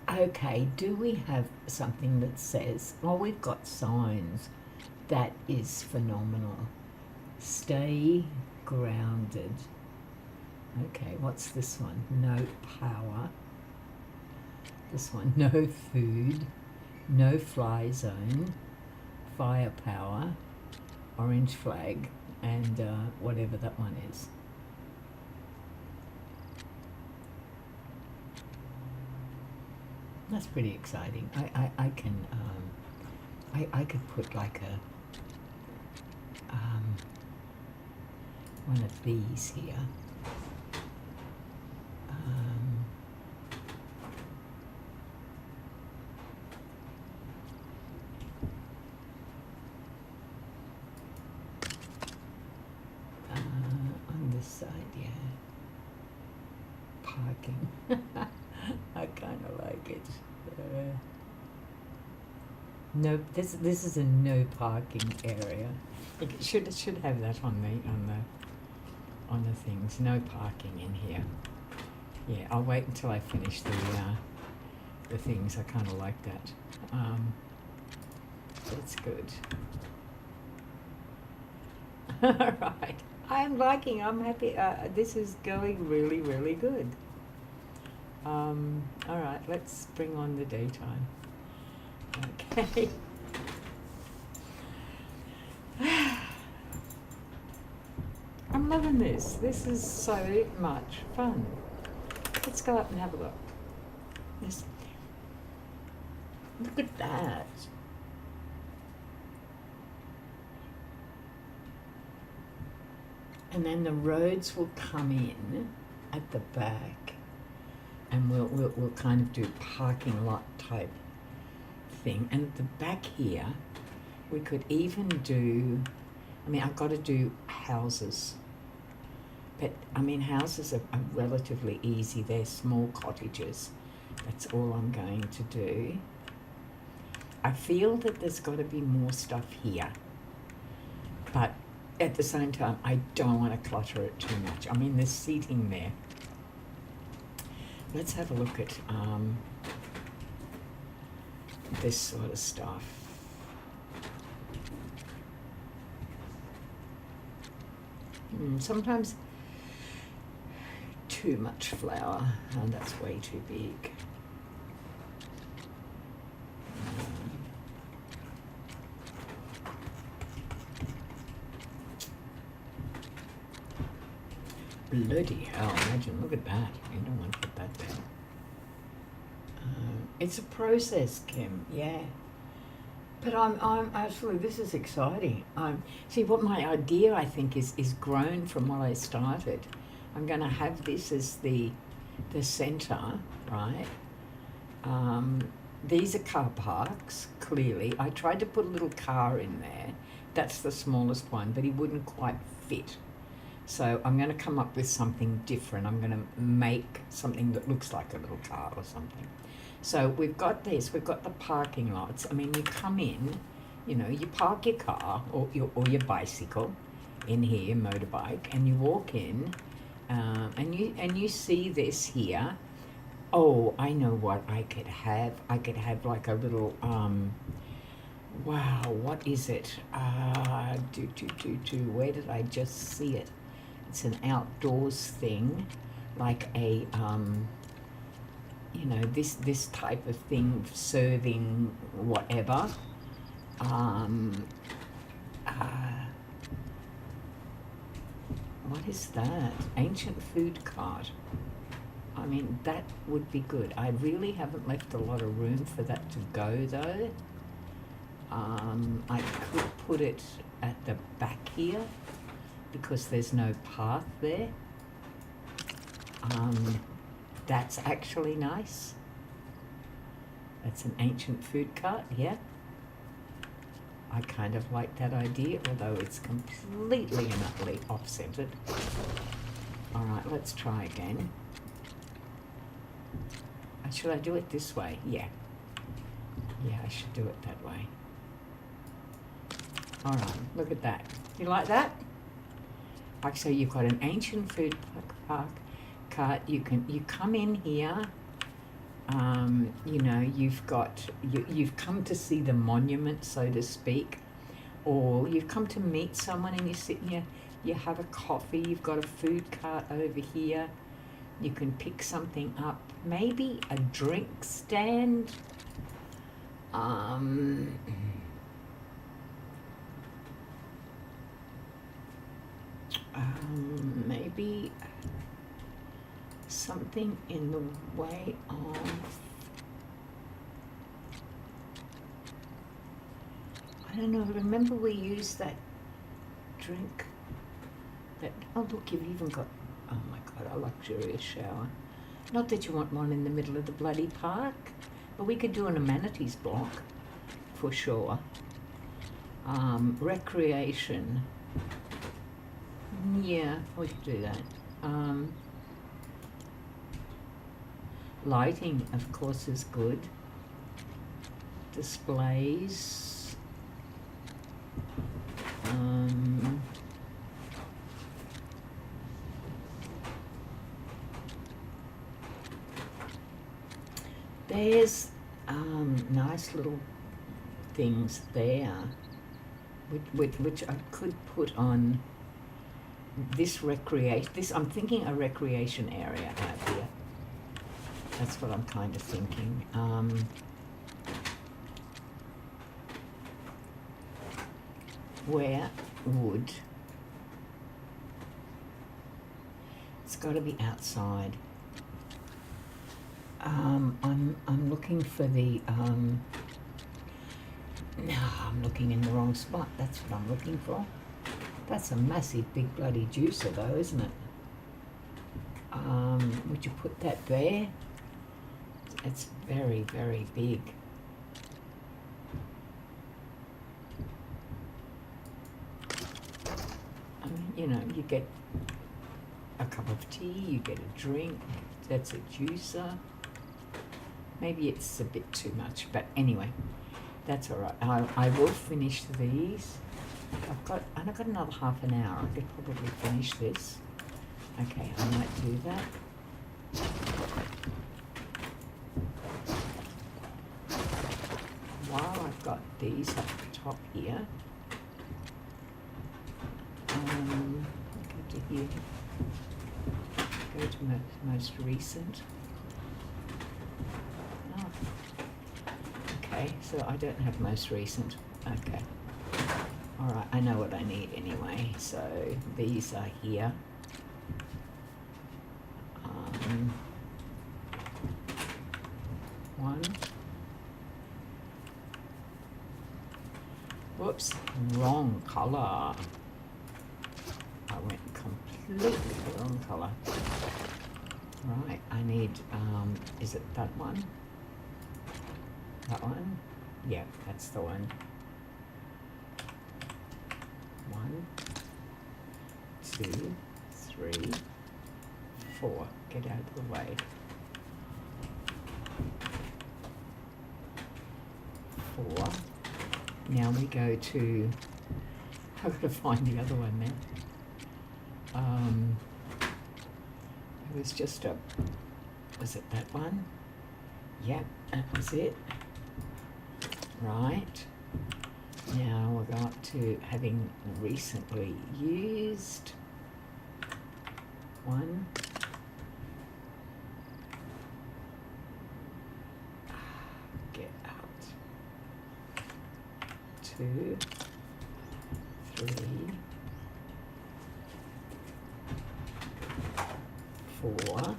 Speaker 1: Okay, do we have something that says... Oh, we've got signs. That is phenomenal. Stay grounded. Okay, what's this one? No power. This one, no food, no fly zone, firepower, orange flag, and whatever that one is. That's pretty exciting. I can I could put like a one of these here. On this side, yeah. Parking. I kind of like it. No, this is a no parking area. It should have that on the things. No parking in here. Yeah, I'll wait until I finish the things. I kind of like that. That's good. All right. I'm happy. This is going really, really good. All right, let's bring on the daytime. Okay. I'm loving this. This is so much fun. Let's go up and have a look. Look at that. And then the roads will come in at the back, and we'll kind of do parking lot type thing. And at the back here, we could even do, I mean, I've got to do houses. But, I mean, houses are relatively easy. They're small cottages. That's all I'm going to do. I feel that there's got to be more stuff here. But at the same time, I don't want to clutter it too much. I mean, there's seating there. Let's have a look at this sort of stuff. Sometimes too much flour, and that's way too big. Bloody hell, imagine, look at that. You don't want to put that there. It's a process, Kim, yeah. But I'm actually, this is exciting. See, what my idea, I think, is grown from what I started. I'm going to have this as the centre, right? These are car parks, clearly. I tried to put a little car in there. That's the smallest one, but he wouldn't quite fit. So I'm going to come up with something different. I'm going to make something that looks like a little car or something. So we've got this. We've got the parking lots. I mean, you come in, you know, you park your car or your bicycle in here, motorbike, and you walk in, and you see this here. Oh, I know what I could have. I could have like a little Wow, what is it? Where did I just see it? It's an outdoors thing, like a, this type of thing, serving whatever. What is that? Ancient food cart. I mean, that would be good. I really haven't left a lot of room for that to go, though. I could put it at the back here because there's no path there. That's actually nice. That's an ancient food cart, yeah. I kind of like that idea, although it's completely and utterly off-centered. All right, let's try again. Should I do it this way? Yeah. Yeah, I should do it that way. All right, look at that. You like that? Like, so you've got an ancient food park cart. You come in here. You've come to see the monument, so to speak, or you've come to meet someone and you sit here. You have a coffee. You've got a food cart over here. You can pick something up. Maybe a drink stand. Maybe something in the way of, I don't know, remember we used that drink that, oh look, you've even got, oh my God, a luxurious shower. Not that you want one in the middle of the bloody park, but we could do an amenities block for sure. Recreation. Yeah, we could do that. Lighting, of course, is good. Displays. There's nice little things there, which I could put on this recreation. I'm thinking a recreation area out here. That's what I'm kind of thinking. Where would, it's got to be outside. I'm looking for the, no, I'm looking in the wrong spot. That's what I'm looking for. That's a massive big bloody juicer though, isn't it? Would you put that there? It's very, very big. I mean, you get a cup of tea, you get a drink, that's a juicer. Maybe it's a bit too much, but anyway, that's all right. I will finish these. I've got another half an hour. I could probably finish this. Okay, I might do that. While I've got these up the top here, go to here. Go to most recent. Oh. Okay, so I don't have most recent. Okay. All right, I know what I need anyway. So these are here. One. Whoops, wrong color. I went completely the wrong color. Right, I need, is it that one? That one? Yeah, that's the one. 1, 2, 3, 4. Get out of the way. 4. Now we go to, I've got to find the other one now. It was just a, was it that one? Yep, that was it. Right. Now we're going to having recently used one, get out, 2, 3, 4.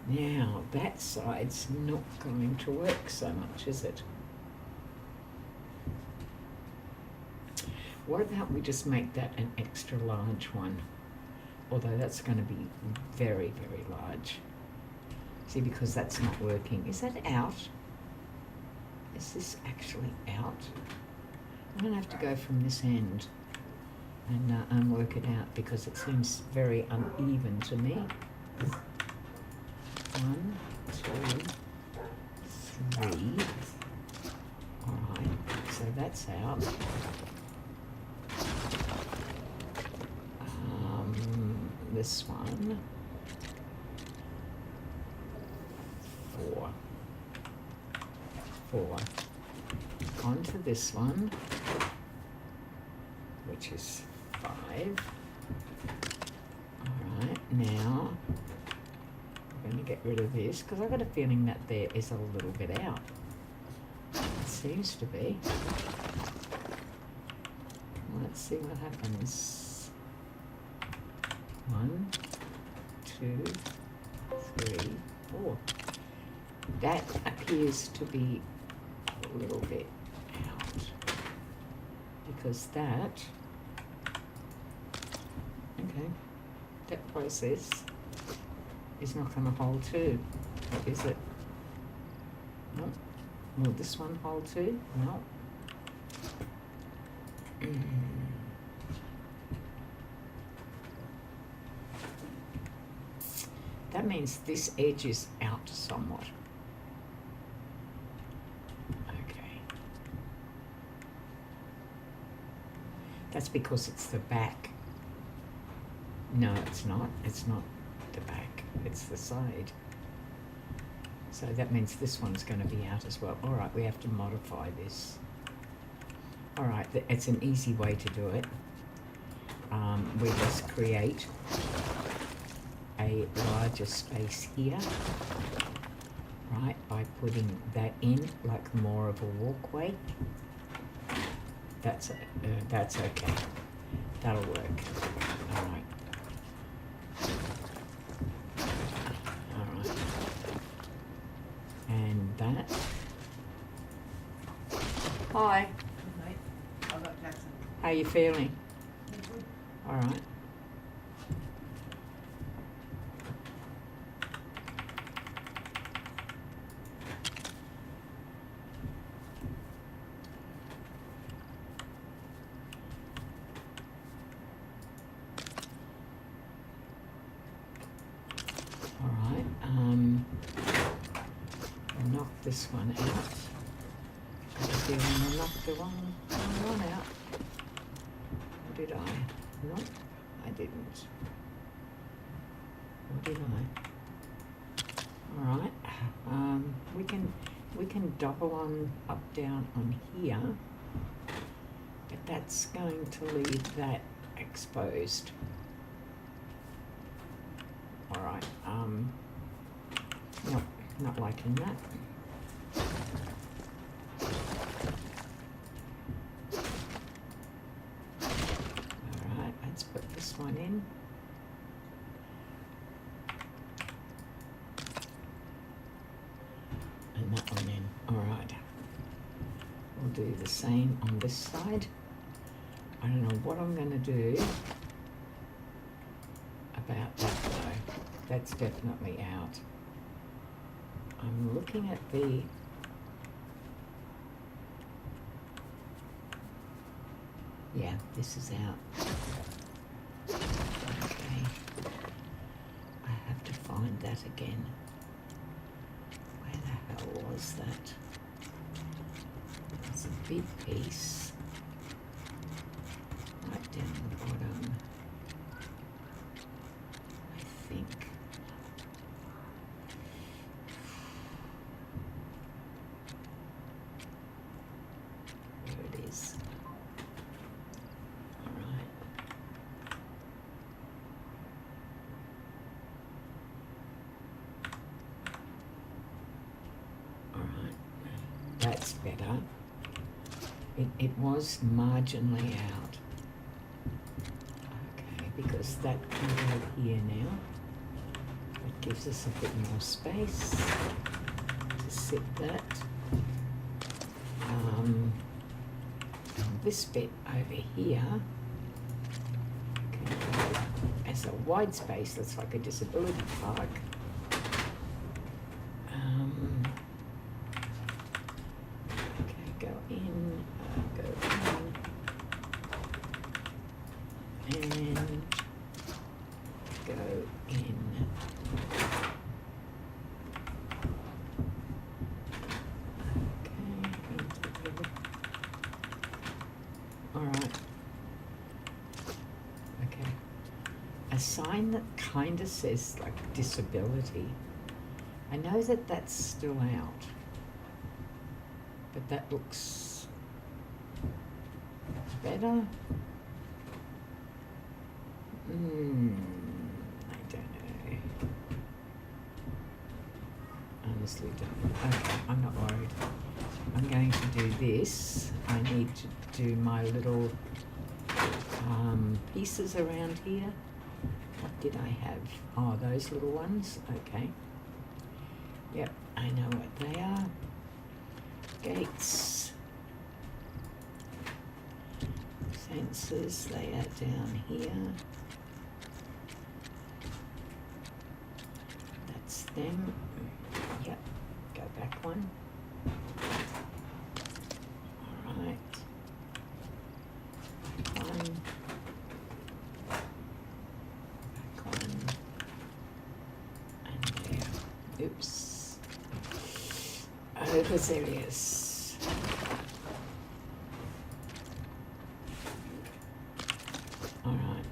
Speaker 1: Now that side's not going to work so much, is it? What about we just make that an extra large one? Although that's going to be very, very large. See, because that's not working. Is that out? Is this actually out? I'm going to have to go from this end and work it out because it seems very uneven to me. 1, 2, 3. All right, so that's out. This one, 4. Onto this one, which is 5. All right, now I'm going to get rid of this because I've got a feeling that there is a little bit out. It seems to be. Let's see what happens. 1, 2, 3, 4. That appears to be a little bit out because that, okay, that process is not going to hold too, or is it? No. Will this one hold too? No. That means this edge is out somewhat. Okay. That's because it's the back. No, it's not. It's not the back. It's the side. So that means this one's going to be out as well. All right, we have to modify this. All right, it's an easy way to do it. We just create a larger space here, right, by putting that in like more of a walkway. That's okay. That'll work. All right. All right. And that. Hi.
Speaker 2: Good night. How about Jackson?
Speaker 1: How you feeling?
Speaker 2: Good.
Speaker 1: All right. Knock this one out. Got a feeling I knocked the wrong one out. Or did I? No, I didn't. Or did I? All right. We can double on up down on here, but that's going to leave that exposed. All right. No, not liking that. All right, let's put this one in. And that one in. All right. We'll do the same on this side. I don't know what I'm going to do about that though. That's definitely out. I'm looking at the yeah, this is out. Okay. I have to find that again. Where the hell was that? It's a big piece. Right down the bottom. I think. There it is. that's better. It was marginally out. Okay, because that can go here now. It gives us a bit more space to sit that. This bit over here, okay, as a wide space, that's like a disability park. Okay, go in, and go in. A sign that kind of says like disability. I know that that's still out, but that looks better. I don't know. Honestly don't. Okay, I'm not worried. I'm going to do this. I need to do my little pieces around here. What did I have? Oh, those little ones. Okay. Yep, I know what they are. Gates. Fences, they are down here. That's them. Yep, go back one. All right. One. Oops. Overzealous. All right.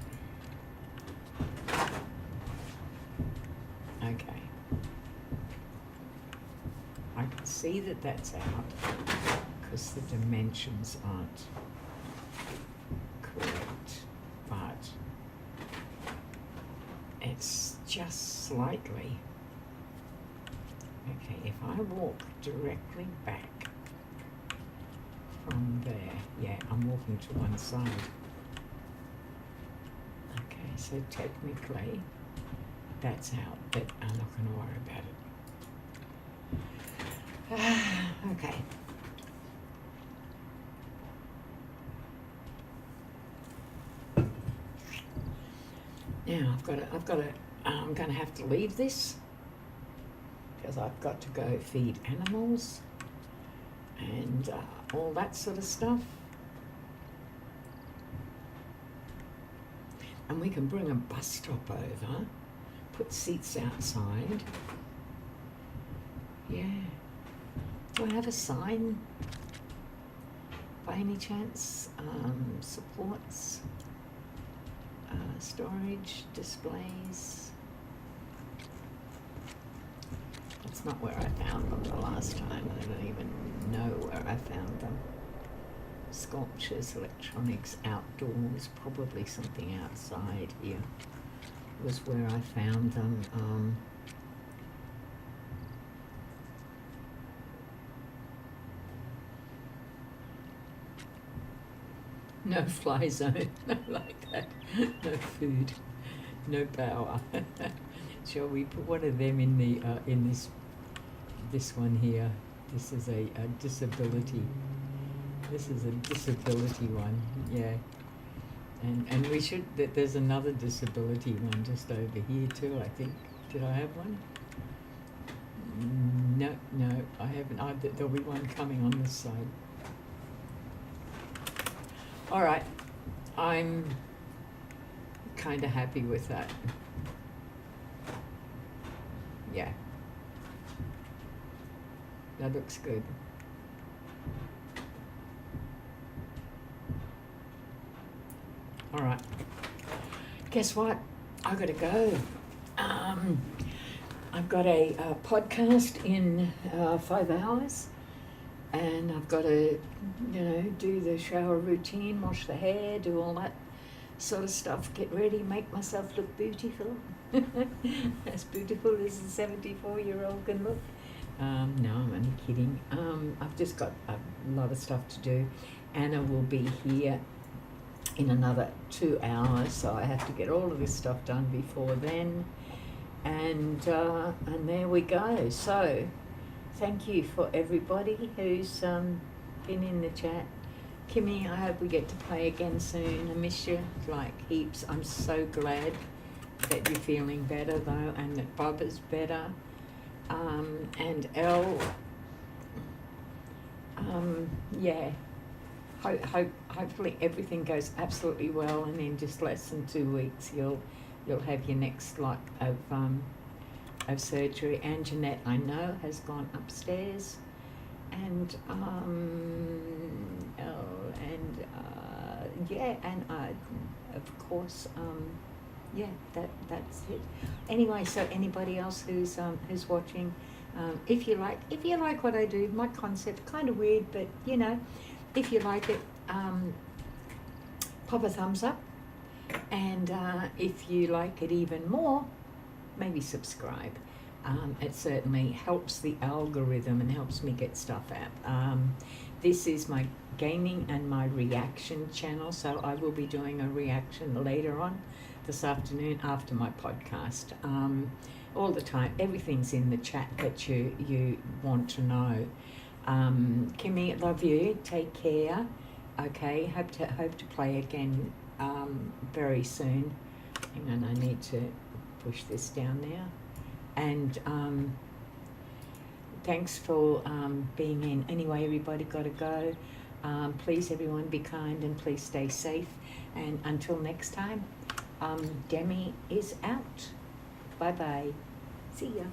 Speaker 1: Okay. I can see that that's out because the dimensions aren't correct, but it's just slightly. Okay, if I walk directly back from there, yeah, I'm walking to one side. Okay, so technically that's out, but I'm not going to worry about it. Okay. Now I'm going to have to leave this, because I've got to go feed animals and all that sort of stuff. And we can bring a bus stop over, put seats outside. Yeah. Do I have a sign by any chance? Supports, storage, displays. That's not where I found them the last time. I don't even know where I found them. Sculptures, electronics, outdoors, probably something outside here was where I found them. No fly zone, no like that, no food, no power. Shall we put one of them in the in this one here? This is a disability. This is a disability one, yeah. And we should. There's another disability one just over here too. I think. Did I have one? No, I haven't. There'll be one coming on this side. All right, I'm kind of happy with that. Yeah, that looks good. All right, guess what? I gotta go. I've got a podcast in 5 hours. And I've got to, do the shower routine, wash the hair, do all that sort of stuff, get ready, make myself look beautiful. As beautiful as a 74-year-old can look. No, I'm only kidding. I've just got a lot of stuff to do. Anna will be here in another 2 hours, so I have to get all of this stuff done before then. And there we go. So, thank you for everybody who's been in the chat. Kimmy, I hope we get to play again soon. I miss you like heaps. I'm so glad that you're feeling better though, and that Bob is better. And Elle, yeah, hopefully everything goes absolutely well, and in just less than 2 weeks you'll have your next lot of surgery. And Jeanette, I know, has gone upstairs, and of course, yeah, that's it. Anyway, so anybody else who's watching, if you like what I do, my concept kind of weird, but you know, if you like it, pop a thumbs up, and if you like it even more, maybe subscribe. It certainly helps the algorithm and helps me get stuff out. This is my gaming and my reaction channel, so I will be doing a reaction later on this afternoon after my podcast. All the time, everything's in the chat that you want to know. Kimmy, love you. Take care. Okay, hope to play again very soon. Hang on, I need to push this down now. And thanks for being in. Anyway, everybody got to go. Please, everyone, be kind and please stay safe. And until next time, Demi is out. Bye-bye. See ya.